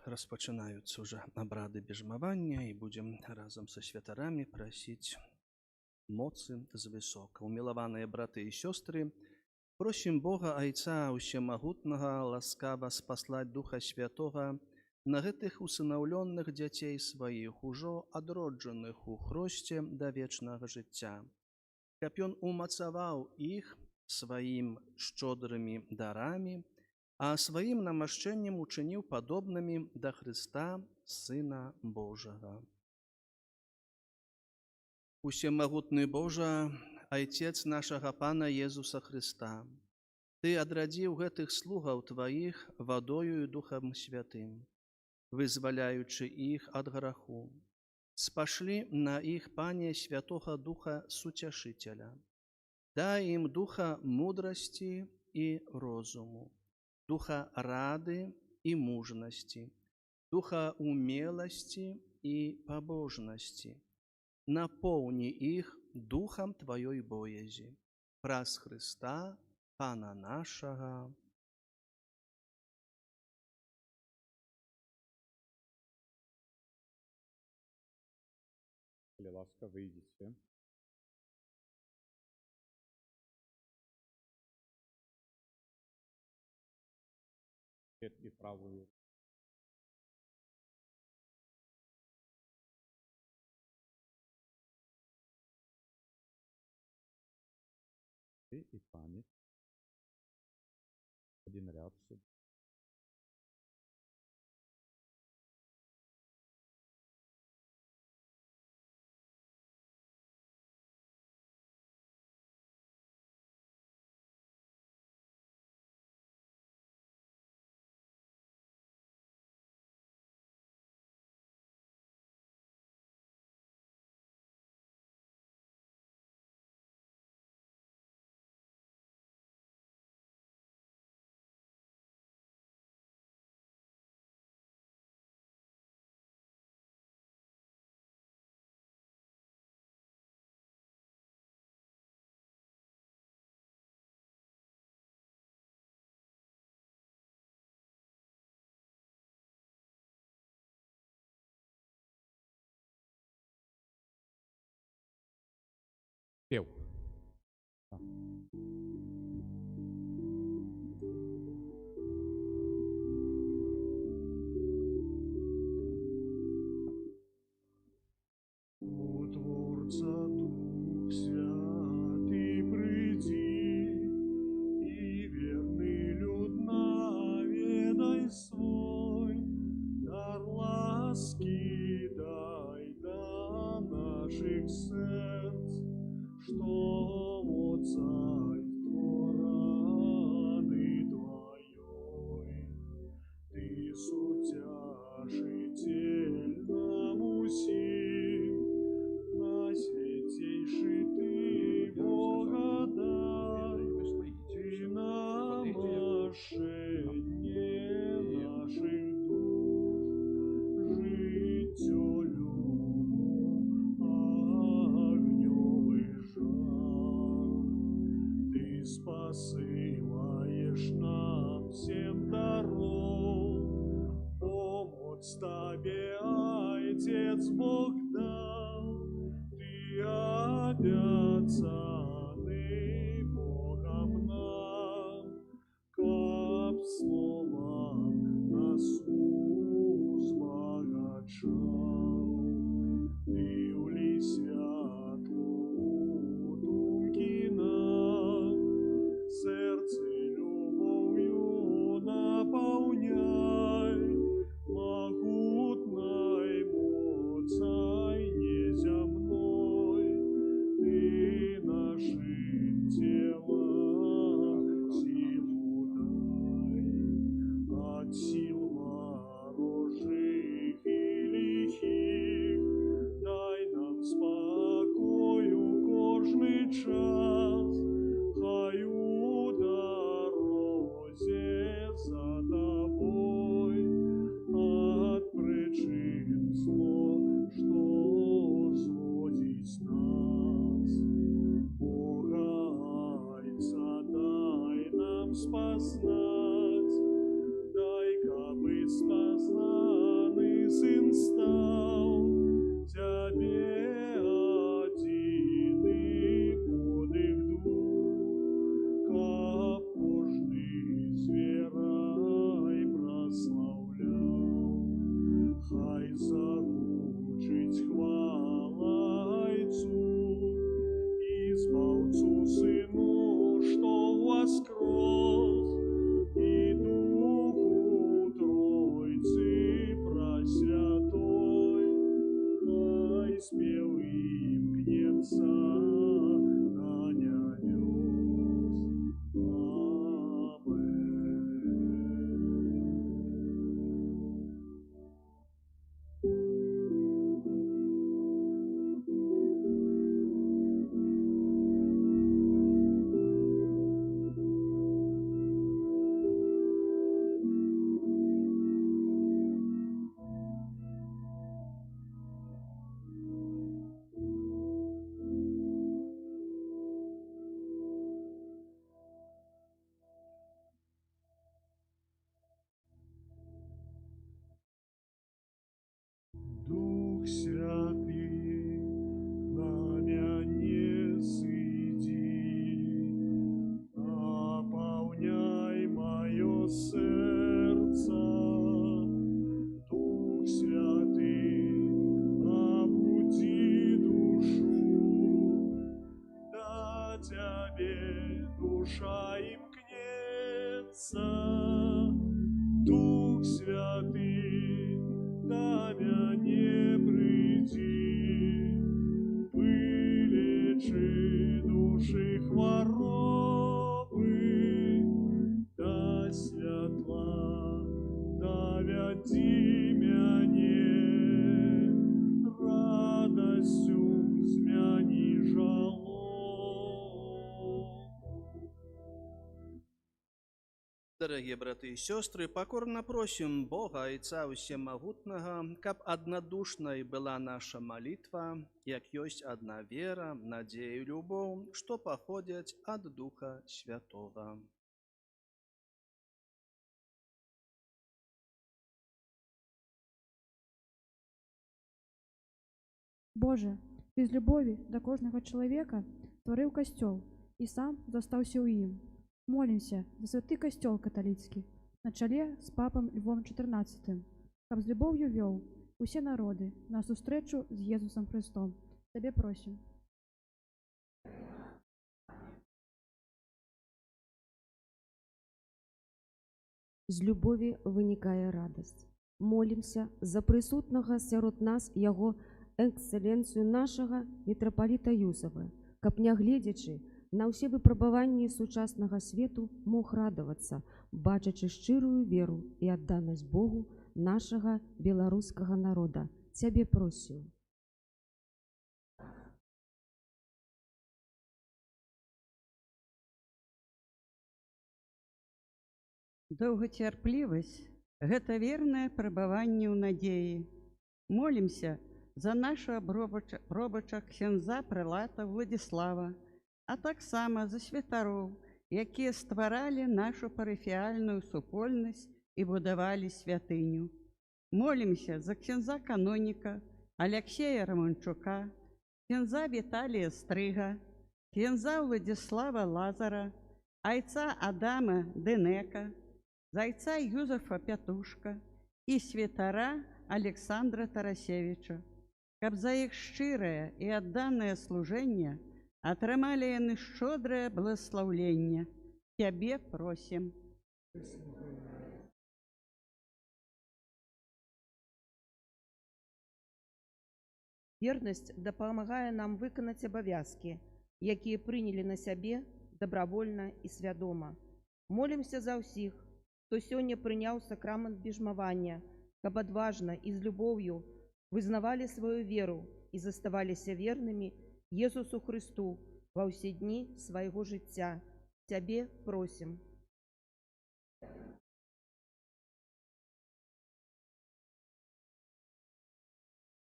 Распачынаюцца ўжо абрады бежмавання, і будзем разам са святарамі прасіць моцы звысока. Умілаваныя браты і сёстры, просім Бога Айца Усемагутнага ласкава спаслаць Духа Святога на гэтых усынаўлённых дзяцей сваіх, ужо адроджаных у хросце да вечнага жыцця, каб ён умацаваў іх сваім шчодрымі дарамі, а сваім намашчэннем учыніў падобнымі да Хрыста, Сына Божага. Усемагутны Божа, Айцец нашага Пана Езуса Хрыста, Ты адрадзіў гэтых слугаў Тваіх вадою і Духам Святым, вызваляючы іх ад граху. Спашлі на іх, Пане, Святога Духа Суцяшыцеля. Дай ім духа мудрасці і розуму, духа рады і мужнасці, духа умеласці і пабожнасці. Напоўні іх духам Тваёй боязі. Праз Хрыста, Пана нашага. Коли ласка, вийдіть. І правою. І пам'ять. Один ряд собі. Пів. У Творца Дух Святый приди, и верный люд наведай свой, дар ласки дай до наших сердц, что моцай твораны Твоей. Ты сутяшитель нам усим, на святейший Ты благодай, Ты намашение наших душ, житё любу огнёвый жар. Ты спасываешь нам всем даров, помощь Тебе, Отец Бог дал, Ты обязанный Богом нам, как словом нас узбагачал. Ты ули святлу думки нам, сердце любовью наполняй, могутной моцай неземной, Ты спел имкнется на небес. Дух Святый, на меня сиди, наполняй мое сердце. Дух Святый, обуди душу, да тебе душа имкнется. Дух Святый, на меня приди, вылечи души хворобы, да святла, да веди меня, радостью змяни жалоб. Дорогие браты и сестры, покорно просим Бога, Отца Всемогутного, каб однодушной была наша молитва, як есть одна вера, надея и любовь, что походят от Духа Святого. Боже, Ты з любові до кожного чоловіка створив костьол і сам зостаўся ў ім. Молімся за святы костьол каталіцкі на чале з папам Львом XIV, каб з любов'ю вёў усе народы на сустрэчу з Езусом Христом. Тебе просим. З любові виникає радость. Молімся за присутного сярод нас Яго эксцеленцию нашага мітрапаліта Юзава, каб нягледзячы на ўсе выпрабаванні сучаснага свету мог радавацца, бачачы шчырую веру і адданасць Богу нашага беларускага народа. Цябе просім. Доўгацярплівасць – гэта вернае прабаванне ў надзеі. Молімся за нашага пробача ксяндза прэлата Владзіслава, а таксама за святароў, якія стваралі нашу парафіяльную супольнасць і будавалі святыню. Молімся за ксяндза каноніка Аляксея Романчука, ксяндза Віталія Стрыга, ксяндза Владзіслава Лазара, айца Адама Денека, зайца Юзефа Пятушка і святара Александра Тарасевича, каб за іх шчырае і адданае служэнне атрымалі яны шчодрае благаслаўленне. Цябе просім. Вернасць дапамагае нам выканаць абавязкі, якія прынялі на сябе дабравольна і свядома. Молімся за ўсіх, хто сёння прыняў сакрамент біжмавання, каб адважна і з любоўю вызнавалі сваю веру і заставаліся вернымі Езусу Христу ва ўсе дні свайго жыцця. Цябе просім.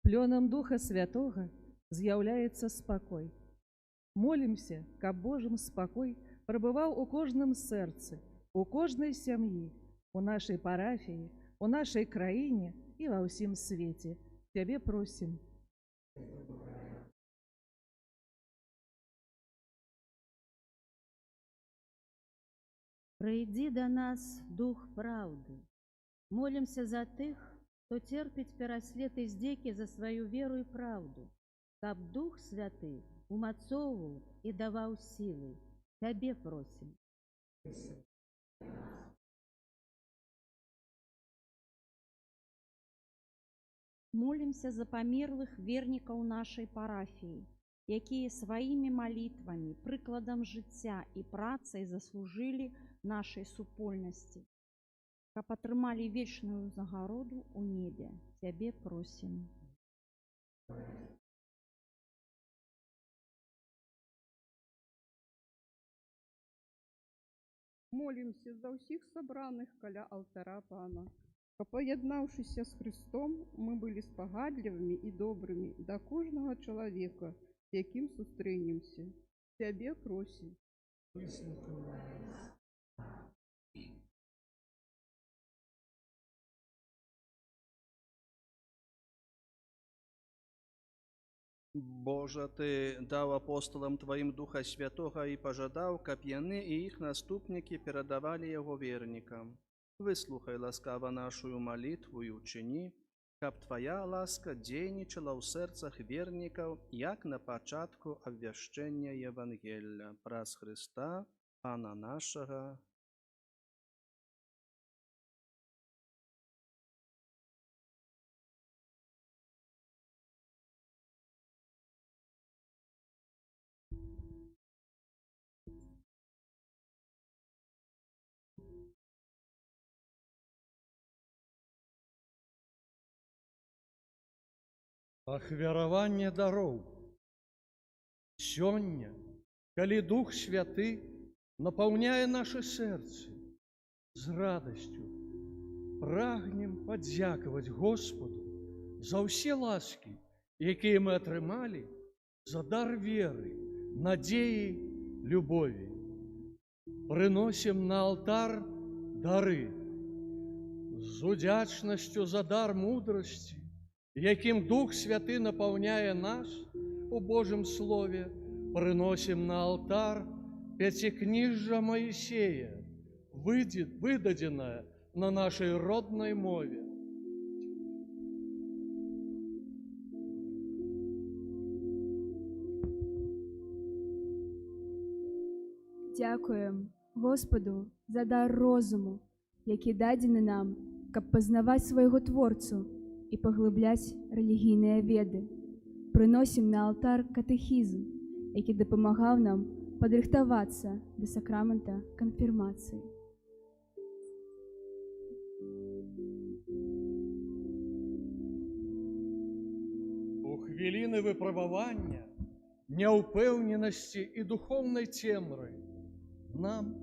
Плёнам Духа Святога з'яўляецца спакой. Молімся, каб Божым спакой прабываў у кожным сэрцы, у кожнай сям'і, у нашай парафіі, у нашай краіне і ва ўсім свеце. Цябе просім. Прыйдзі да нас, Дух праўды. Молімся за тых, хто церпіць пераслед і здзекі за сваю веру і праўду, каб Дух Святы умацоўваў і даваў сілы. Цябе просім. Молімся за памерлых вернікаў нашай парафіі, якія сваімі малітвамі, прыкладам жыцця і працай заслужылі нашай супольнасці, каб атрымалі вечную ўзнагароду ў небе. Цябе просім. Молімся за ўсіх сабраных каля алтара Пана, каб, паяднаўшыся з Христом, мы былі спагадлівымі і добрымі да кожнага чалавека, з якім сустрэнемся. Цябе просім. Божа, Ты даў апостолам Тваім Духа Святога і пажадаў, каб яны і іх наступнікі перадавалі яго вернікам. Выслухай ласкава нашую малітву і ўчыні, каб Твая ласка дзейнічала ў сэрцах вернікаў, як на пачатку абвяшчэння Евангелля. Праз Хрыста, Пана нашага. Ахвяраванне дароў. Сёння, калі Дух Святы напаўняе нашы сэрцы з радасцю, прагнем падзякаваць Господу за ўсе ласкі, якія мы атрымалі, за дар веры, надзеі, любові. Прыносім на алтар дары з удзячнасцю за дар мудрасці, якім Дух Святы напаўняе нас у Божым Слове, прыносім на алтар пяцікніжжа Маісея, выдадзенае на нашай роднай мове. Дзякуем Господу за дар розуму, які дадзены нам, каб пазнаваць свайго Творцу і паглыбляць рэлігійныя веды. Прыносім на алтар катэхізм, які дапамагаў нам падрыхтавацца да сакрамента канфірмацыі. У хвіліны выпрабавання, няўпэўненасці і духоўнай цемры нам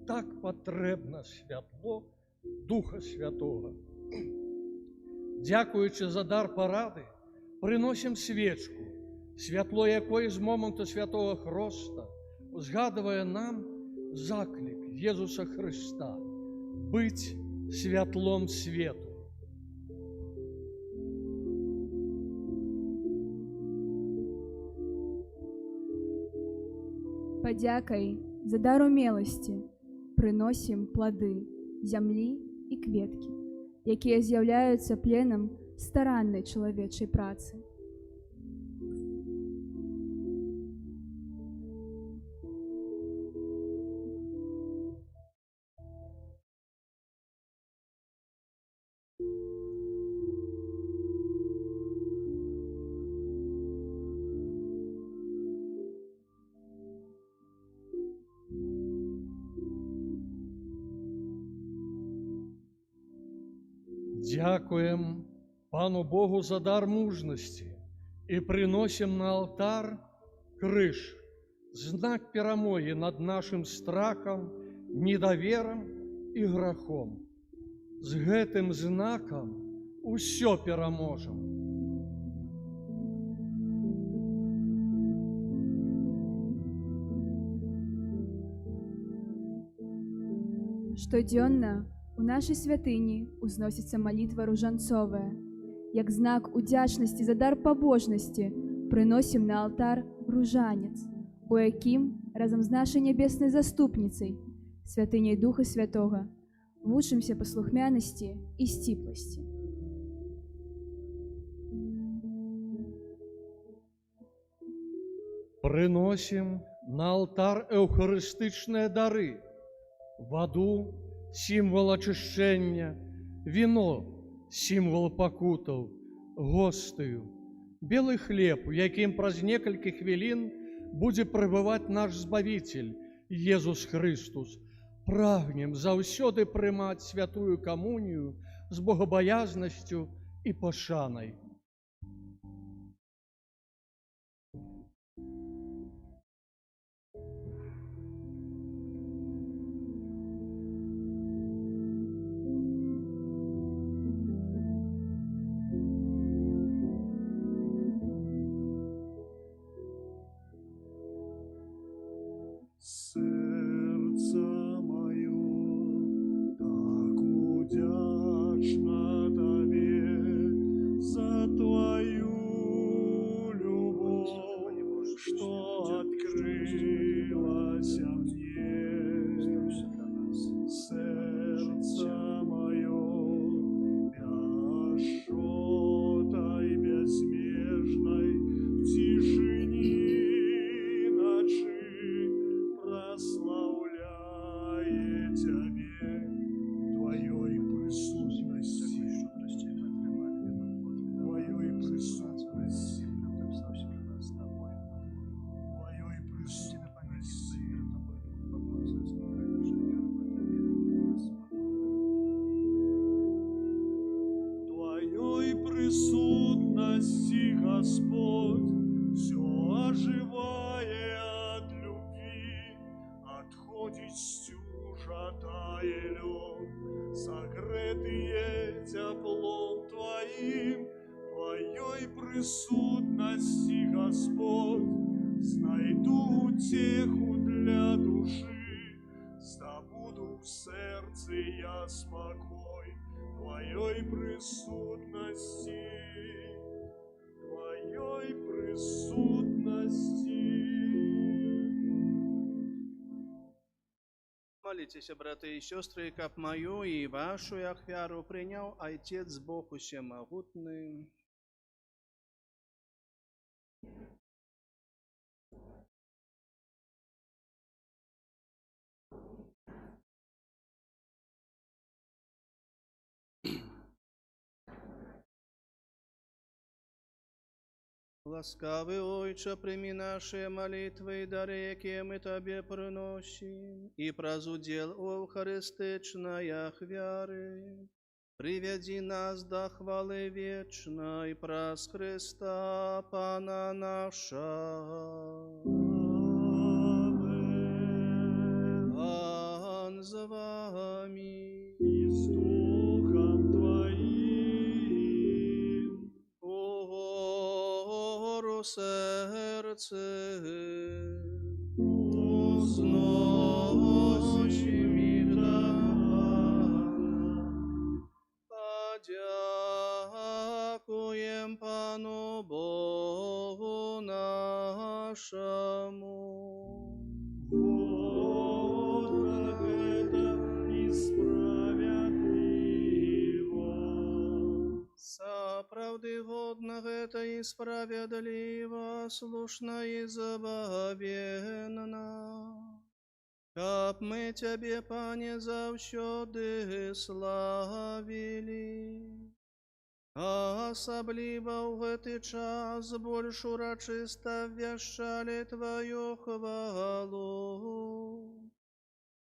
так патрэбна святло Духа Святога. Дзякуючы за дар парады, прыносім свечку, святло якой з моманту святого Хроста узгадывае нам заклік Езуса Христа быць святлом свету. Падзякай за дар умеласці прыносім плады зямлі і кветкі, якія з'яўляюцца пленам стараннай чалавечай працы. Дзякуем Пану Богу за дар мужнасці і прыносім на алтар крыж, знак перамогі над нашым страхам, недаверам і грахом. З гэтым знакам усё пераможам. Штодзённа у нашай святыні узносіцца малітва ружанцовая. Як знак удзячнасці за дар пабожнасці прыносім на алтар ружанец, у якім разам з нашай нябеснай заступніцай, святыняй Духа Святога, вучымся паслухмянасці і сціпласці. Прыносім на алтар эўхарыстычныя дары, ваду, сімвал ачышчэння, віно, сімвал пакутаў, гостаю, белы хлеб, у якім праз некалькі хвілін будзе прыбываць наш Збавитель, Езус Христус. Прагнем заўсёды прымаць святую камунію з богабаязнасцю і пашанай. Серце моє так удячно Тобі за Твою любовь, что открылась мне. Сердце мое пяшотой безмежной в тишине ночи прославляет Тебе, Твоей присутности, Твоей присутности, Твоей присутности. Твоей присутности, Господь, все оживая от любви, отходит стюжата и лед, согретые теплом Твоим, Твоей присутности, Господь, знайду утеху для души, здобуду в сердце я спокой Твоей присутности, Твоей присутности. Молитесь, браты и сестры, как мою и вашу ахвяру принял Отец Бог Всемогутный. Ласкавый Отче, прими наши молитвы и дары, які мы Тебе приносим, и прозудел Евхаристичной ахвяры. Приведи нас до хвалы вечной, праз Христа Пана наша. Пан з вами. И с Духом Твоим. Гору серце узносим их до Пана. Подякуем Пану Богу нашему. Вот это и справедливо. Правды годно это и справедливо, слушно и забавенно. Как мы Тебе, Пане, завсёды славили, а особливо в этот час больш урочисто ввящали Твою хвалу.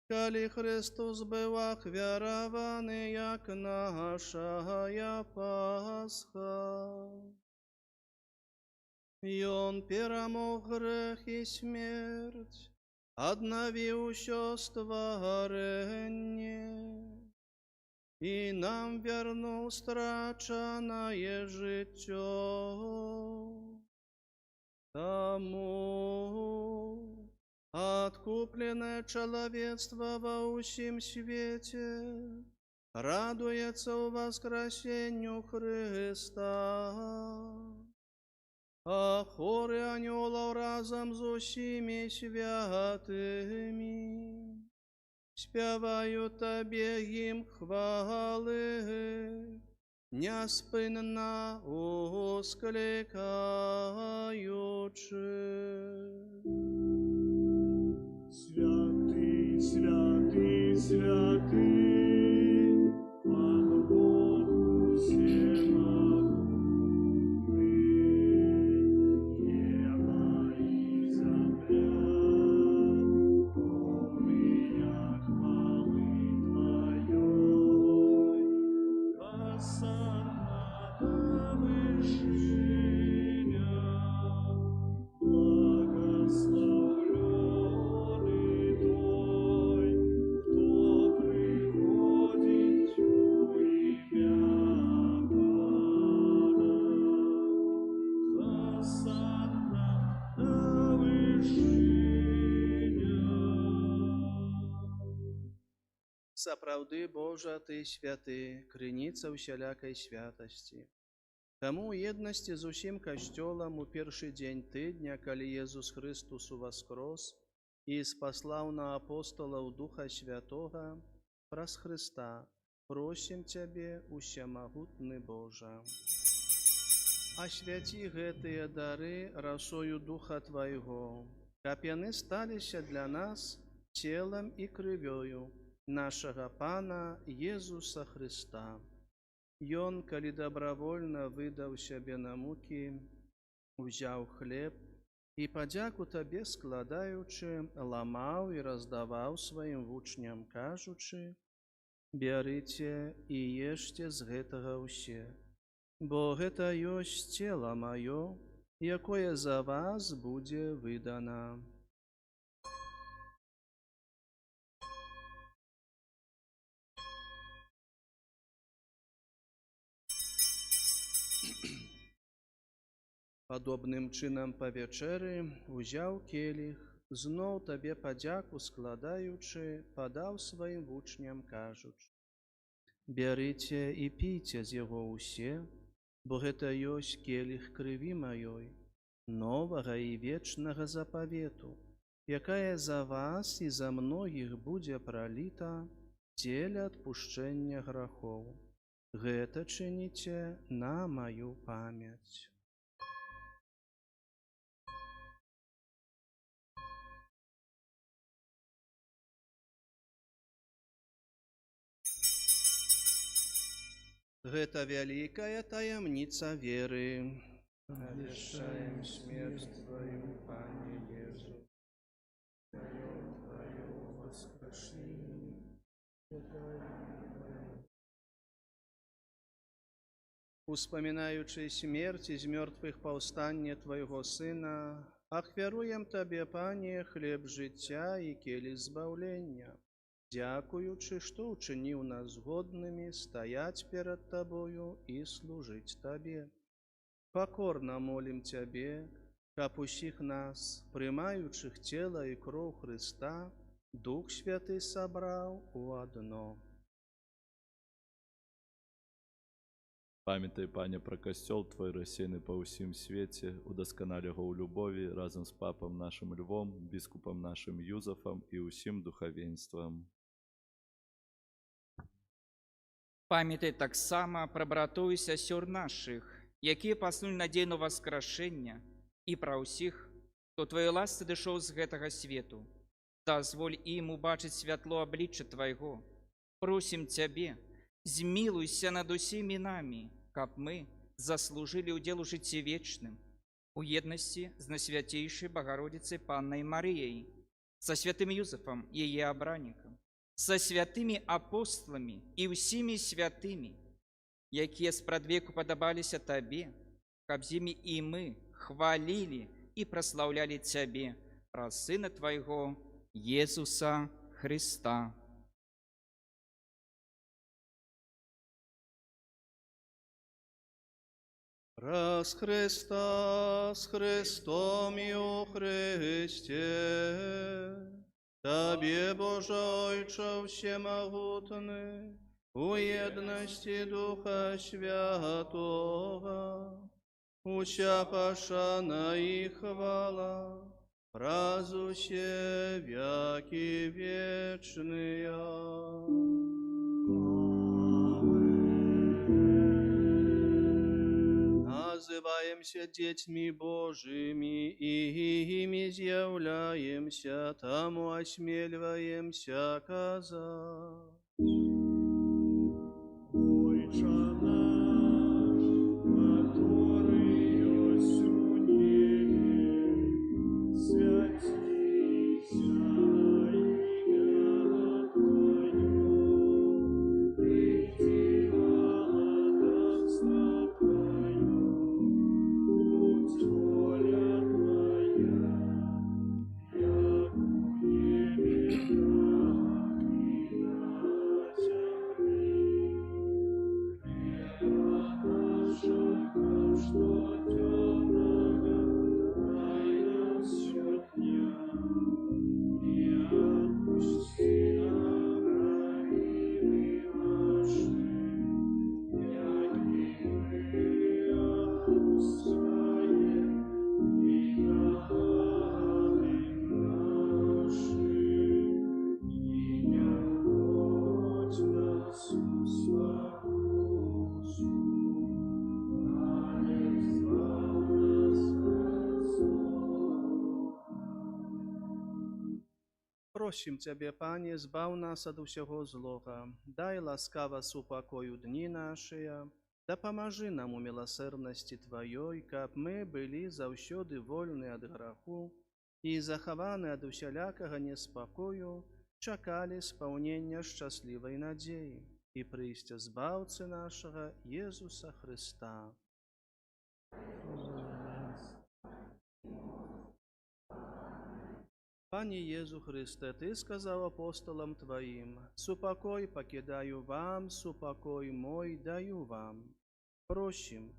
Коли Христос был ахвярованы, як нашая Пасха, и Он перемог грех и смерть, обновил всё створение, и нам вернул страченное життё. Тому откупленное человечество во всем свете радуется в воскресению Христа. А хоры анёлов разом с усими святыми спевают Тебе им хвалы, неспинно ускликаючи. Святый, святый, святый, Пан Бог всемогущий. Сапраўды, Божа, Ты святы, крыніца ўсялякай святасці. Таму у еднасці з усім касцёлам у першы дзень тыдня, калі Езус Христус уваскрос і спаслаў на апостолаў Духа Святога, праз Христа просім Цябе, усямагутны Божа. Асвяці гэтыя дары расою Духа Твайго, каб яны сталіся для нас целам і крывёю нашага Пана Езуса Христа. Ён, калі добравольна выдаў сябе на мукі, узяў хлеб і, падзяку Табе складаючы, ламаў і раздаваў сваім вучням, кажучы: «Бярыце і ешце з гэтага ўсе, бо гэта ёсць цела маё, якое за вас будзе выдана». Падобным чынам па вячэры узяў келіх, зноў Табе падзяку складаючы, падаў сваім вучням, кажучы: «Бярыце і пійце з яго ўсе, бо гэта ёсць келіх крыві маёй, новага і вечнага запавету, якая за вас і за многіх будзе праліта дзеля адпушчэння грахоў. Гэта чыніце на маю памяць». Гэта вялікая таямніца веры. Абвяшчаем смерць Тваю, Пане Езу, Тваё воскрешение. Успамінаючы смерць і з мёртвых паўстанне Твайго Сына, ахвяруем Табе, Пане, хлеб жыцця і келіх збаўлення, дзякуючы, што ўчыніў нас згоднымі стаяць перад Табою і служыць Табе. Пакорна молім Цябе, каб усіх нас, прымаючых цела і кроў Хрыста, Дух Святы сабраў у адно. Памятай, Пане, пра касцёл Твой рассеяны па ўсім свеце, удасканаль яго ў любові разам з папам нашым Львом, біскупам нашым Юзафам і ўсім духавенствам. Памятай таксама пра братоў і сясёр нашых, якія паснулі надзею на воскрашэння, і пра ўсіх, хто Твоёй ласцы дышоў з гэтага свету. Дазволь ім убачыць святло аблічча Твайго. Просім Цябе, змілуйся над усімі намі, каб мы заслужылі ўдзел у жыцці вечным, у еднасці з Найсвяцейшай Багародзіцай Паннай Марыяй, са святым Юзафам, яе абраннікам, са святымі апостламі і ўсімі святымі, якія спрадвеку падабаліся Табе, каб з імі і мы хвалілі і праслаўлялі Цябе праз Сына Твайго, Езуса Христа. Праз Христа, з Христом і у Христе, Табе, Божа Ойче всемогутный, у едности Духа Святого, уся пошана и хвала, праз усе веки вечные. Называемся детьми Божьими, и ими з'являемся, тому осмеливаемся казать. Отче наш, который есть у небе, святися имя Твое, приди царство Твое, будь воля Твоя, як у небе, так и на земле. Просім Цябе, Пане, збаў нас ад усяго злога, дай ласкава супакою дні нашыя, дапамажы нам у міласэрнасці Тваёй, каб мы былі заўсёды вольны ад граху і захаваны ад усялякага неспакою, чакалі спаўнення шчаслівай надзеі і прыйсця збаўцы нашага Езуса Хрыста. Пане Езу Христе, Ты сказаў апостолам Тваім: «Супакой пакідаю вам, супакой мой даю вам». Просім,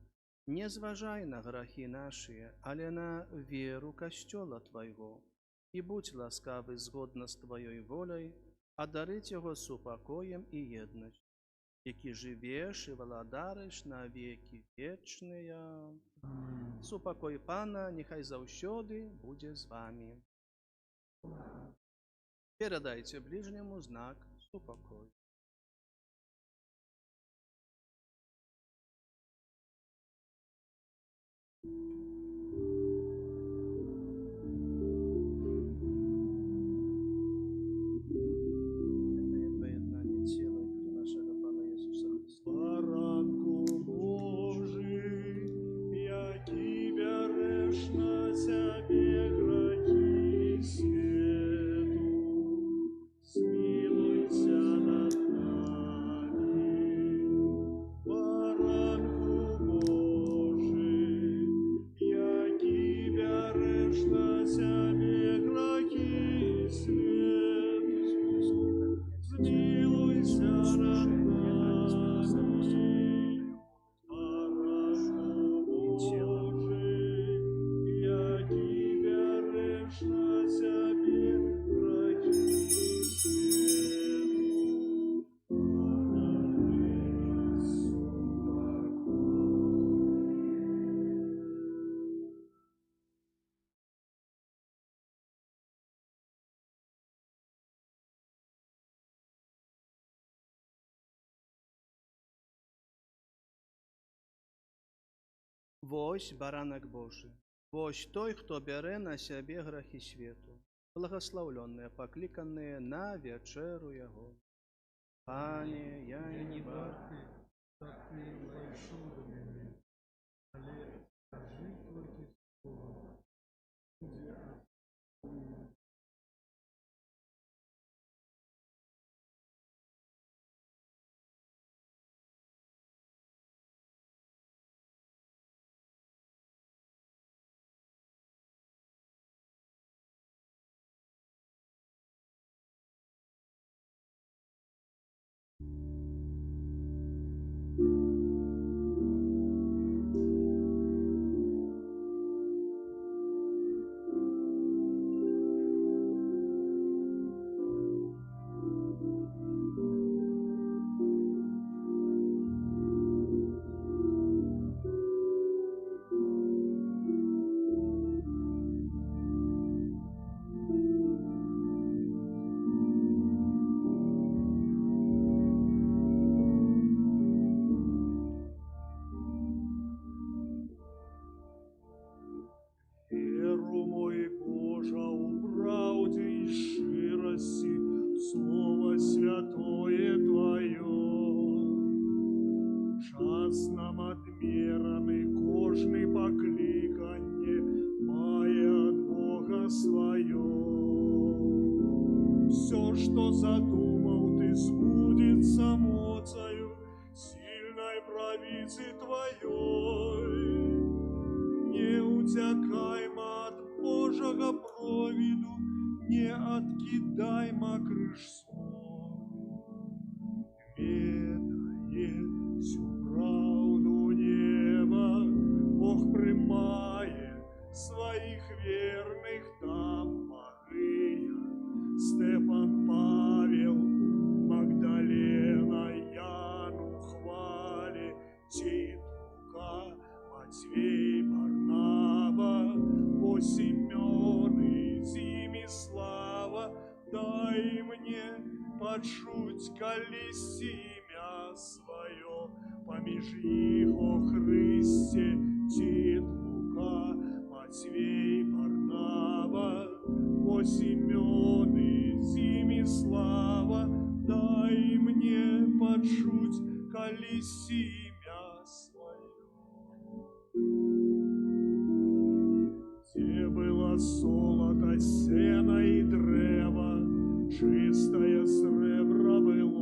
не зважай на грахі нашыя, але на веру Касцёла Твайго, і будь ласкавы згодна з Тваёй воляй адарыць яго супакоем і еднасцю, які жывеш і валадарыш на векі вечныя. Супакой Пана няхай заўсёды будзе з вамі. Перадайце ближняму знак супакою. Баранку Божий, які береш на себе грехи свету, змилуйся над нами. Баранку Божий, які береш на себе грехи свету, змилуйся над нами. Вось баранак Божы, вось той, хто бярэ на сябе грахі свету, благаслаўлёныя, пакліканыя на вячэру яго. Пане, я не варты, каб ты ўвайшоў да мяне, але скажы толькі слова, будзе адпоўнена. Веру мой Божа у правде и ширости, Слово святое Твое. Час нам отмераны кожный покликанье, мая от Бога свое. Все, что задумал Ты, сбудется моцаю сильной правицы Твоей. Не утякайма от Божого провіду, не откидайма крыш свой. Ведае всю правду неба, Бог приймає своих верных там Мария, Степан, Павел, Магдалена, Яну хвали, Тит, Лука, Матвей, Барнаба, о Семен и Зимислава, дай мне почуть колись имя свое, помеж их о Христе, Тит, Лука, Матвей, Барнаба, о Семен и Зимислава. слава, дай мне почуть колись имя свое. Где было золото, сено и древо, чистое сребро было.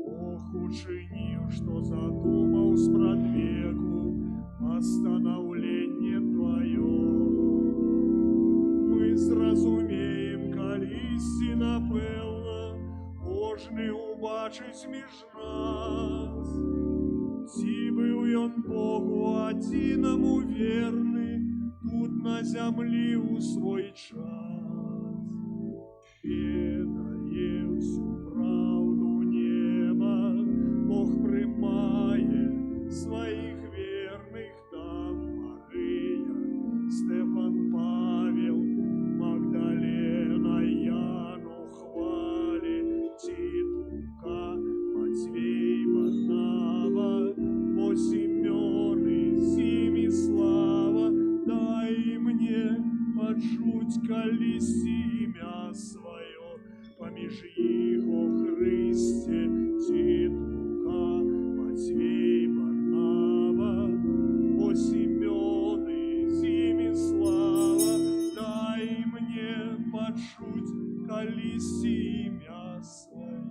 Бог учинил, что задумал спрадвеку, постановление Твое. Мы зразумеем, колись напевно, можны убачить між нас. Ці быў ён Богу адзінаму верны, тут на зямлі ў свой час. Ведае всю правду неба, Бог прымае сваіх верных, там Марыя, Стефан, Павел, Магдалена, Яну хвали, Титука, Матвей, Варнава, о Симеоны, зими слава, дай мне почуть колись имя свое, поміж їх о Христе, Титука, Матвей, Варнава, о Симеоны, зими слава, дай мне почуть колись имя свое.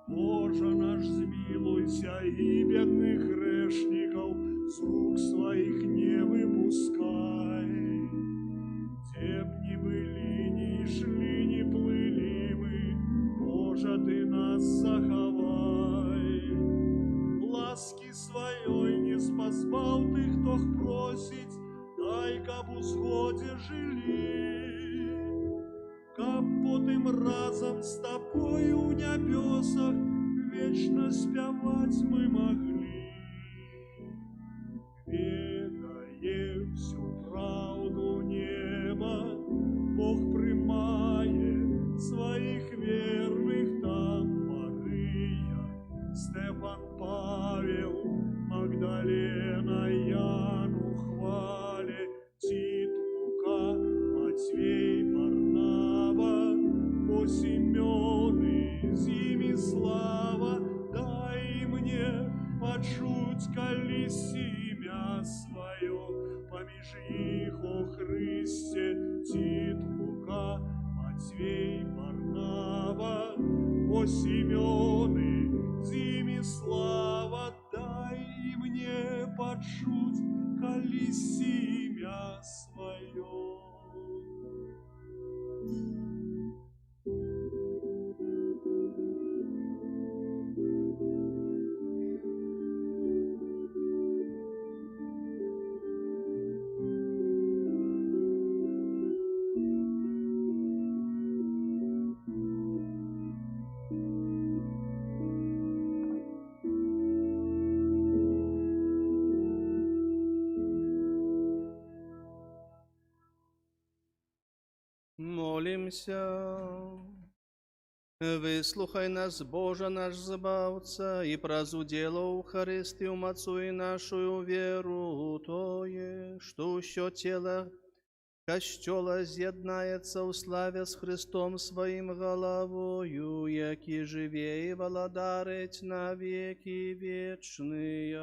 Боже наш, змилуйся, и бедных грешников с рук своих не выпускай. Где б ни были, ни шли, ни плыли мы, Боже, Ты нас заховай. Ласки своей не спазвал Ты, хто просить, дай каб у згоде жили, каб потым разом с Тобою в небесах вечно спявать мы могли. Ведае всю правду неба, Бог прымае своих верных, там Мария, Стефан, Павел, Магдалена, Яну хвали, Титука, Матвей, Варнава, о Симеоны, зими слава, дай мне почуть колись имя свое, поміж їх о Христе, Титука, Матвей, Варнава, о Симеоны, зими слава, дай мне почуть колись имя свое. Молимся. Выслухай нас, Боже наш Збавца, и празудела Христі мацуй нашу веру, тое, что що тело Костёла з'єднається у славі з Христом своїм головою, який живе і владарить на веки вечные.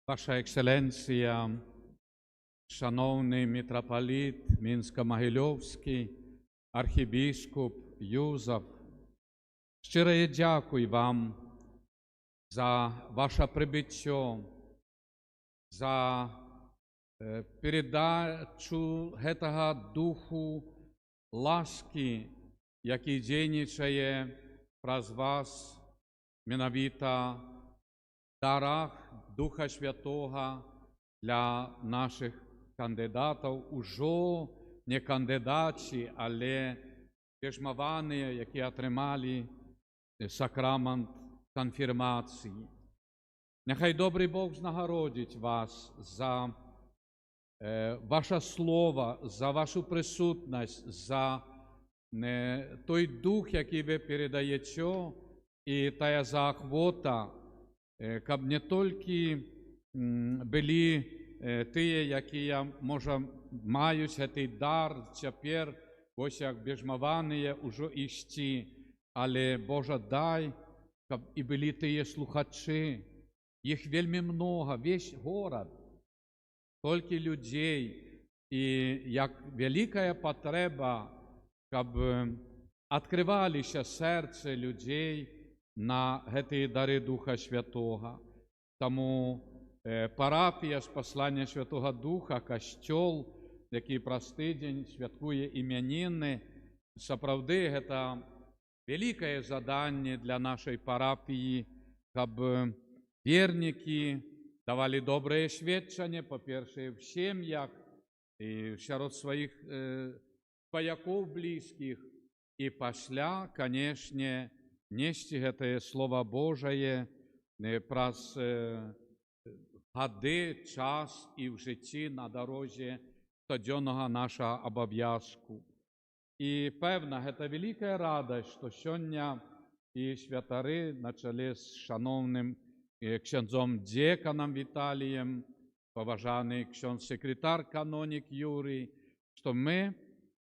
Ваша Екселенція, шановний митрополит Мінсько-Могилівський, архібіскоп Юзеф, щиро дякую вам за ваше прибиття, за передачу этого духу ласки, який дійничає праз вас, менавіта в дарах Духа Святого для наших кандидатів, уже не кандидатів, але біжмаваныя, які атрымалі сакрамент канфірмацыі. Няхай добры Бог знагародзіць вас за ваше слово, за вашу присутність, за той дух, який ви передаєте, і тая заахвота, каб не тільки були тыя, якія, можа, маюць гэты дар цяпер, ось як біжмаваныя, ужо ісці, але, Божа, дай, каб і былі тыя слухачы, іх вельмі много, весь горад, толькі людзей, і як вялікая патрэба, каб адкрываліся сэрцы людзей на гэтыя дары Духа Святога. Таму парафія з паслання Святога Духа, касцёл, які праз тыдзень святкуе імяніны, сапраўды гэта вялікае заданне для нашай парафіі, каб вернікі давалі добрае сведчанне, па-першае, в сем'ях і сярод сваіх сваякоў блізкіх, і пасля, канешне, несці гэтае Слова Божае праз гады, час і в жыцці на дарозе штодзённага нашага абавязку. І, пэвна, гэта вялікая радасць, што сёння і святары на чале з шаноўным księdzom дзеканам Віталіем, паважаны ksiądz-секретар канонік Юрый, што мы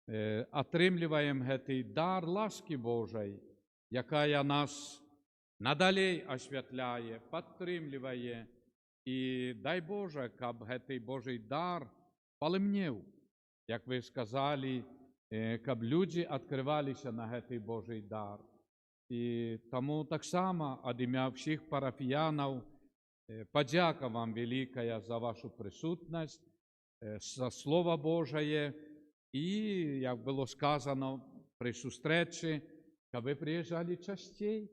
атрымліваем гэты дар ласкі Божай, якая нас надалей асвятляе, падтрымлівае. І дай Божа, каб гэты Божий дар палымнеў, як вы сказалі, каб людзі адкрываліся на гэты Божий дар. І таму таксама ад імя ўсіх парафіянаў падзяка вам вялікая за вашу прысутнасць, за Слово Божае і, як было сказано пры сустрэчы, каб вы прыязджалі часцей,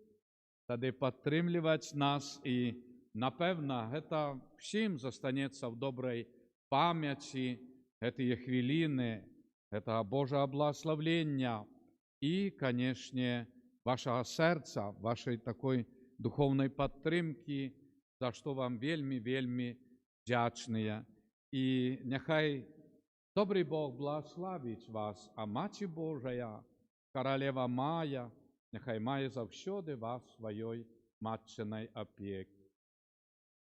тады падтрымліваць нас, і, напэвна, гэта ўсім застанецца ў добрай памяці гэтыя хвіліны, гэтага Божага благаславлення і, канешне, вашага сэрца, вашай такой духовнай падтрымкі, за што вам вельмі вдячныя. І няхай добрый Бог благословіць вас, а Маці Божая, Каралева Мая, няхай мае заўсёды вас сваёй матчынай апекі.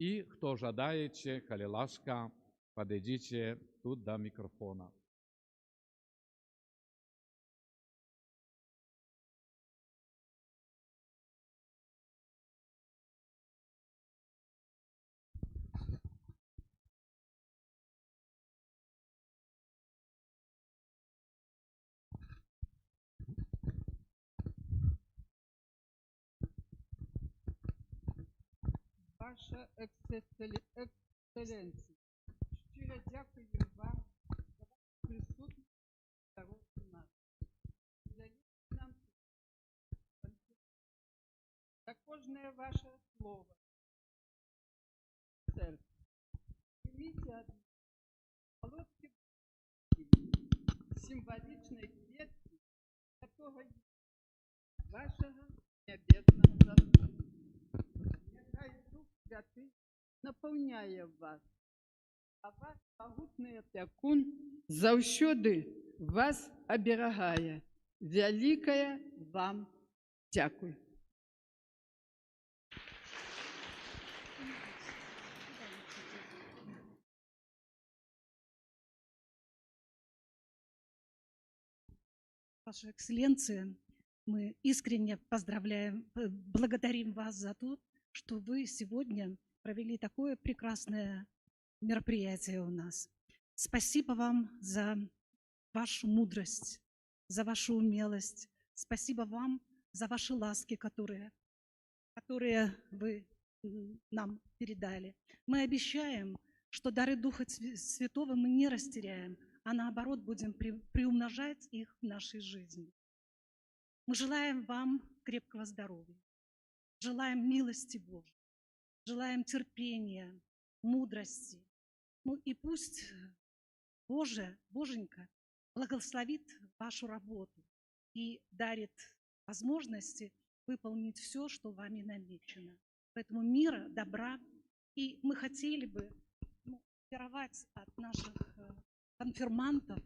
І хто жадаеце, калі ласка, падыдзіце тут да мікрофона. Ваша Екселенція, щиро дякую вам за вашу присутність у нас. Нам за кожне ваше слово. Серце. Прийміть колодки символічної квітки святого вашого небесного заступника. Нехай Дух Святий наповняє вас, а ваш могутний опікун завсюди вас оберігає. Великое вам дякую. Ваша Экселленция, мы искренне поздравляем, благодарим вас за то, что вы сегодня провели такое прекрасное мероприятие у нас. Спасибо вам за вашу мудрость, за вашу умелость. Спасибо вам за ваши ласки, которые вы нам передали. Мы обещаем, что дары Духа Святого мы не растеряем, а наоборот будем приумножать их в нашей жизни. Мы желаем вам крепкого здоровья, желаем милости Божьей, желаем терпения, мудрости. Ну и пусть Боженька благословит вашу работу и дарит возможности выполнить все, что вами намечено. Поэтому мира, добра. И мы хотели бы пировать от наших конфирмантов.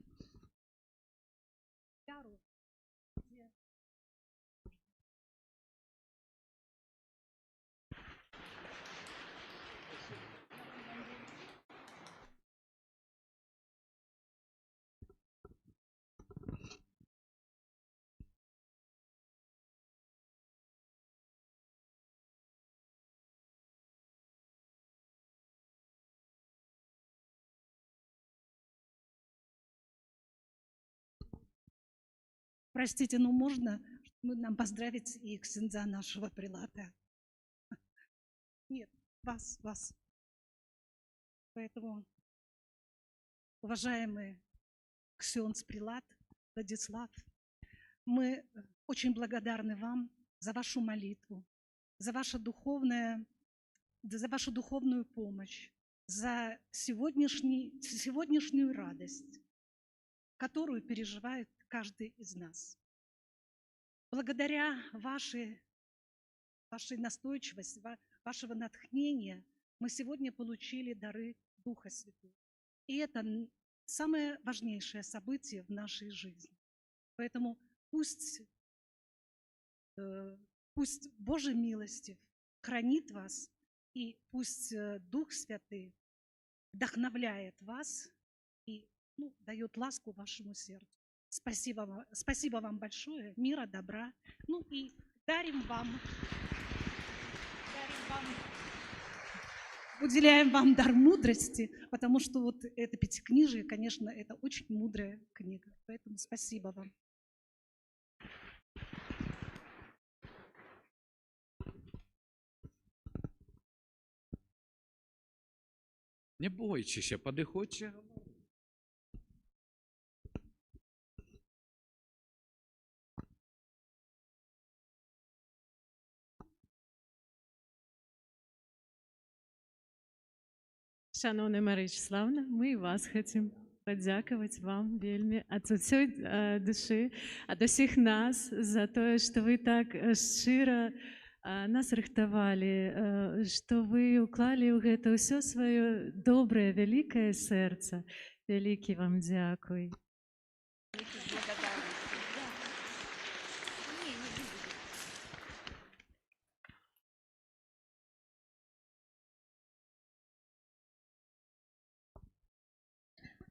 Простите, но можно нам поздравить и ксенза нашего прилата? Нет, вас. Поэтому, уважаемый ксенз прилат Владислав, мы очень благодарны вам за вашу молитву, за вашу духовную помощь, за сегодняшнюю радость, которую переживает каждый из нас. Благодаря вашей настойчивости, вашего натхнения мы сегодня получили дары Духа Святого. И это самое важнейшее событие в нашей жизни. Поэтому пусть Божий милостив хранит вас, и пусть Дух Святый вдохновляет вас и дает ласку вашему сердцу. Спасибо вам большое, мира, добра. И уделяем вам дар мудрости, потому что вот это Пятикнижие, конечно, это очень мудрая книга. Поэтому спасибо вам. Не бойцеся, падыходзьце. Шановна Марія Вячеславна, ми і вас хочемо подякувати вам вельми від усієї душі, від усіх нас за те, що ви так щиро нас рихтовали, що ви уклали у це все своє добре, велике серце. Велике вам дякую.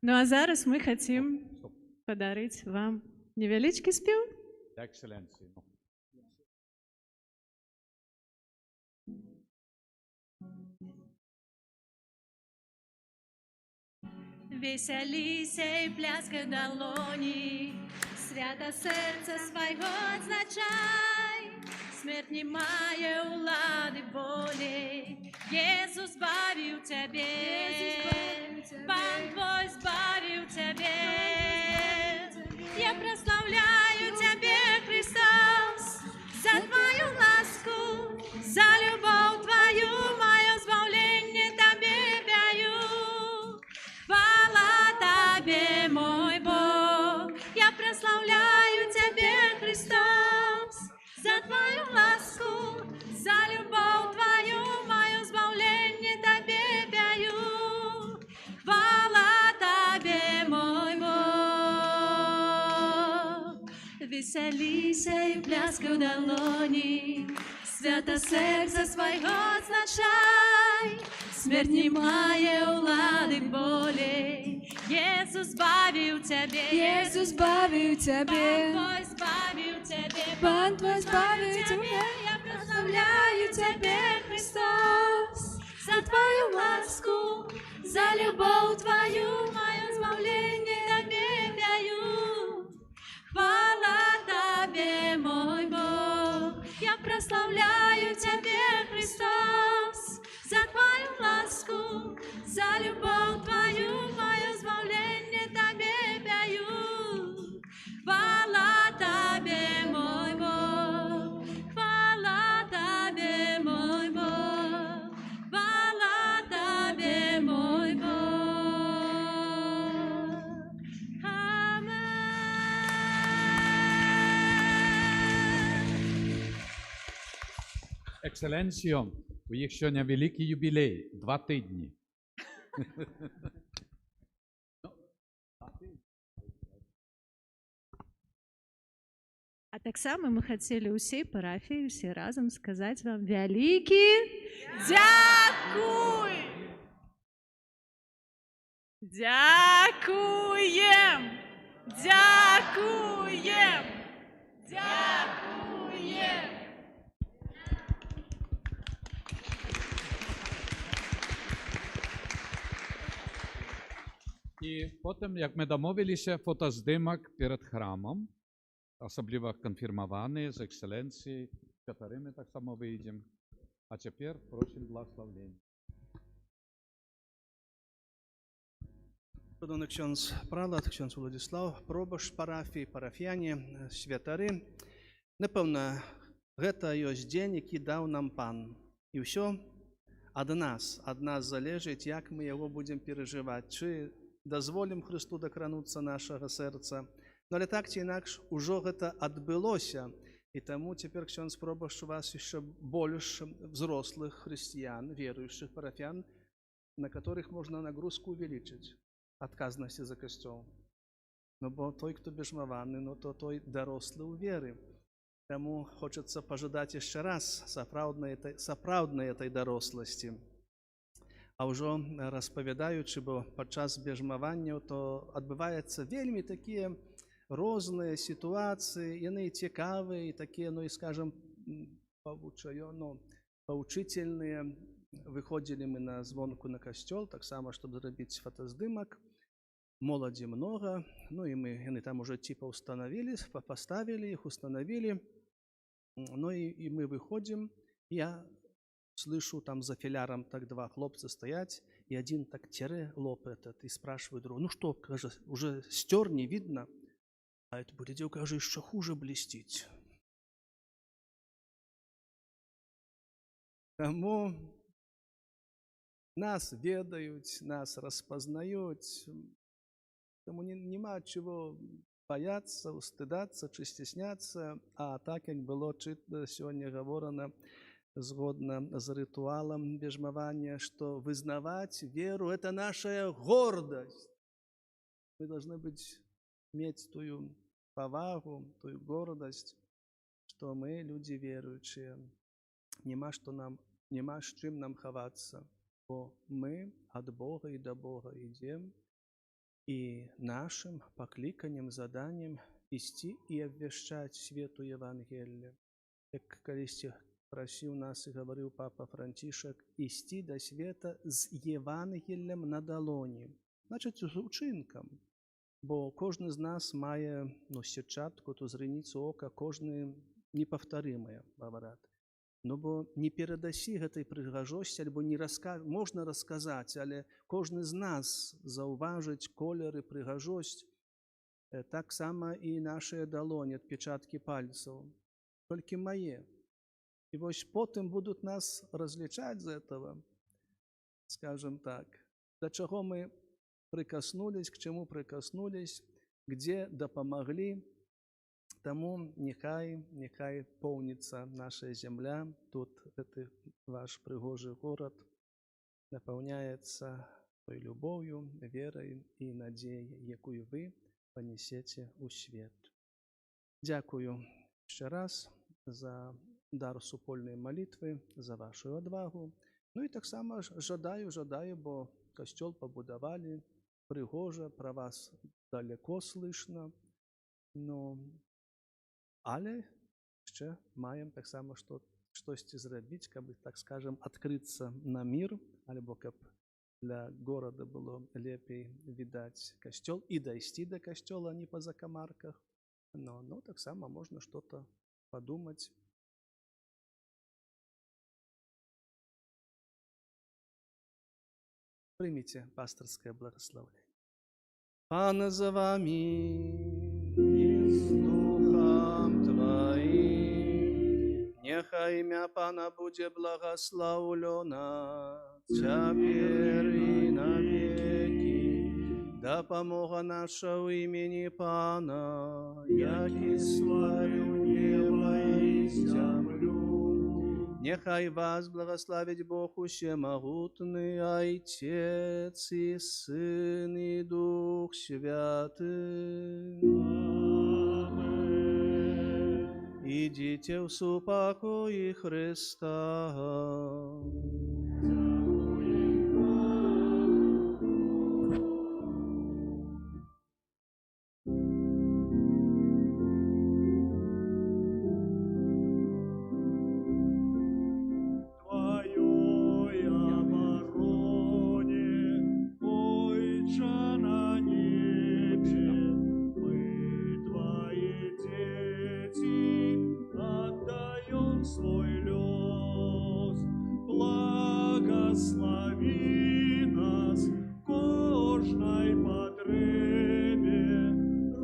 Ну а зараз ми хочемо подарити вам невеличкий спів. Excellentie. Веселися і пляскай в долоні, свято серця свого означай, смерть не має влади волі, Єсус збавив тебе, Пан твой збавив тебе, я прославляю тебе, Христос, за твою ласку, за любов твою, мое збавлення тебе пою. Хвала тебе, мой Бог, я прославляю тебе, Христос, за твою ласку, за любов твою, мое збавлення тебе пою. Хвала тебе, мой Бог. Веселися і пляскай в долоні, свято серця свого означай, смерть не має влади болі, Єсус збавив тебе, Єсус збавив тебе, Пан твой збавив тебе, Пан твой збавив тебе, я прославляю тебе, Христос, за твою ласку, за любов твою, мое збавлення тебе пою. Хвала тебе, мой Бог, я прославляю тебе, Христос, за твою ласку, за любов твою, мое збавлення тебе пою. Хвала тебе, мой Бог, хвала тебе, мой Бог, хвала тебе, мой Бог. Екселенціо, у їх сьогодні великий юбілей, 2 тижні. А так само мы хотели усей парафии все разом сказать вам великий дякуй! Дякуем! Дякуем! Дякуем! І потім, як ми домовилися, фотоздимок перед храмом, особливо конфірмовані з екселенцією, з якими так само вийдемо. А тепер просимо благословення. Шановний ksiądz Пралат, ksiądz Владислав, пробашч парафіі, парафіяне, святары. Напэўна, гэта ёсць дзень, які даў нам Пан. І ўсё ад нас залежыць, як мы яго будзем перажываць, чы дазволім Христу дакрануцца нашага сэрца. Но але так ці інакш ужо гэта адбылося, і таму цяпер ksiądz пробашч у вас яшчэ больш взрослых хрысціян, веруючых парафіян, на которых можна нагрузку увеличыць. Адказнасці за касцёл. Ну, бо той, хто бежмаваны, ну, то той дарослы ў веры. Таму хочацца пажадаць яшчэ раз сапраўднай этой даросласці. А ўжо распавядаючы, бо падчас бежмаванняў, то адбываецца вельмі такія розныя сітуацыі, яны цікавыя і такія, ну, і, скажам, паўчыцельныя. Выходзілі мы на звонку на касцёл, таксама, чтобы зрабіць фотаздымак. Моладзі многа, ну і яны там уже типа установили, поставили их, установили. Ну и мы выходим, я слышу там за филяром так 2 хлопца стоять, и один так тере лоб этот, и спрашивает другого, ну что, кажется, уже стер, не видно? А это будет дело, кажется, еще хуже блестить. Тому нас ведаюць, нас распазнаюць, тому нема чего бояться, устыдацца, чи стесняцца, а так, як было чытна сёння гаворана, згодна з рытуалам бежмавання, што вызнаваць веру – это наша гордость. Мы должны иметь тую павагу, тую гордость, што мы люди веруючыя. Нема з чым нам хавацца. Бо мы ад Бога і да Бога ідзем, і нашым пакліканнем, заданнем ісці і абвяшчаць свету Евангелія. Як калісьці прасіў нас і гаварыў папа Францішак, ісці да света з Евангеліем на далоні. Значыць, з учынкам. Бо кожны з нас мае сетчатку, ту зрыніцу ока, кожны непаўтарымыя, гаварат. Ну, бо не перадасі гэтай прыгажосці, альбо не можна расказаць, але кожны з нас заўважыць колеры, прыгажосць, таксама і нашыя далоні, адпечаткі пальцаў, толькі мае. І вось потым будуць нас разлічаць з этого, скажем так, да чаго мы прыкаснулись, к чаму прыкаснулись, где дапамаглі. Таму няхай поўніцца наша зямля, тут гэты ваш прыгожы горад напаўняецца той любоўю, верай і надзеяй, якую вы панесеце ў свет. Дзякую яшчэ раз за дар супольнай малітвы, за вашу адвагу. Ну і таксама жадаю, бо касцёл пабудавалі, прыгожа, пра вас далеко слышно, але яшчэ маем таксама штосьці зрабіць, каб, так скажем, адкрыцца на мір, альбо каб для горада было лепей відаць касцёл і дайсці да касцёла, а не па закамарках. Но таксама можна что-то подумаць. Прыміце пастырскае благословение. Пан за вами і з духом твоим, нехай імя Пана будзе благословлено цяпер і навеки. Дапамога наша ў імені Пана, які стварыў неба і зямлю, Нехай вас благословит Бог Всемогутный, Отец и Сын и Дух Святый. Идите в супокое Христа. Твоей обороне, Отче на небе, мы, Твои дети, отдаем свой лёс. Благослови нас в кожной потребе,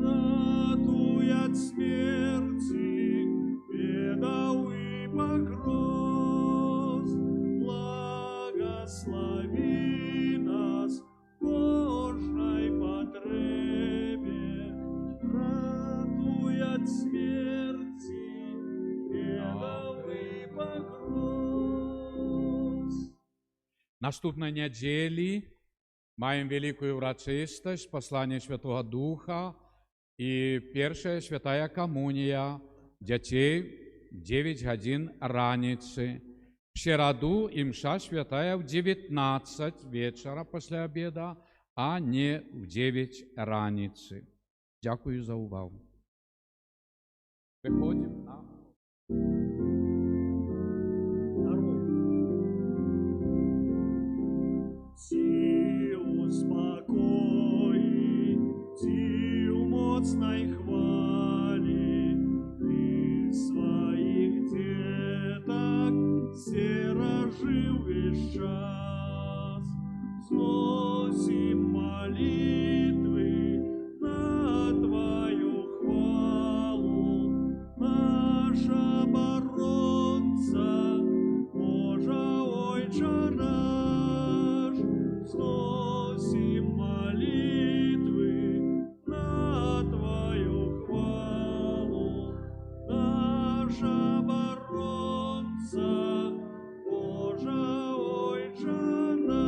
ратуй от смерти, бедаў и погроз. Благослови нас в кожной потребе, ратуй от смерти, бедаў и погроз. Наступной недели маем великую урочистость послания Святого Духа и первая святая коммуния детей в 9 годин раницы. В середу и мша святая в 19 вечера после обеда, а не в 9 раницы. Дякую за увагу. Виходимо на Ці у спокої, ці у моцной хвалі, Ты своих деток стережи весь час. Сносим молитвы на Твою хвалу, наш оборонца, Боже, Отче наш. Сносим молитвы на Твою хвалу, наш оборонца, Боже, Отче наш.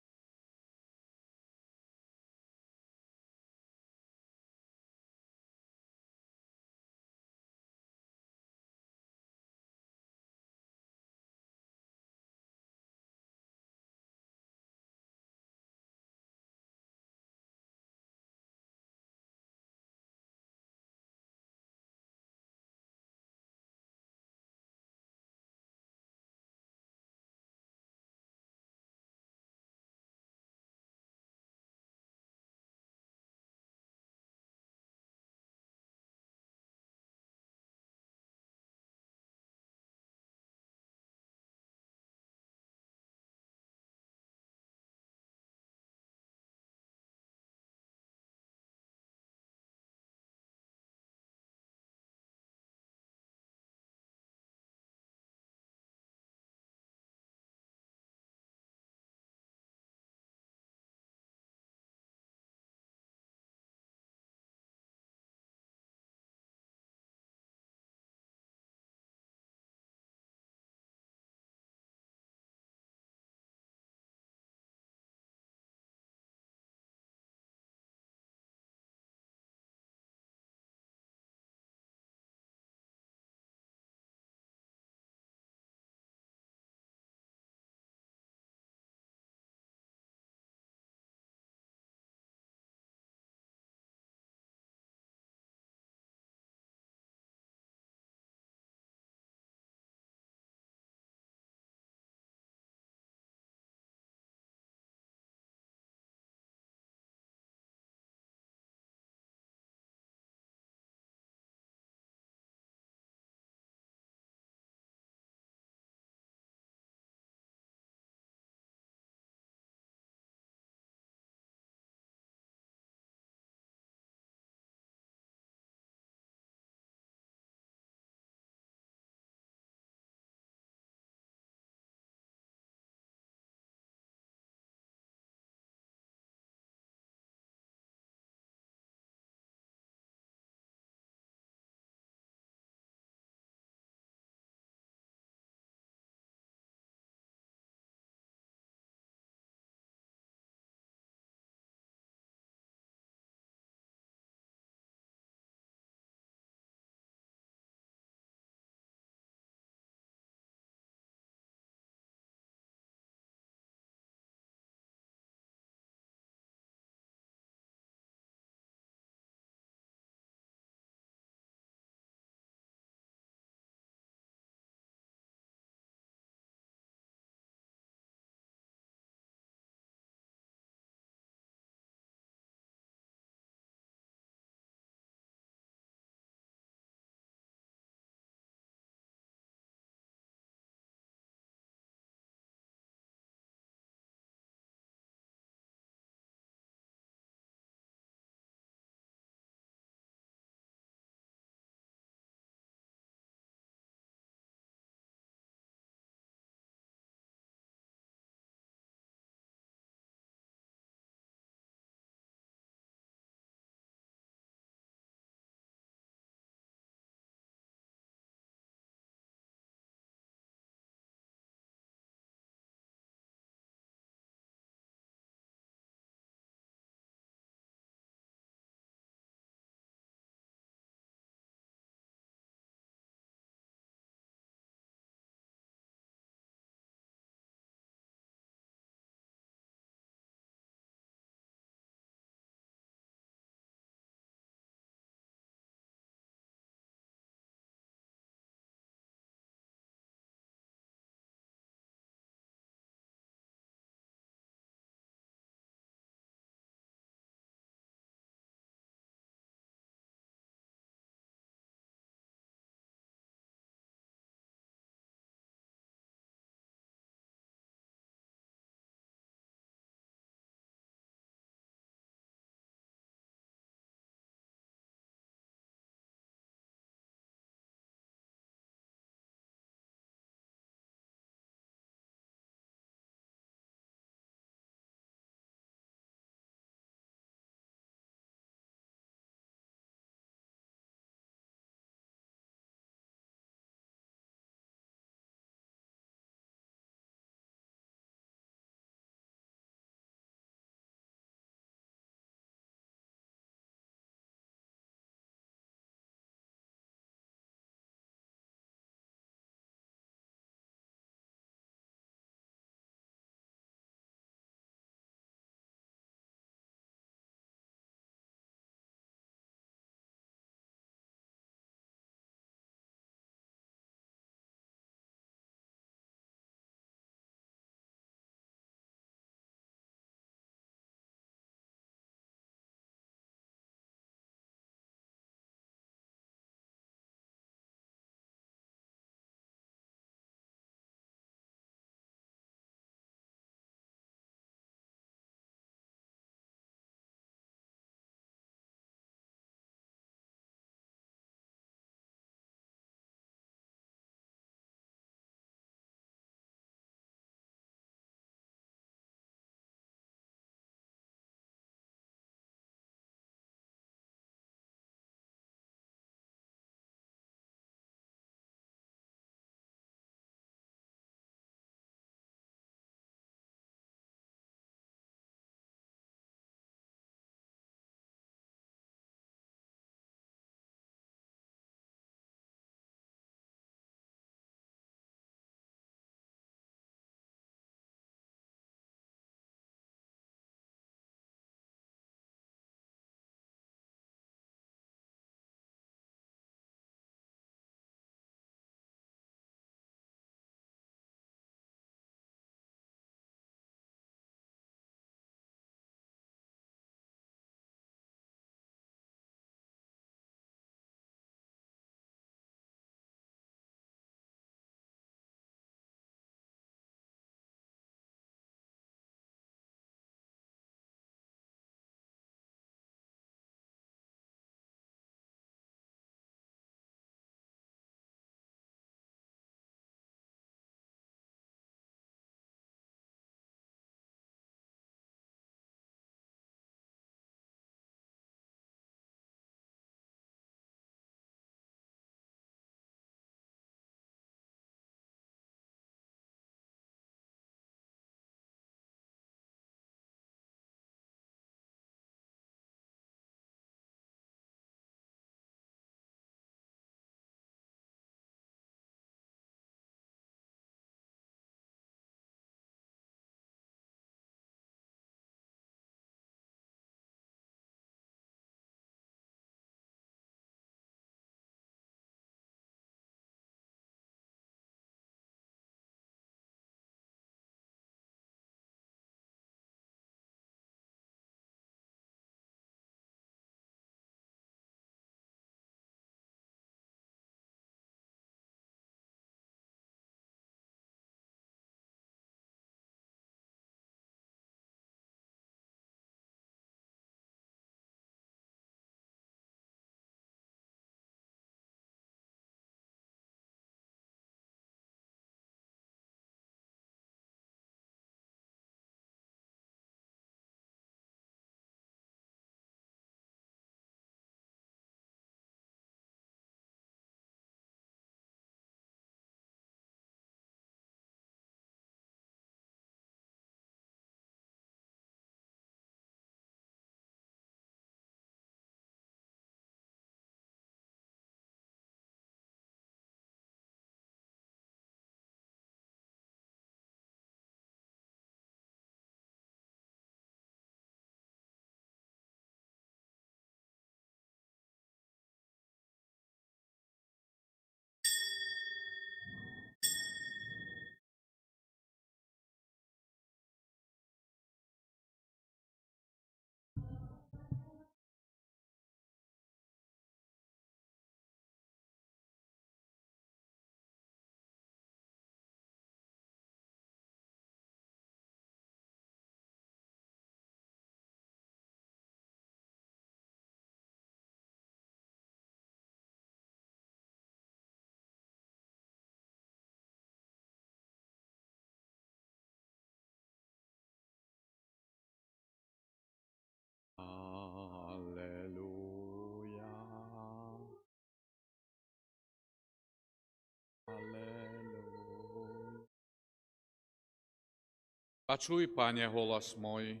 Пачуй, Пане, голос мой,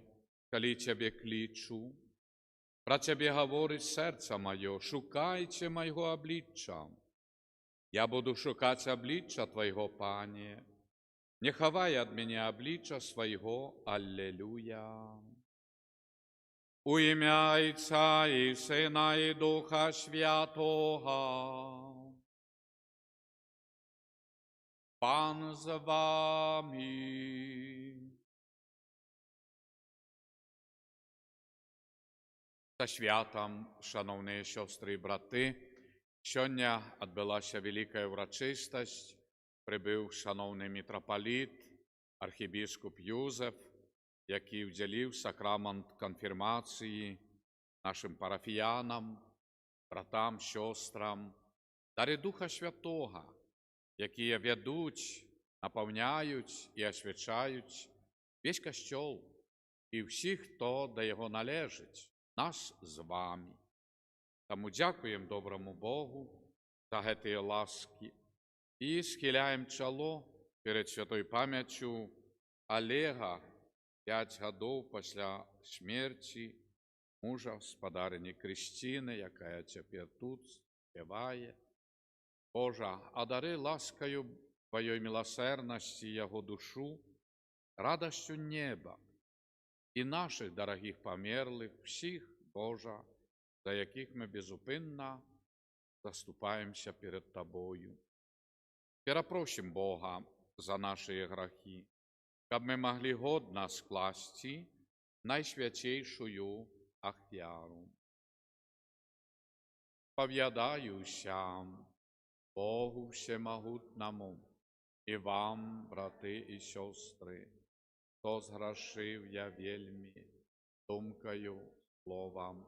калі Цябе клічу. Пра Цябе гаворыць сэрца маё, шукайце майго аблічча. Я буду шукаць аблічча Твайго, Пане. Не хавай ад мяне аблічча свайго, аллелуя. У ім'я Отця і Сина і Духа Святого. Пан з вами. Та святам, шановні сестри і брати, сьогодні відбулася велика урочистість. Прибув шановний митрополит, архібіскуп Юзеф, який вділив сакрамент конфірмації нашим парафіянам, братам, сестрам, дари Духа Святого, які ведуть, наповняють і освячають весь костьол і всіх, хто до його належить, нас з вами. Тому дякуємо доброму Богу за гэты ласки і схиляємо чоло перед святою пам'яттю Олега, 5 годів після смерті мужа спадарыні Крістіни, яка тепер тут співає. Боже, одари ласкою Твоєї милосердності Його душу, радостю неба і наших дорогих померлих, всіх, Боже, за яких ми безупинно заступаємося перед Тобою. Перепросим Бога за наші грехи, щоб ми могли годно скласти найсвятейшую ахвяру. Пов'ядаюся Богу Всемогутному і вам, брати і сестри, хто зграшив я вельми думкою, словом,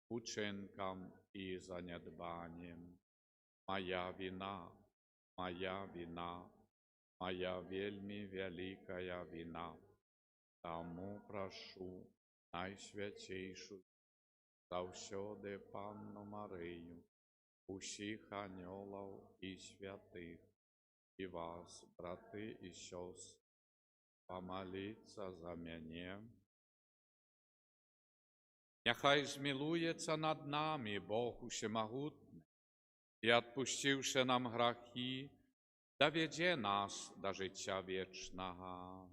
учинком і занедбанням. Моя вина, моя вельми великая вина. Тому прошу найсвятейшу завсёды Панну Марию, усіх ангелов і святих, і вас, брати і сестри, помоліться за мене. Нехай змилується над нами Бог Усемогутний, і, відпустивши нам грехи, доведе нас до життя вічного.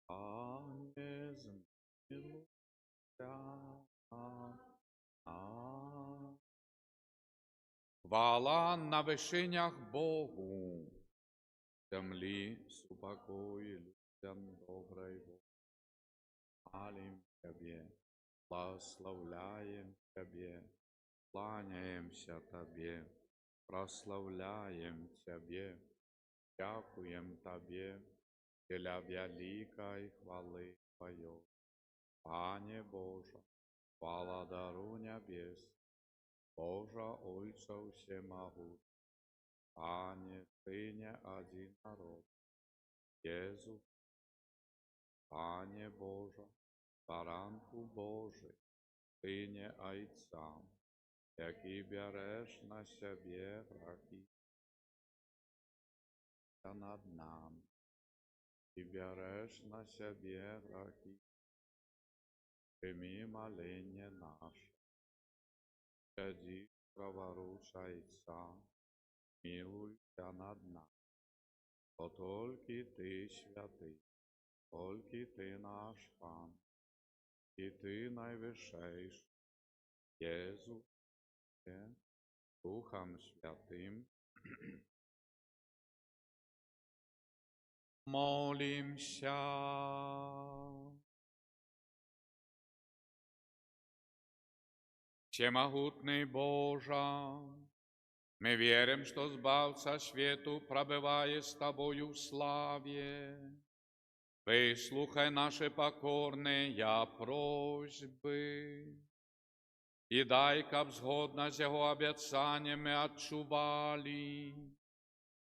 Пане, змилуйся над нами. Хвала на вишинях Богу, землі супокой людям доброй волі. Хвалим Тебе, благословляем Тебе, кланяемся Тебе, прославляем Тебе, дякуем Тебе для великой хвалы Твоей. Пане Боже, хвала дару небес, Боже Отця Всемогутнього, Пане, Сыне один народ, Єзу, Пане Боже, Баранку Божий, Сыне Отця, який береш на себе грехи над нами, і береш на себе грехи, прийми моління наше. Сяди, праворучайся, милуйся над нами, бо тільки Ти святий, тільки Ти наш Пан, і Ти найвищейший, Єзу, Духом Святим. Молимся. Всемогутний Боже, Мы верим, что Збавца свету пробывает с Тобою в славе. Выслухай наши покорные просьбы. И дай, каб згодно з Його обіцяннями отчували,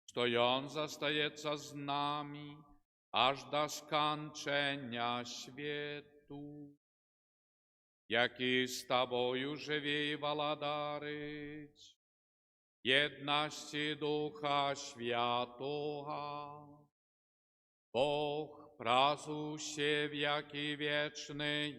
що Он застається з нами аж до скончення світу, який з Тобою живе і володарить, єдності Духа Святого, Бог празуще веки вечные.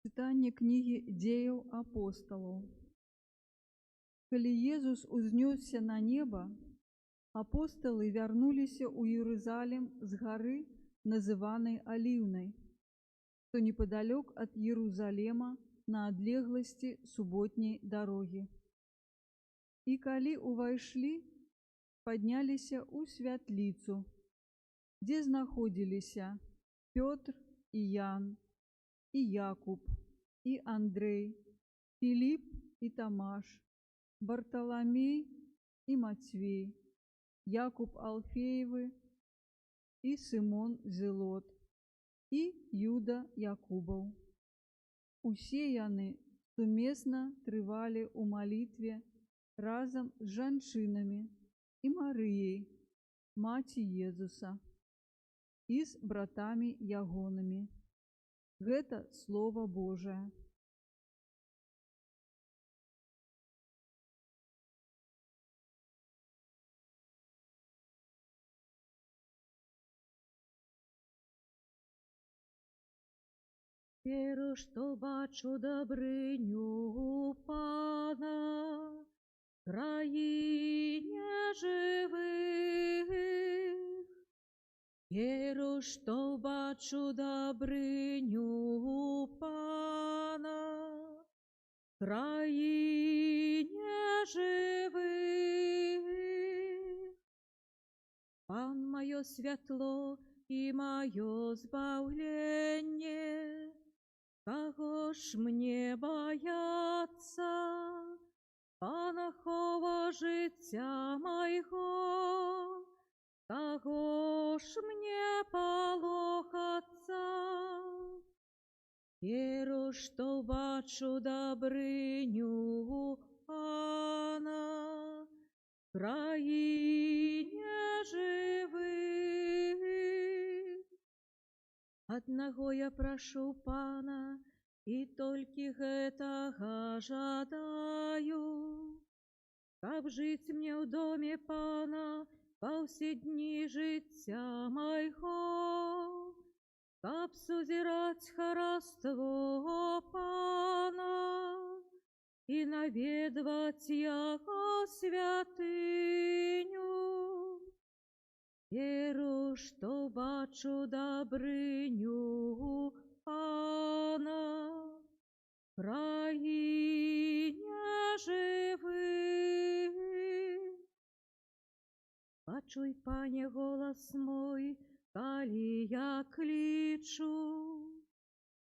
Читание книги «Деял апостолов». Коли Иисус узнесся на небо, апостолы вернулись у Иерусалим с горы, называной Оливной, что неподалек от Иерусалима на отлеглости субботней дороги. И коли увайшли, поднялись у святлицу, где находились Петр и Ян, и Якуб, и Андрей, Филипп и Томаш, Бартоломей и Матвей, Якуб Алфеевы и Симон Зелот, и Юда Якубов. Усе яны суместно тривали у молитве разом с жанчинами и Марией, мати Иисуса, и с братами Ягонами. Гэта Слово Божие. Віру, що бачу добриню Пана в країні живих. Віру, що бачу добриню Пана в країні живих. Пан моє світло і моє збавлення, кого ж мне бояться, Панахова життя майго, кого ж мне полохаться. Віру, що бачу добриню Пана в країні живих. Одного я прошу Пана, и только гэтага жадаю, каб жить мне в доме Пана во все дни життя майго, каб сузирать хараство Пана и наведывать Яго святыню. Віру, що бачу добриню Пана в країні живих. Почуй, Пане, голос мой, коли я кличу.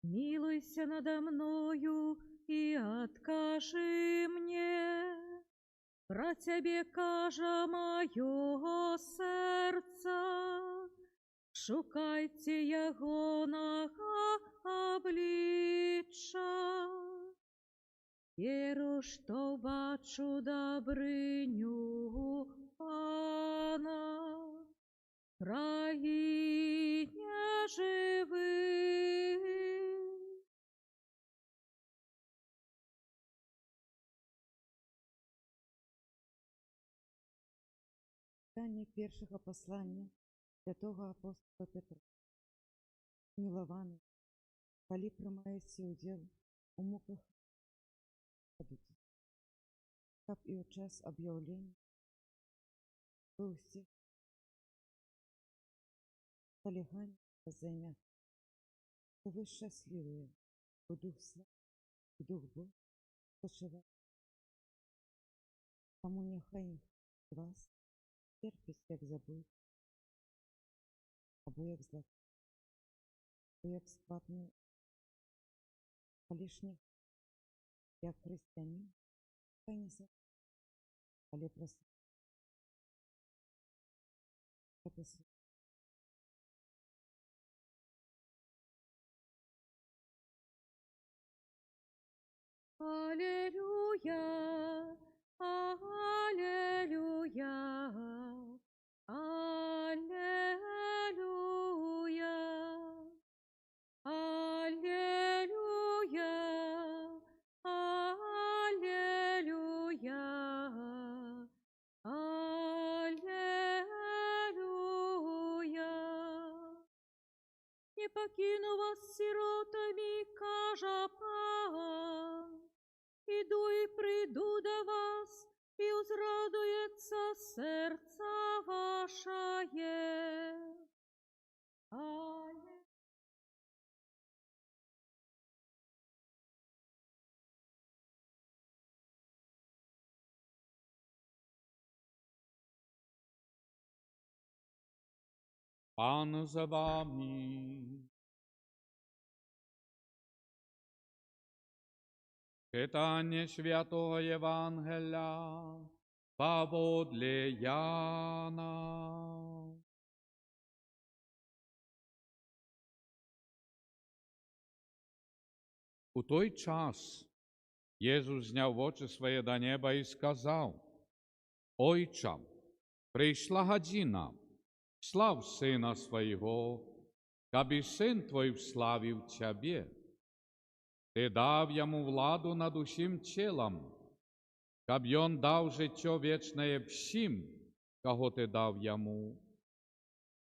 Милуйся надо мною и откажи мне. Про Тебе кажа моё серце, шукайте Ягоного обличчя. Віру, що бачу добриню Пана в країні живих. Читання першого послання святого апостола Петра. Милованы, коли приймаєте уділ у муках, как и у час объявления, вы у всех полягання та займя. То ви щасливі, бо Дух Святий і Дух Божий спочиває. Тому нехай вас терпить, як забудь, або як зло, або як складно, а лишніх, як християнин, хай не за, але просить. Это Аллилуйя, аллилуйя, аллилуйя, аллилуйя, аллилуйя, аллилуйя. Не покину вас сиротами, кажа Пан. Иду и приду до вас, и узрадуется сердце ваше. Пан за вами. Читання Святого Євангелія поводле Яна. У той час Єсус зняв очі свої до неба і сказав: «Ойче, прийшла година, слав Сина Свого, аби Син Твой вславив Тебе. Ти дав йому владу над усім тілом, щоб він дав життя вічне всім, кого ти дав йому.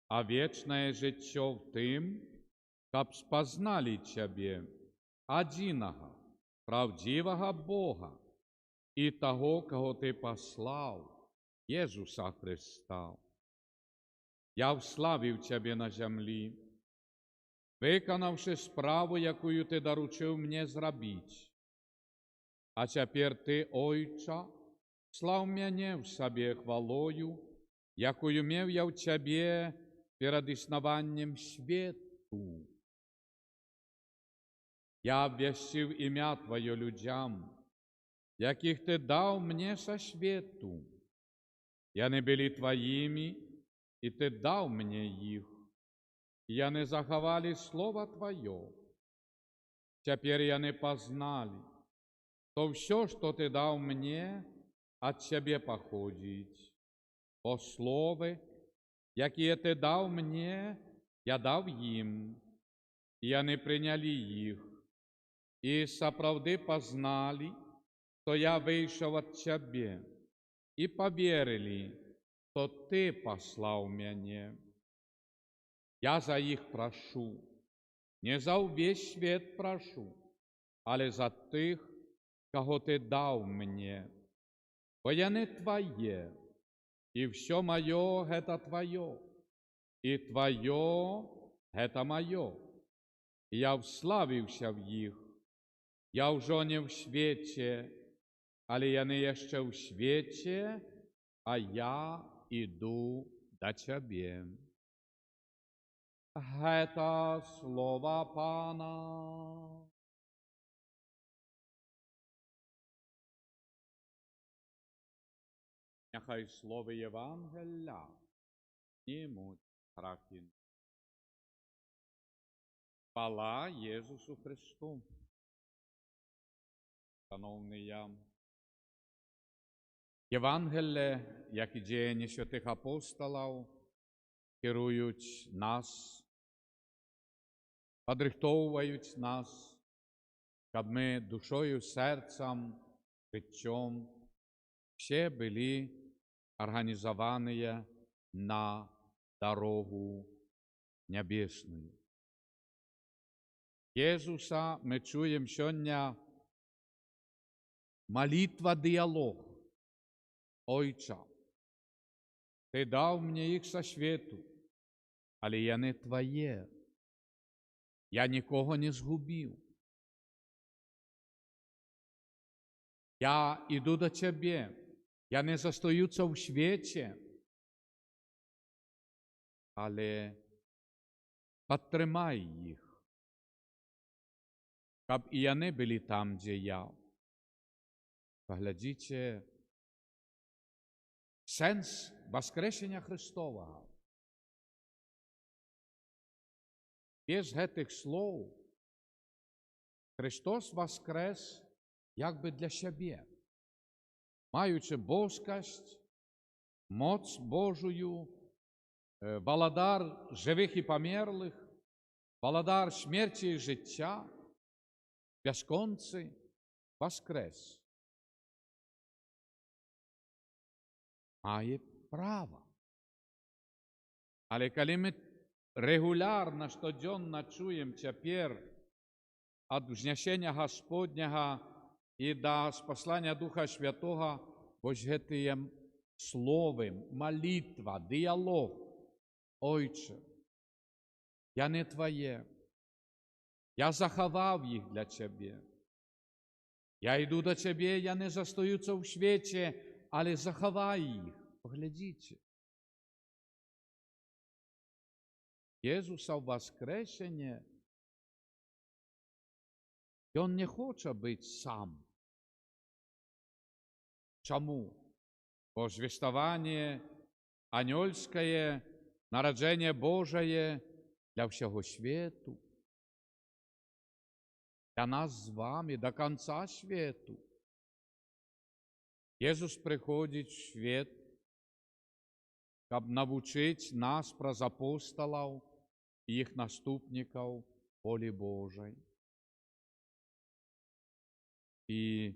А вічне життя в тим, щоб спознали Тебе, одиного, правдивого Бога, і того, кого ти послав, Єсуса Христа. Я вславив Тебе на землі, виконавши справу, якою ти доручив мені зробити. А тепер ти, Ойче, слав мене в собі хвалою, якою мав я в Тебе перед існуванням світу. Я обвістив ім'я Твоє людям, яких ти дав мені со світу. Я не були Твоїми, і ти дав мені їх. Я не заховали Слово Твое. Теперь я не познали, то все, что Ты дал мне, от Тебе походить. По слове, яке Ты дал мне, я дав им, и они приняли их, и соправды познали, что я вышел от Тебе, и поверили, что Ты послал меня. Я за их прошу, не за весь свет прошу, але за тих, кого Ты дал мне. Бо я не Твое, и все мое – это Твое, и Твое – это мое. И я вславився в їх. Я вже не в світі, але я не ще в світі, а я іду до Тебе. Это слово Пана. Нехай слово Євангелія знімуть страхи. Хвала Єсусу Христу. Шановний я, Євангеліє, як і діяння святих апостолів, керують нас, подрихтовують нас, щоб ми душою, серцем, життям всі були організовані на дорогу небесную. Єсуса ми чуємо сьогодні молитва-діалог. Ойче, Ти дав мені їх со світу, але я не твоє. Я нікого не згубив. Я іду до тебе. Я не застаюся в світі, але підтримай їх, щоб і вони були там, де я. Поглядіть, сенс воскресення Христового. Без гэтых слов Христос воскрес якби для себе, маючи боскость, моц Божую, володар живих і померлих, володар смерті і життя, безконций, воскрес. Має право. Але коли ми регулярно, щоденно чуємо тепер від взнесення Господнього і до спаслання Духа Святого, ось гэтые слови, молитва, діалог. Ойче, я не твоє, я заховав їх для тебе. Я йду до тебе, я не застаюся в світі, але заховай їх. Поглядіть. Ісуса воскресення, Він не хоче бути сам. Чому? Бо звістування ангельське, народження Божє для всього світу, для нас з вами до кінця світу. Ісус приходить в світ, щоб навчити нас про апостолів і їх наступників волі Божої. І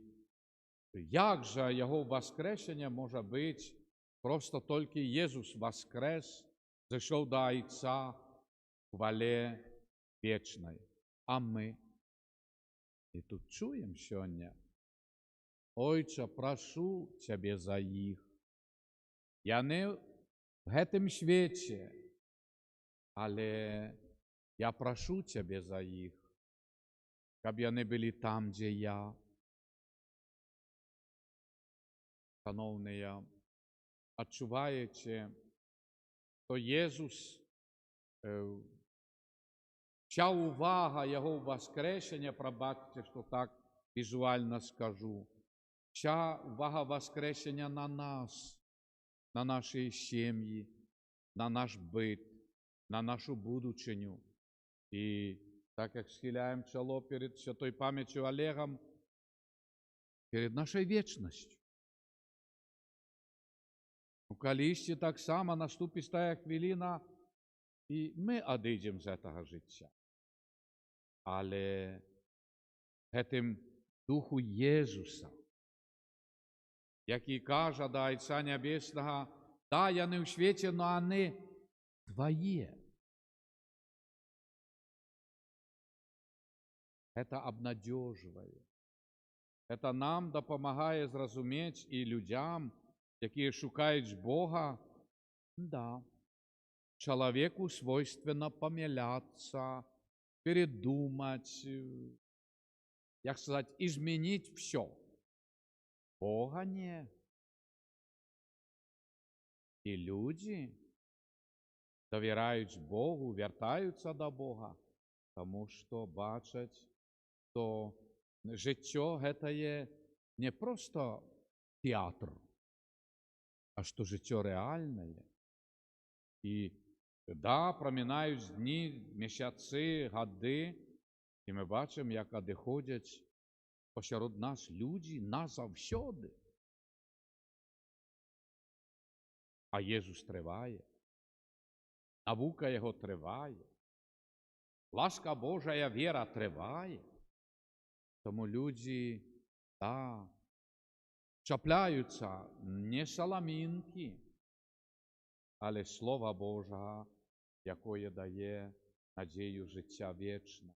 як же Його воскресення може бути просто тільки Ісус воскрес, зайшов до Отця в хвалі вічної, а ми? І тут чуємо сьогодні: Ойче, прошу Тебе за їх. Я не в гэтым світі, але я прошу Тебе за їх, щоб вони були там, де я. Шановні, відчуваєте, що Ісус, вся увага Його воскресення, пробачте, що так візуально скажу, вся увага воскресення на нас, на наші сім'ї, на наш бит, на нашу будучиню. І так як схиляємо чоло перед святою пам'яттю Олегом, перед нашою вічністю. У колись так само наступить тая хвилина, і ми одійдемо з цього життя. Але гэтым Духу Єсуса, який каже до Отця Небесного: да, я не в світі, но вони твоє. Это обнадеживает. Это нам допомагає зрозуміти і людям, які шукають Бога, да, чоловіку свойственно помилятися, передумать, як сказати, изменить все. Бога не. І люди довіряють Богу, вертаються до Бога, тому що бачать, що життя – це є не просто театр, а що життя реальне. І да, проминають дні, місяці, годи, і ми бачимо, як одиходять посеред нас люди назавсьоди. А Єсус триває, наука Його триває, ласка Божа, віра триває. Тому люди, да, чапляються не соломинки, але Слово Божого, яке дає надію життя вічне.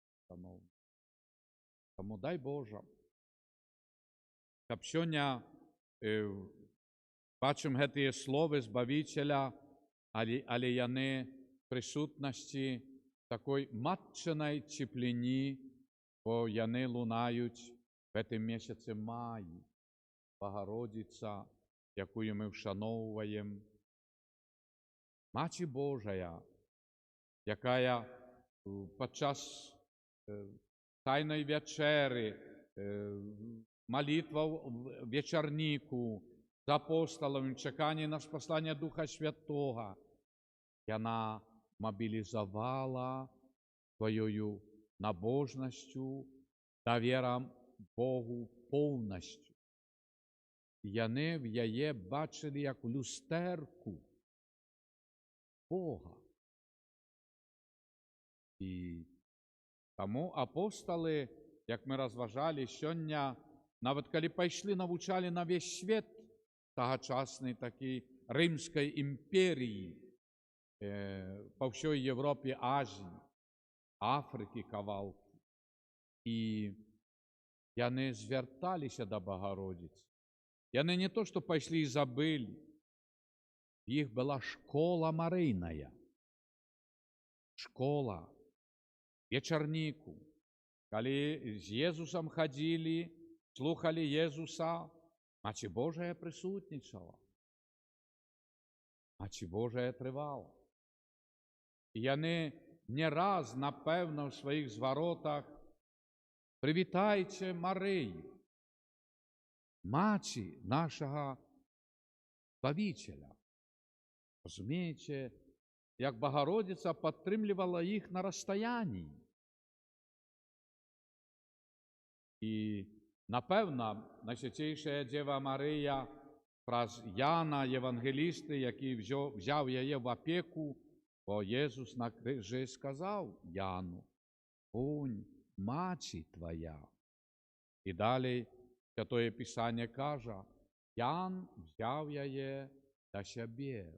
Тому дай Боже, щоб сьогодні бачимо ці слова Збавителя, але вони присутності такої матчиної тепліні, бо яни лунають в цьому місяці маї, Богородиця, яку ми вшановуємо. Маті Божая, яка підчас Тайної вечери, молитва в вечорнику з апостолами, чекання на спасання Духа Святого, вона мобілізувала своєю набожністю, довіром Богу повністю. І вони в її бачили як люстерку Бога. І тому апостоли, як ми розважали сьогодні, навіть коли пішли, навчали на весь світ тогочасний такий Римської імперії, по всій Європі, Азії, Африки кавалки. І вони зверталися до Богородиці. Вони не то, що пішли і забили, їх була школа Марийная. Школа, вечорнику. Коли з Єсусом ходили, слухали Єсуса, Маті Божая присутничала. Маті Божая тривала. І вони не раз, напевно, в своїх зворотах привітайте Марію, Маті нашого Збавителя. Розумієте, як Богородиця підтримувала їх на розстоянні. І, напевно, Найсвятіша Дєва Марія, праз Яна, євангелісти, який взяв її в опіку, бо Єсус на крижі сказав Яну: «Бунь, Маті твоя». І далі Святое Писання каже: Ян взяв її до себе.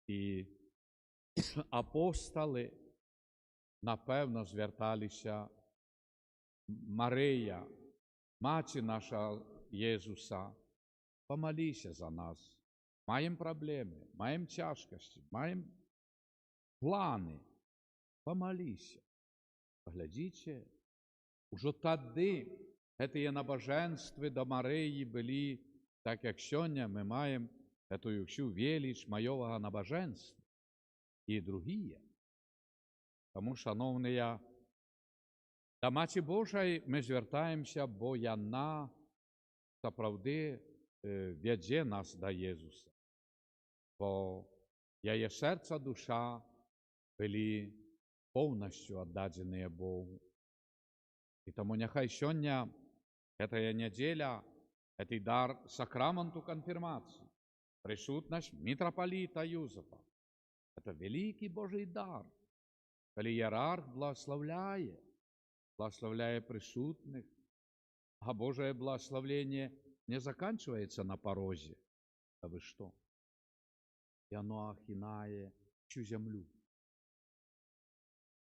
І апостоли, напевно, зверталися: Марія, Маті наша Єсуса, помолися за нас. Маємо проблеми, маємо тяжкості, маємо плани. Помолися. Поглядіть, уже тоді ці набоженства до Марії були, так як сьогодні ми маємо цю всю велич майового набоженства і другі. Тому, шановні, до Маті Божої ми звертаємося, бо вона справді веде нас до Єсуса. Бо її серце, душа були повністю віддадені Богу. І тому нехай сьогодні, ця неділя, цей дар сакраменту конфірмації, присутність митрополита Юзефа, це великий Божий дар, коли ієрарх благословляє присутних, а Божие благословление не заканчивается на порозе. А вы что? И оно охинает всю землю,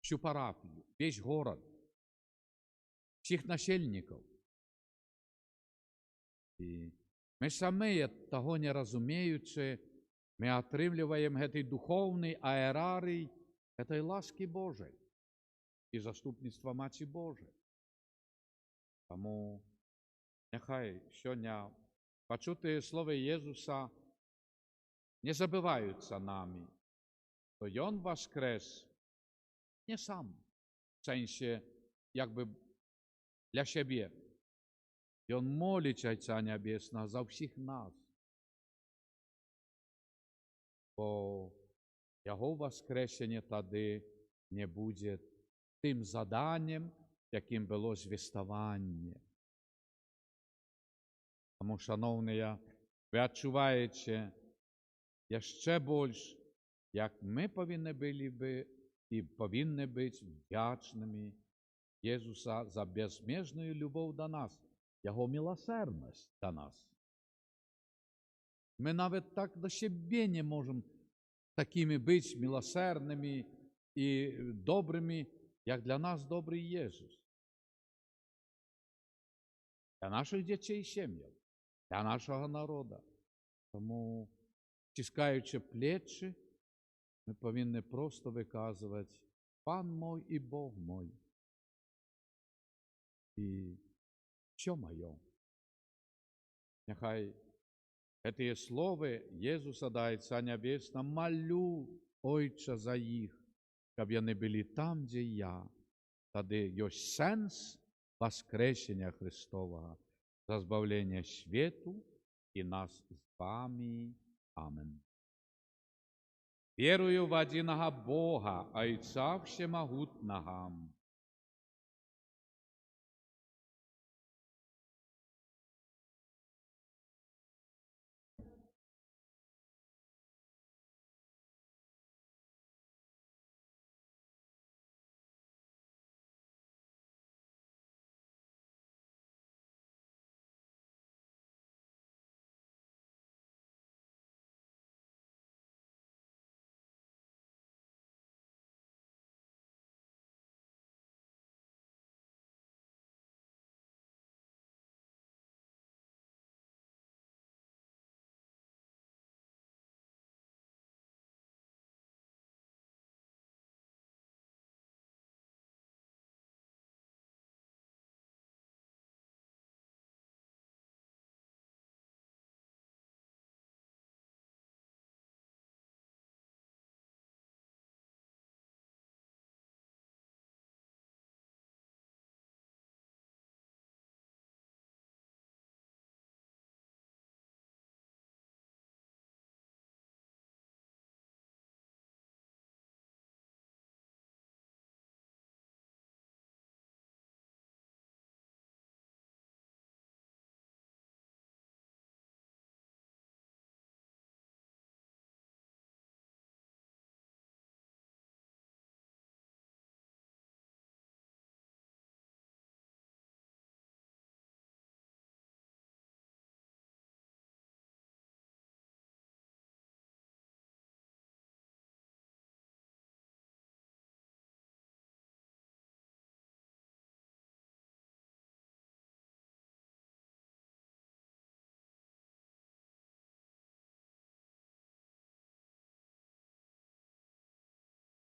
всю парафию, весь город, всіх насельників. І ми самі, того не розуміючи, ми отримуємо цей духовний аерарій цієї ласки Божої і заступництва Маті Божої. Тому нехай сьогодні почуті слова Єсуса не забиваються нами, то Він воскрес не сам, в сенсі, якби для себе. Він молить Отця Небесного за всіх нас. Бо Його воскресення тоді не буде тим заданням, яким було звістування. Тому, шановні, ви відчуваєте ще більше, як ми повинні були би і повинні бути вдячними Єсуса за безмежну любов до нас, Його милосердність до нас. Ми навіть так до себе не можемо такими бути милосердними і добрими, як для нас добрий Єсус. Для наших дітей і сім'їв, для нашого народу. Тому стискаючи плечі, ми повинні просто виказувати «Пан мой і Бог мой». І «Все моє». Нехай ці слова Єсуса да Отця Небесного молю Отча за їх, щоб вони були там, де я. Тоді є сенс воскресення Христового, за збавлення світу і нас з вами. Амен. Вірую в одиного Бога, Отця Всемогутнього,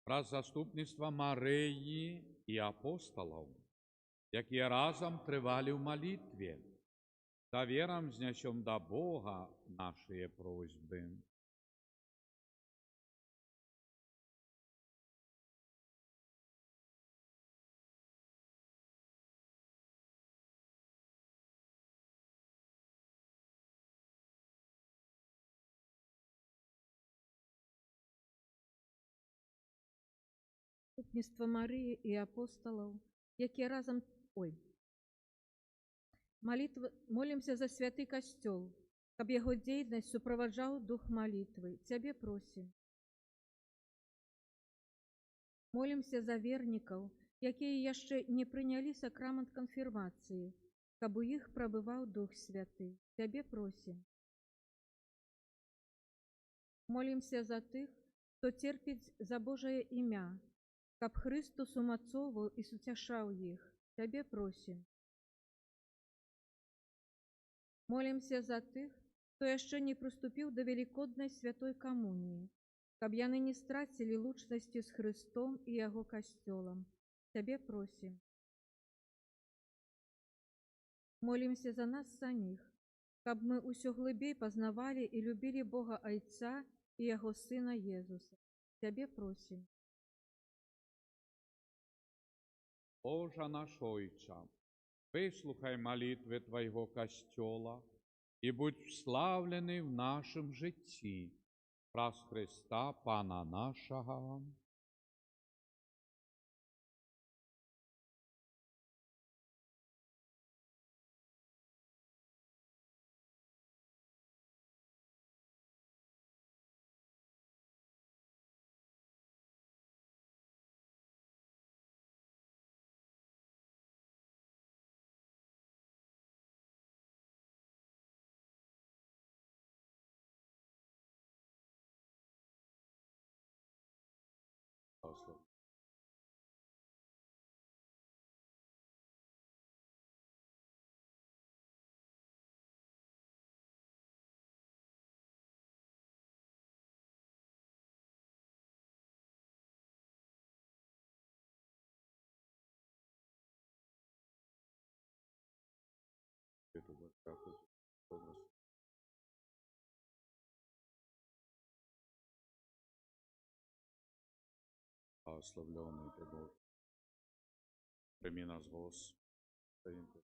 про заступництво Марії і апостолів, які разом тривали в молитві, та віром знесем до Бога наші просьби. Заступництво Марії і апостолів, які разом... Молимся за святий костел, каб його діяльність супроводжав дух молитви. Тебе просим. Молимся за верників, які яшчэ не прийняли сакрамент конфірмації, каб у їх пробивав Дух Святий. Тебе просим. Молимся за тих, хто терпить за Божие ім'я, каб Христос умацовував і сутяшав їх. Тебе просим. Молимся за тих, хто яшчэ не приступив до Великодной Святой Комунії, каб яны не страцілі лучнасці з Христом і Яго касцёлам. Тебе просим. Молимся за нас самих, каб мы усё глыбей пазнавалі і любілі Бога Отца і Яго Сына Езуса. Тебе просим. Боже наш Отче, вислухай молитви Твоего костела и будь вславлений в нашем житті, праз Христа Пана нашого. Благословленный Ты Бог. Прими нас, Господи.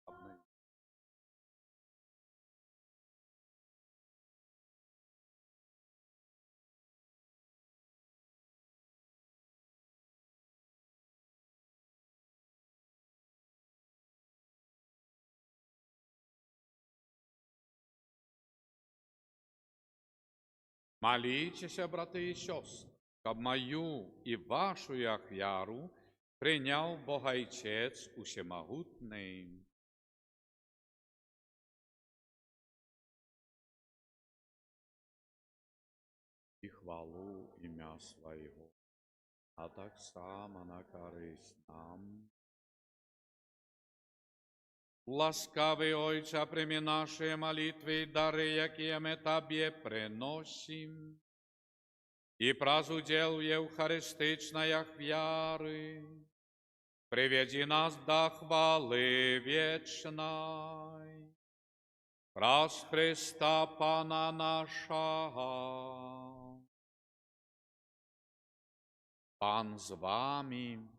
Аминь. Молитеся, брати і сестри, щоб мою і вашу ахвяру прийняв Богайчець Усемогутний. І хвалу ім'я Свого, а так само на користь нам. Ласкавий Ойче, прийми наші молитви і дари, які ми Тобі приносим, и празудел евхаристичной вяры, приведи нас до хвалы вечной. Праз Христа Пана нашего. Пан з вами,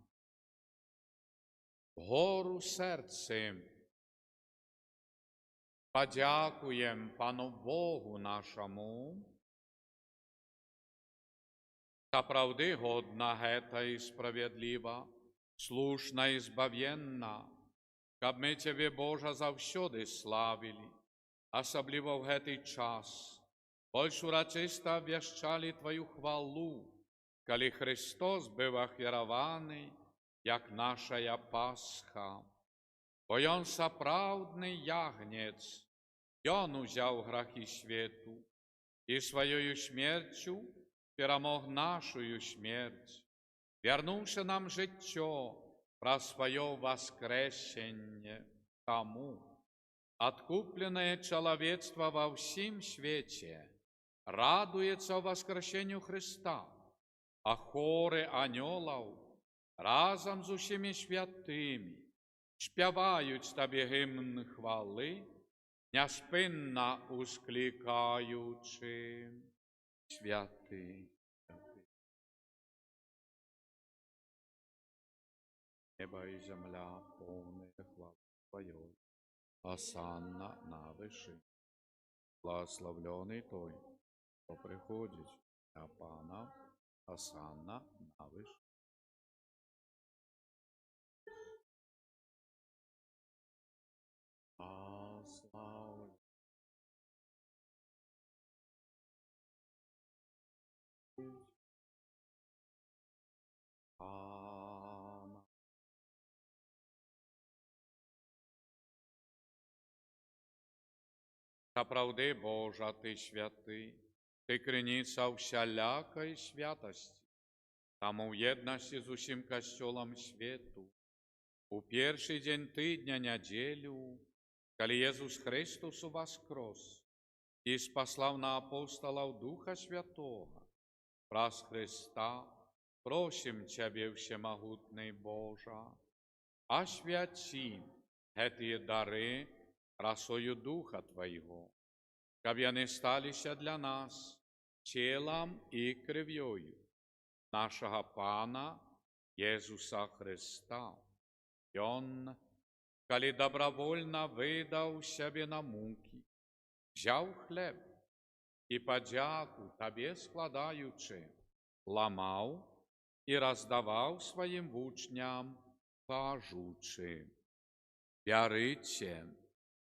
гору серцем, подякуем Пану Богу нашему, та правди годна гета і справедлива, слушна і збавенна, каб ми Тебе, Божа, завсюди славили, особливо в гетий час, больш урочисто обвящали Твою хвалу, коли Христос був охвярований, як наша Пасха. Бо Он соправдний ягнець, Он узяв грахи світу, і своєю смертю перемог нашую смерть, вернувши нам життя про свое воскресение тому, откупленное человечество во всем свете радуется воскресению Христа, а хоры анgelов разом з усіми святими співають Тобі гімн хвали, неспинно ускликаючи. Святий, святий. Небо і земля повне хвали Твоєї. Осанна на виши. Благословлений той, хто приходить на Пана, осанна на виши. Слава. Amen. Та правди Божа, Ти святий, Ти криниця всялякої святості, тому в єдності з усім костьолом світу, у перший день тижня неділю, коли Єсус Христос воскрес і спаслав на апостолів Духа Святого, праз Христа, просим Тебе, всемогутний Божа, освяти эти дары росою Духа Твоего, щоб вони сталися для нас тілом і кров'ю нашого Пана Єсуса Христа. І Он, коли добровольно видав себе на муки, взяв хліб і подяку Тобі складаючи, ламав і роздавав своїм учням, кажучи: «Беріть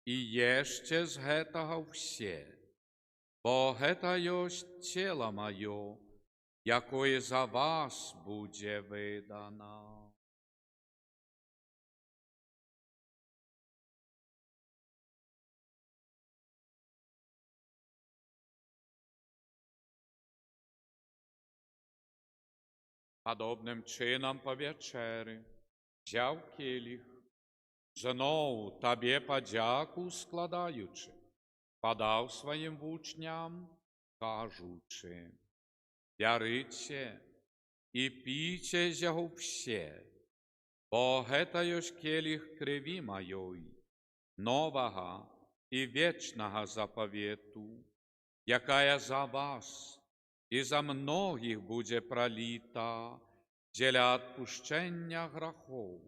і їжте з гетого все, бо гето єсть тіло моє, якое за вас буде видано». Подобним чином по вечері взяв келих, знову Тобі подяку складаючи, подав своїм учням, кажучи: «Беріть і пійте з його все, Бо гэта ёсць келіх крыві маёй, новага і вечнага запавету, якая за вас і за многіх будзе праліта дзеля адпушчэння грахоў.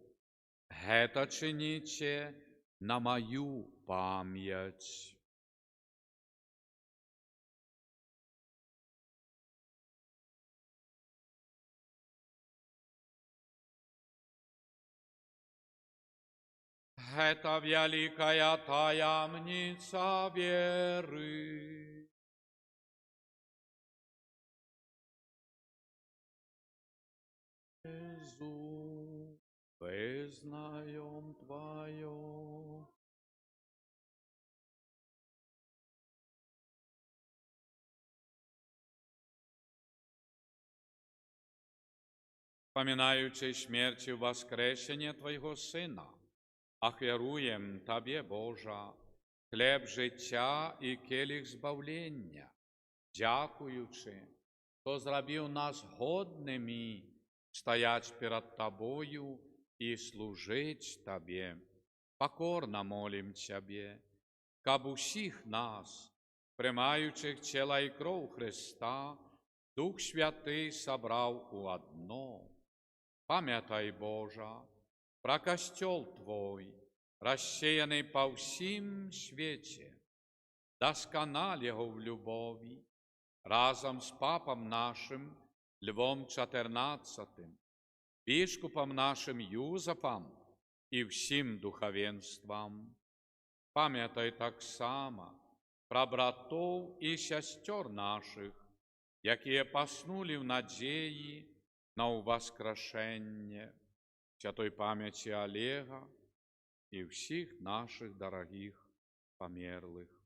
Гэта чыніце на маю памяць. Гэта вялікая таямніца веры. Езу, вызнаем Твое. Поминаючи смерти воскресення Твоего Сына, ахвяруем Табе, Божа, хлеб життя і келих збавлення, дякуючи, що зробив нас годними стоять перед Тобою и служить Тебе. Покорно молим Тебе, каб усіх нас, приймаючих тіла і кров Христа, Дух Святий собрав у одно. Пам'ятай, Божа, про костел Твой, рассеянный по всім свете, досконал его в любови, разом с папом нашим Львом XIV, бишкупом нашим Юзефом и всім духовенством. Пам'ятай так само про братов и сестер наших, які поснули в надії на воскрешення, святой памяти Олега и всіх наших дорогих померлых.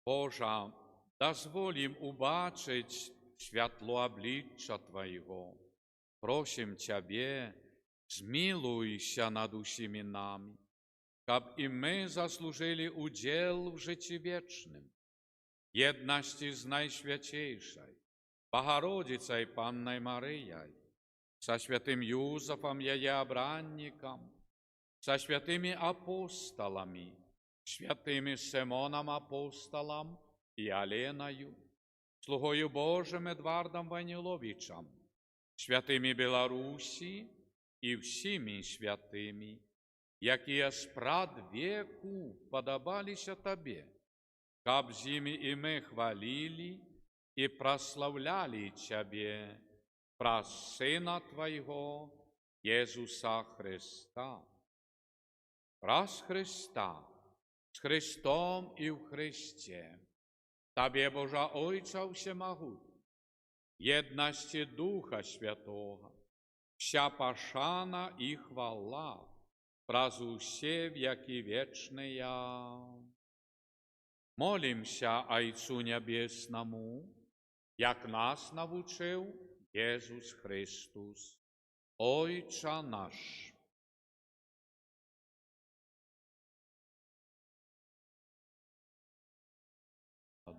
Божа, дозволь їм убачить святло обличчя Твоего. Просим Тебе, змилуйся над усіми нами, каб і ми заслужили удел в житті вічним, єдності з Найсвятейшей, Богородицей Панной Марией, со святым Юзефом Ее обранником, со святыми апостолами, святыми Симоном Апостолом и Оленою, слугою Божим Эдвардом Ваниловичем, святыми Беларусі і всіми святыми, якія спрад веку подобалися Табе, каб з ими і ми хвалили і прославляли Тебе, про Сына Твоего, Єсуса Христа. Праз Христа, с Христом и в Христе, Табе, Божа Ойца Всемогутний, єдності Духа Святого, вся пошана и хвала, праз усе веки вечные. Молимся Отцу Небесному, як нас навчив Єсус Христос, Отче наш.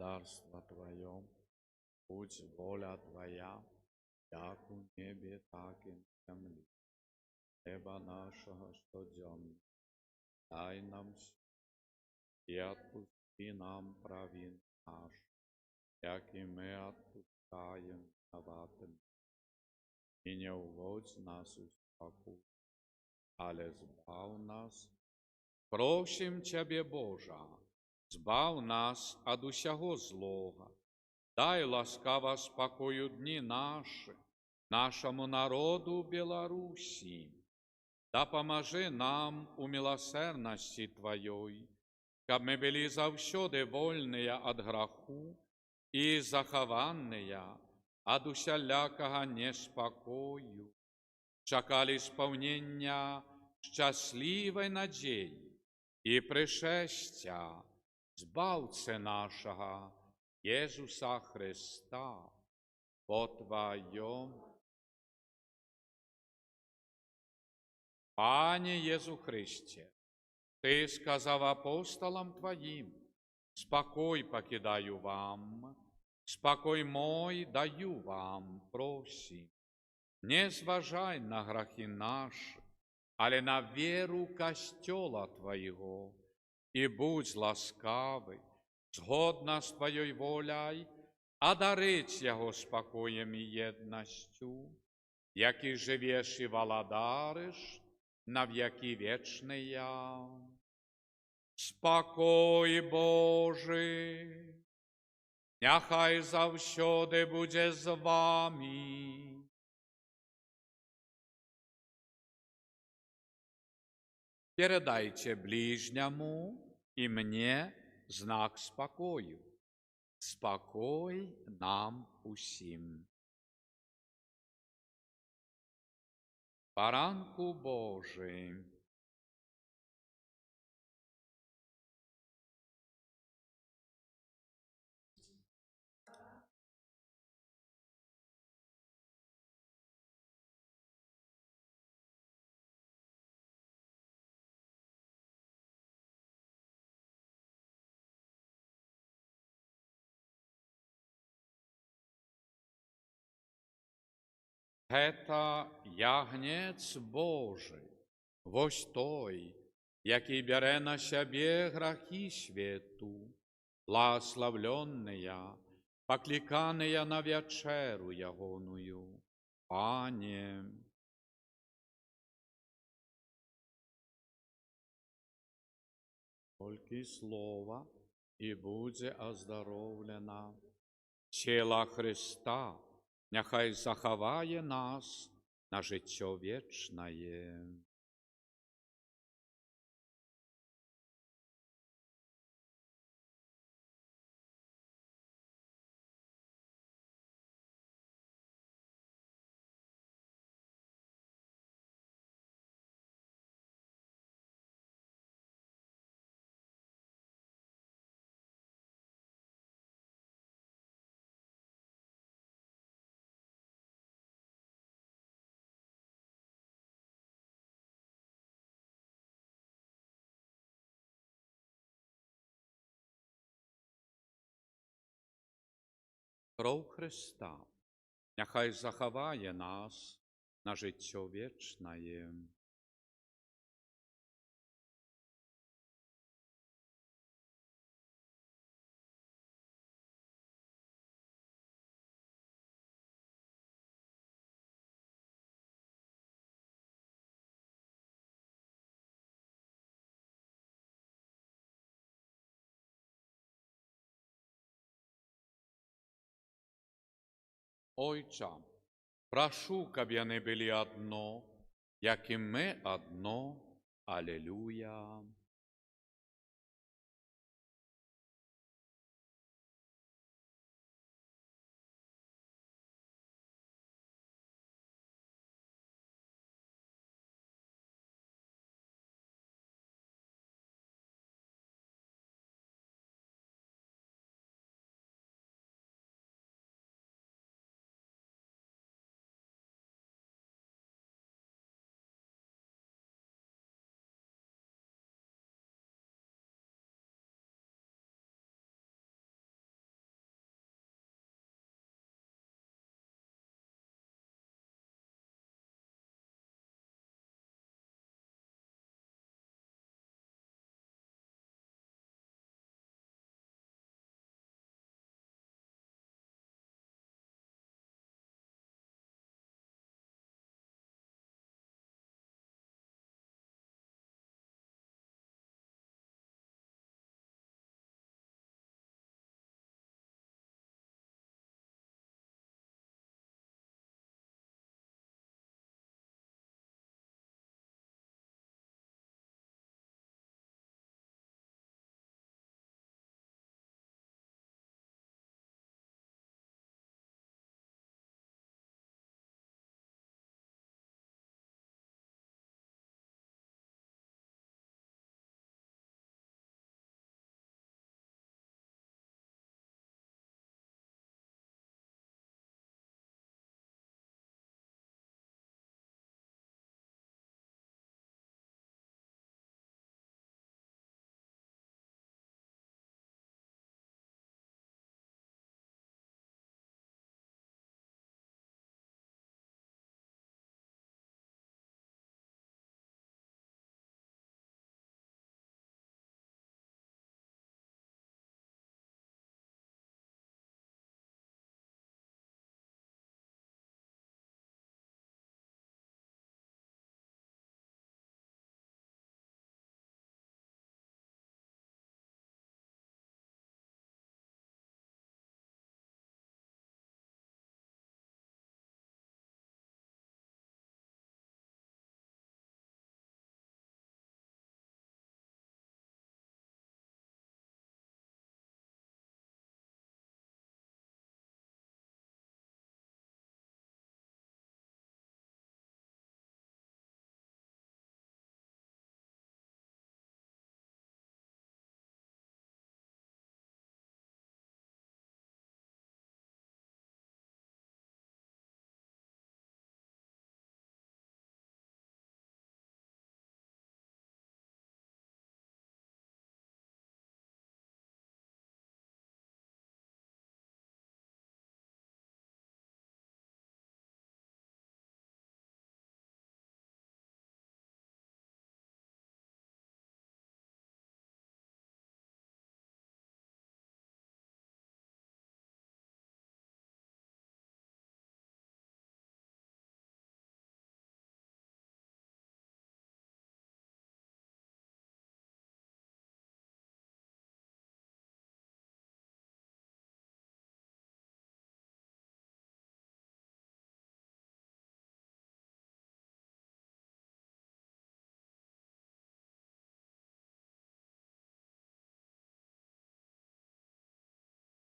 Царство Твое, будь воля Твоя, як у небе, так и на земле. Хлеба нашего щоденного дай нам и отпусти нам провин наш, як и мы отпускаем виноватым. И не уводь нас в спокус, але збав нас. Просим Тебе, Божа, збав нас от усього злого, дай ласкаво спокою дні наші, нашому народу Беларусі, да поможи нам у милосердности Твоей, каб мы были завсёды вольные от граху и захованные от усялякого неспокою, чекали сповнення щасливої надії і пришестя Збавце нашого, Єсуса Христа, по Твоем. Пане Єсу Христе, Ти сказав апостолам Твоїм, Спокой покидаю вам, спокой мой даю вам, просим. Не зважай на грахи наши, але на веру костела Твоего, и будь ласкавый, згодно с Твоей волей, одарить Его спокоем и едностью, який живеш и володариш на веки вечные. Спокой Божий, няхай завсёды буде з вами. Передайте ближнему и мне знак спокою. Спокой нам усім. Поранку Божий. Гэта ягнец Божий, вось той, який бере на себе грахи свету, благословленные, покликанные на вечеру ягоную. Пане, только слово, и буде оздоровлено. Тіла Христа нехай заховає нас на життя вічне. Кров Христа нехай заховає нас на життя вічне. Ojcze, прошу, каб яны былі адно, як і мы адно. Алелуя.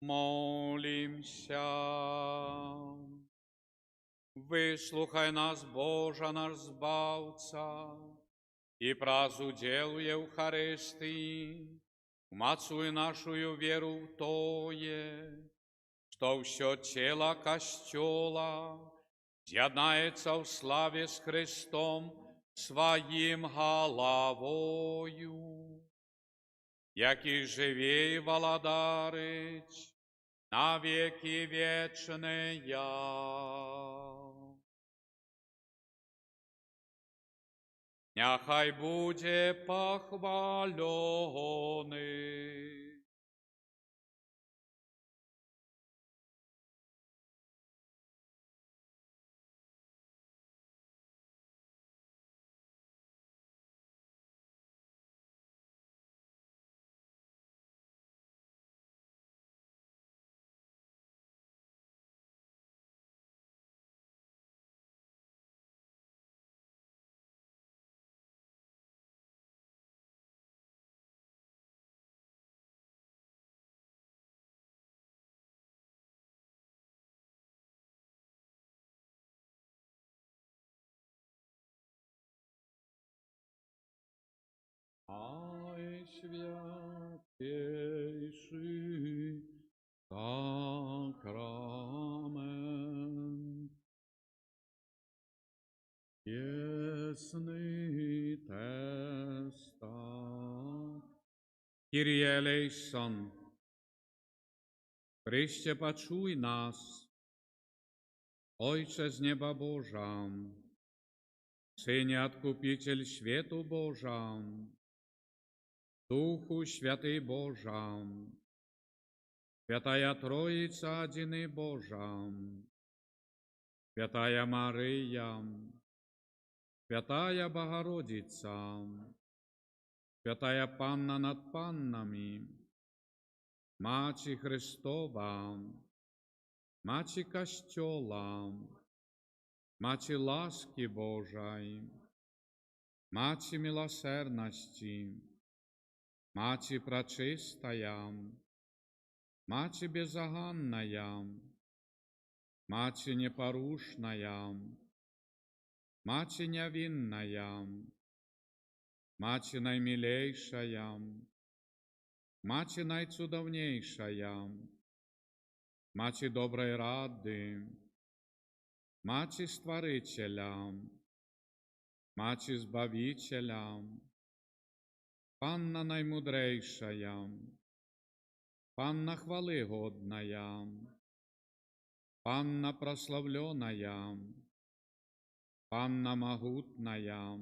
Молимся. Выслухай нас, Боже наш Збавца, и празудел Евхаристии, умацуй нашую веру в Тое, что все тело Костела з'єднається в славе с Христом своим головою, який живей володарить на веки вечные. Няхай буде похвалений. Ай, святейший сакрамент, ясный теста. Kyrie eleison, Chryście poczuj nas, Ojcze z nieba Boża, Synie Odkupiciel światu Boża, Duchu Święty Boża, Świętая Trójca Jedyny Boża, Świętая Maryja, Świętая Bogorodica, Świętая Panna nad Pannami, Maci Chrystowa, Maci Kościoła, Maci łaski Bożej, Maci miłosierności, Maci Preczystая, Maci Беззаганная, Maci Непорушная, Maci Невинная, Maci Najmilejsza, Maci Najcudowniejsza, Maci Dobrej Rady, Maci Stworzyciela, Maci Zbawiciela, Panna Najmudrejsza, Panna Chwały Godna, Panna Прославленная, Panna Могутная,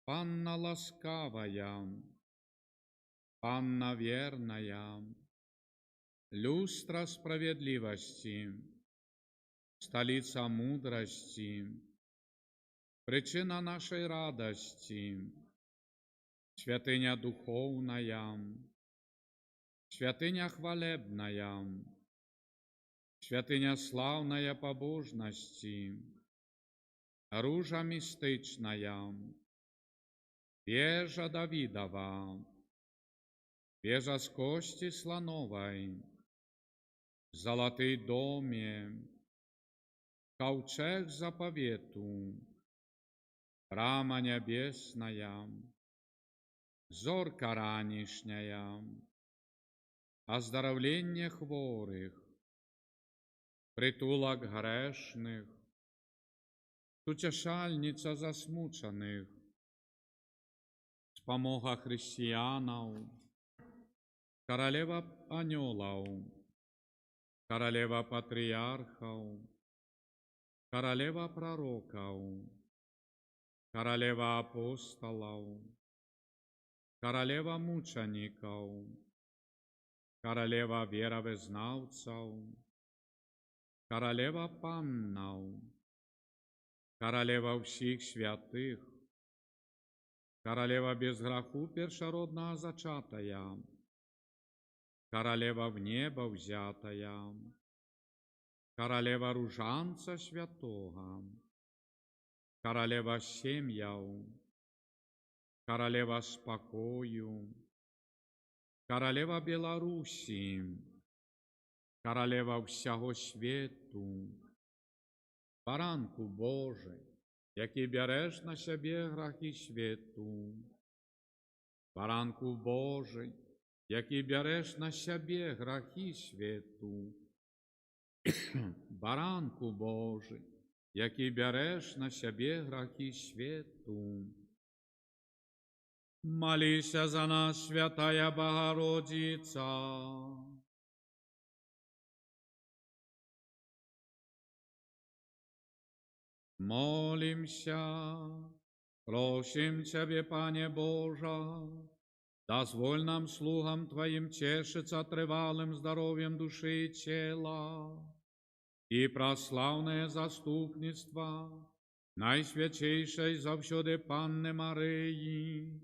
Panna Ласкавая, Panna Верная, Люстра справедливости, столица мудрости, причина нашей радости, святыня духовная, святыня хвалебная, святыня славная побожности, оружие мистичная, вежа Давидова, вежа с кости слоновой, золотый доме, ковчег заповету, рама небесная, зорка ранішняя, оздоровление хворых, притулок грешных, утешальница засмучених, спомога християнов, королева анgelов, королева патриархов, королева пророков, королева апостолов, королева мучеников, королева веровызнавцев, королева паннов, королева всех святых, королева без греху першородного зачатая, королева в небо взятая, королева ружанца святого, королева семьяв, королева спокою, королева Беларуси, Королева всього світу, Баранку Божий, який береш на себе грахи світу, Баранку Божий, який береш на себе грахи світу, Баранку Божий, який береш на себе грахи світу. Молися за нас, Святая Богородица. Молимся, просим Тебе, Пане Божа, дозволь нам, слугам Твоим, тешиться тривалым здоровьем души и тела, и прославное заступництво Найсвятейшей завсёды Панны Марии,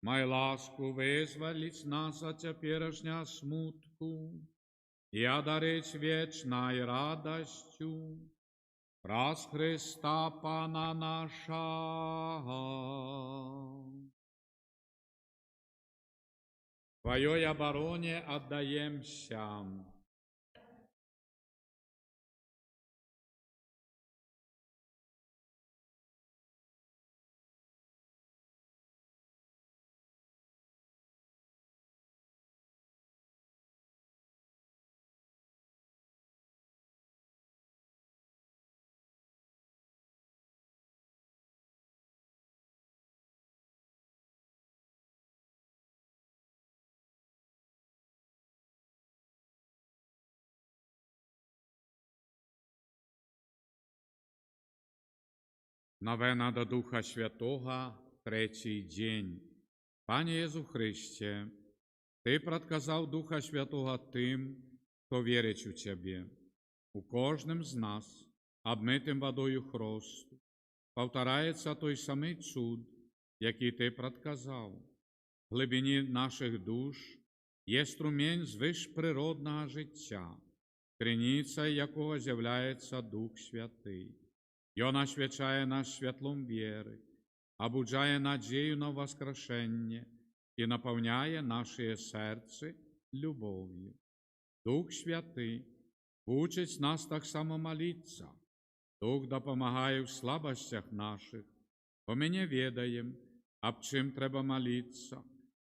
май ласку визволить нас от теперешня смутку и одарить вечной радостью раз Христа Пана нашего. Твоей обороне отдаемся. Новена до Духа Святого, третий день. Пане Єсу Христе, Ти предказав Духа Святого тим, хто вірить у Тебе. У кожним з нас, обмитим водою хросту, повторається той самий чуд, який Ти предказав. В глибині наших душ є струмінь звишприродного життя, криницею якого з'являється Дух Святий. І Он освячає нас світлом віри, обуджає надію на воскрешення і наповняє наше серце любов'ю. Дух Святий учить нас так само молитися. Дух допомагає в слабостях наших, бо ми не відаємо, об чим треба молитися,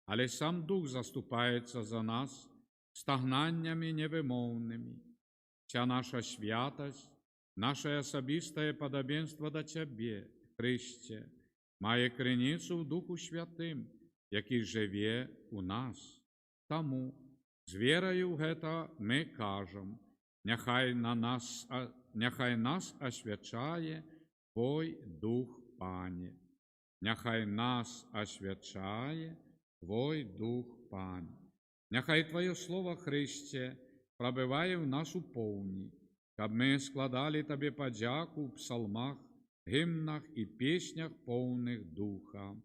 але сам Дух заступається за нас стагнаннями невимовними. Вся наша святость, наше особистое подобенство до Тебе, Христе, має криницю в Духу Святим, який живе у нас. Тому з вірою в це ми кажемо, нехай нас освячає Твой Дух, Пане. Нехай нас освячає Твой Дух, Пане. Нехай Твоє Слово, Христе, пробиває в нас у повні, щоб ми складали Тобі подяку в псалмах, гімнах і піснях повних Духа.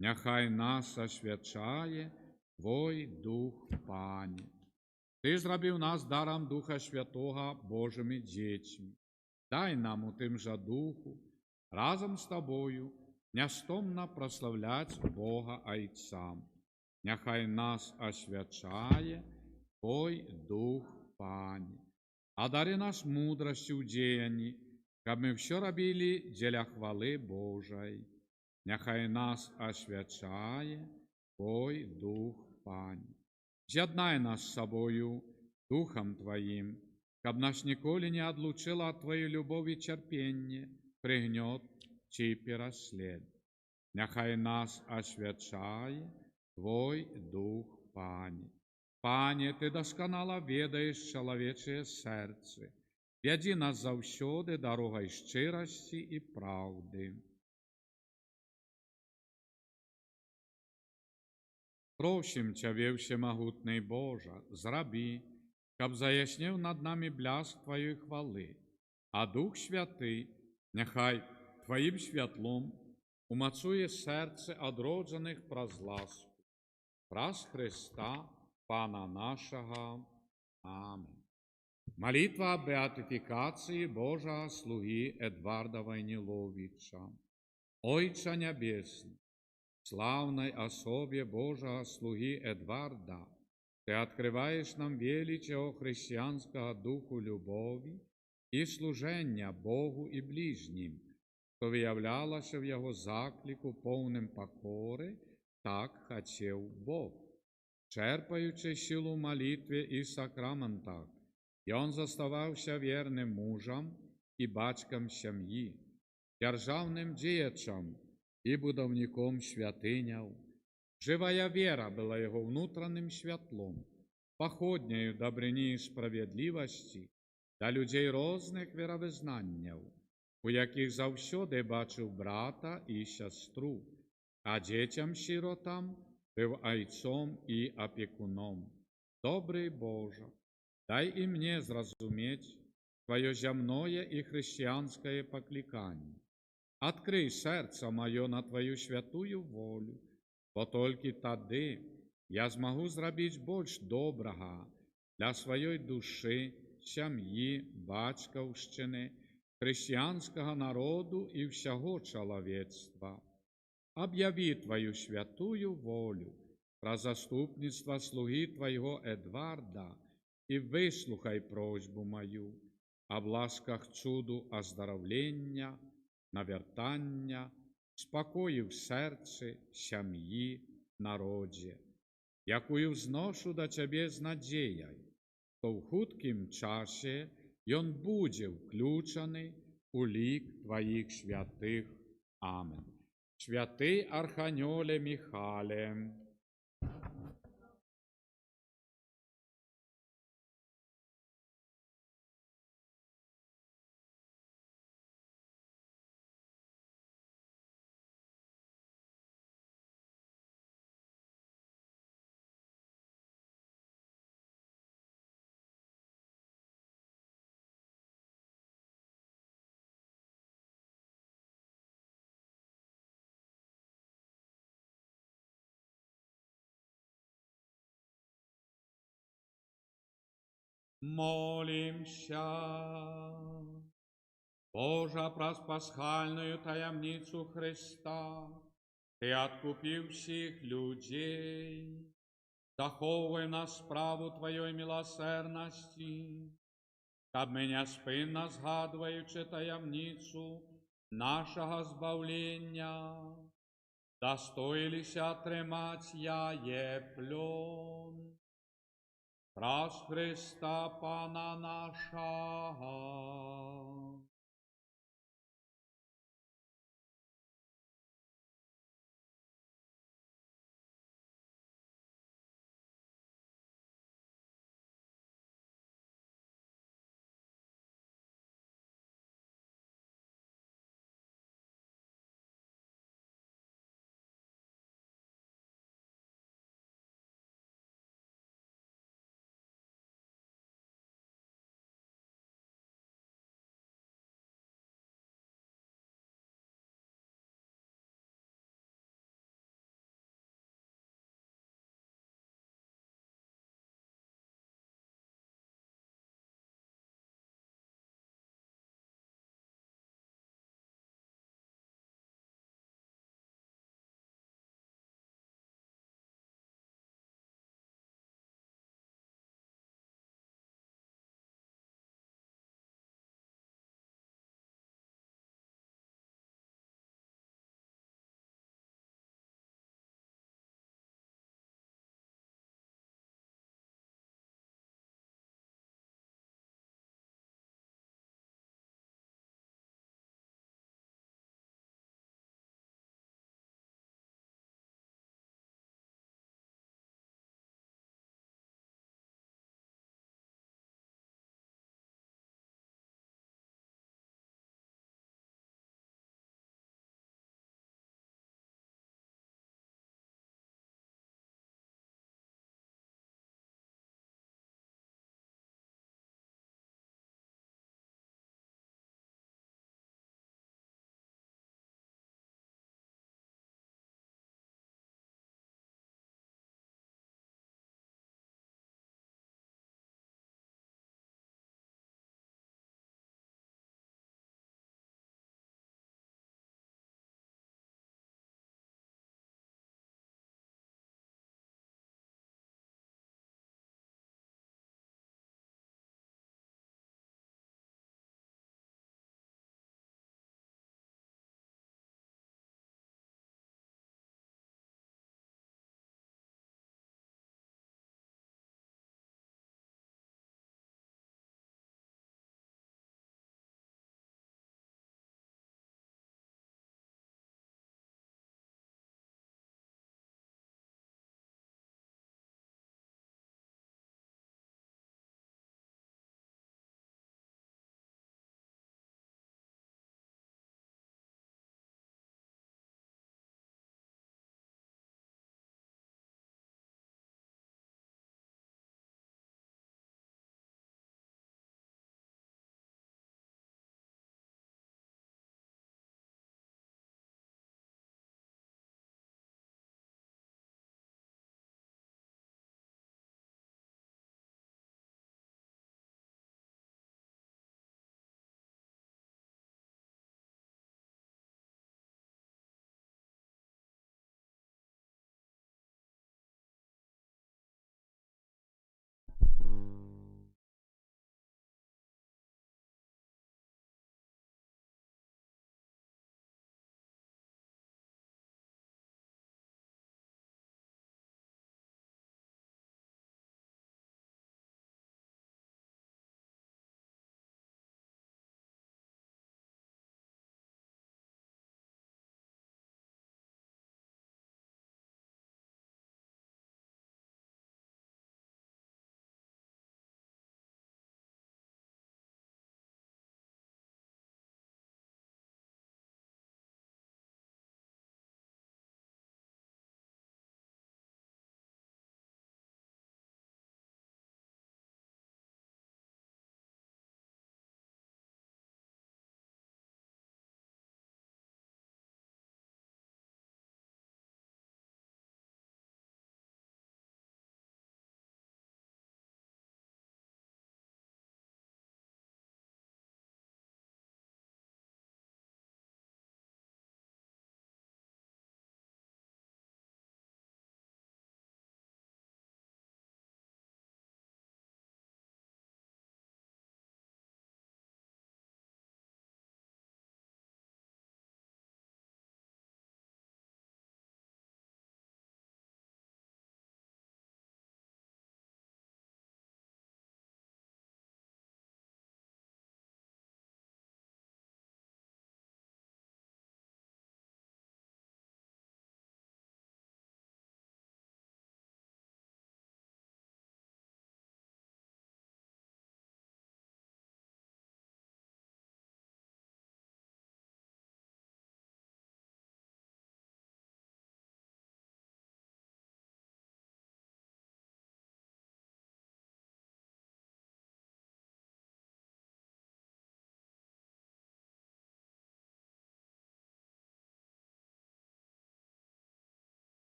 Нехай нас освячає Твой Дух, Пане. Ти зробив нас даром Духа Святого Божими дітьми. Дай нам у тим же Духу разом з Тобою нестомно прославлять Бога Отця. Нехай нас освячає Твой Дух, Пане. Одари нас мудростью в деянии, как мы все робили для хвалы Божией. Нехай нас освячає Твой Дух, Пане. З'єднай нас з собою Духом Твоим, как нас ніколи не отлучило от Твоей любови терпение, пригнет чи переслед. Нехай нас освячає Твой Дух, Пане. Пане, Ти досконало ведаєш чоловіче серце. Веди нас завсёды дорогой щирості і правди. Просим Тебе, всемогутний Боже, зроби, щоб заяснив над нами блеск Твоєї хвали, а Дух Святий нехай Твоїм світлом умацує серце одроджених проз ласку. Праз Христа, Пана нашего. Аминь. Молитва о беатификации Божьего слуги Эдварда Войниловича. Отче Небесный, славной особе Божьего слуги Эдварда, Ти відкриваєш нам величого християнського духу любові і служення Богу і ближнім, що виявлялося в Його заклику повним покори, так хотів Бог. Черпаючи силу в молитві і сакраментах, Він заставався вірним мужем і батьком сім'ї, державним діячем і будівником святиняв. Живая вера була його внутрішнім світлом, походнею добрині і справедливості для людей різних віровизнаннів, у яких завсюди бачив брата і сестру, а дітям-сиротам був айцом і опікуном. Добрий Боже, дай і мені зрозуміти Твое земное і християнське покликання. Открий серце моє на Твою святую волю, бо тільки тоді я змогу зробити більш доброго для своєї душі, сім'ї, батьківщини, християнського народу і всього чоловічства. Об'яви Твою святую волю про заступництво слуги Твоего Едварда і вислухай просьбу мою об ласках чуду оздоровлення, навертання, спокою в серці, сім'ї, народі, якую зношу до Тебе з надією, то в хуткім часі Ён буде включений у лік Твоїх святих. Амен. Святий Архангеле Михайле, молимся. Божа, праз пасхальную таямницу Христа, Ты откупил всех людей, заховывай нас справу Твоей милосердности, каб ми неспинно згадуючи таямницу нашого збавлення, достоїлися тримать яє плен. Праз Христа Пана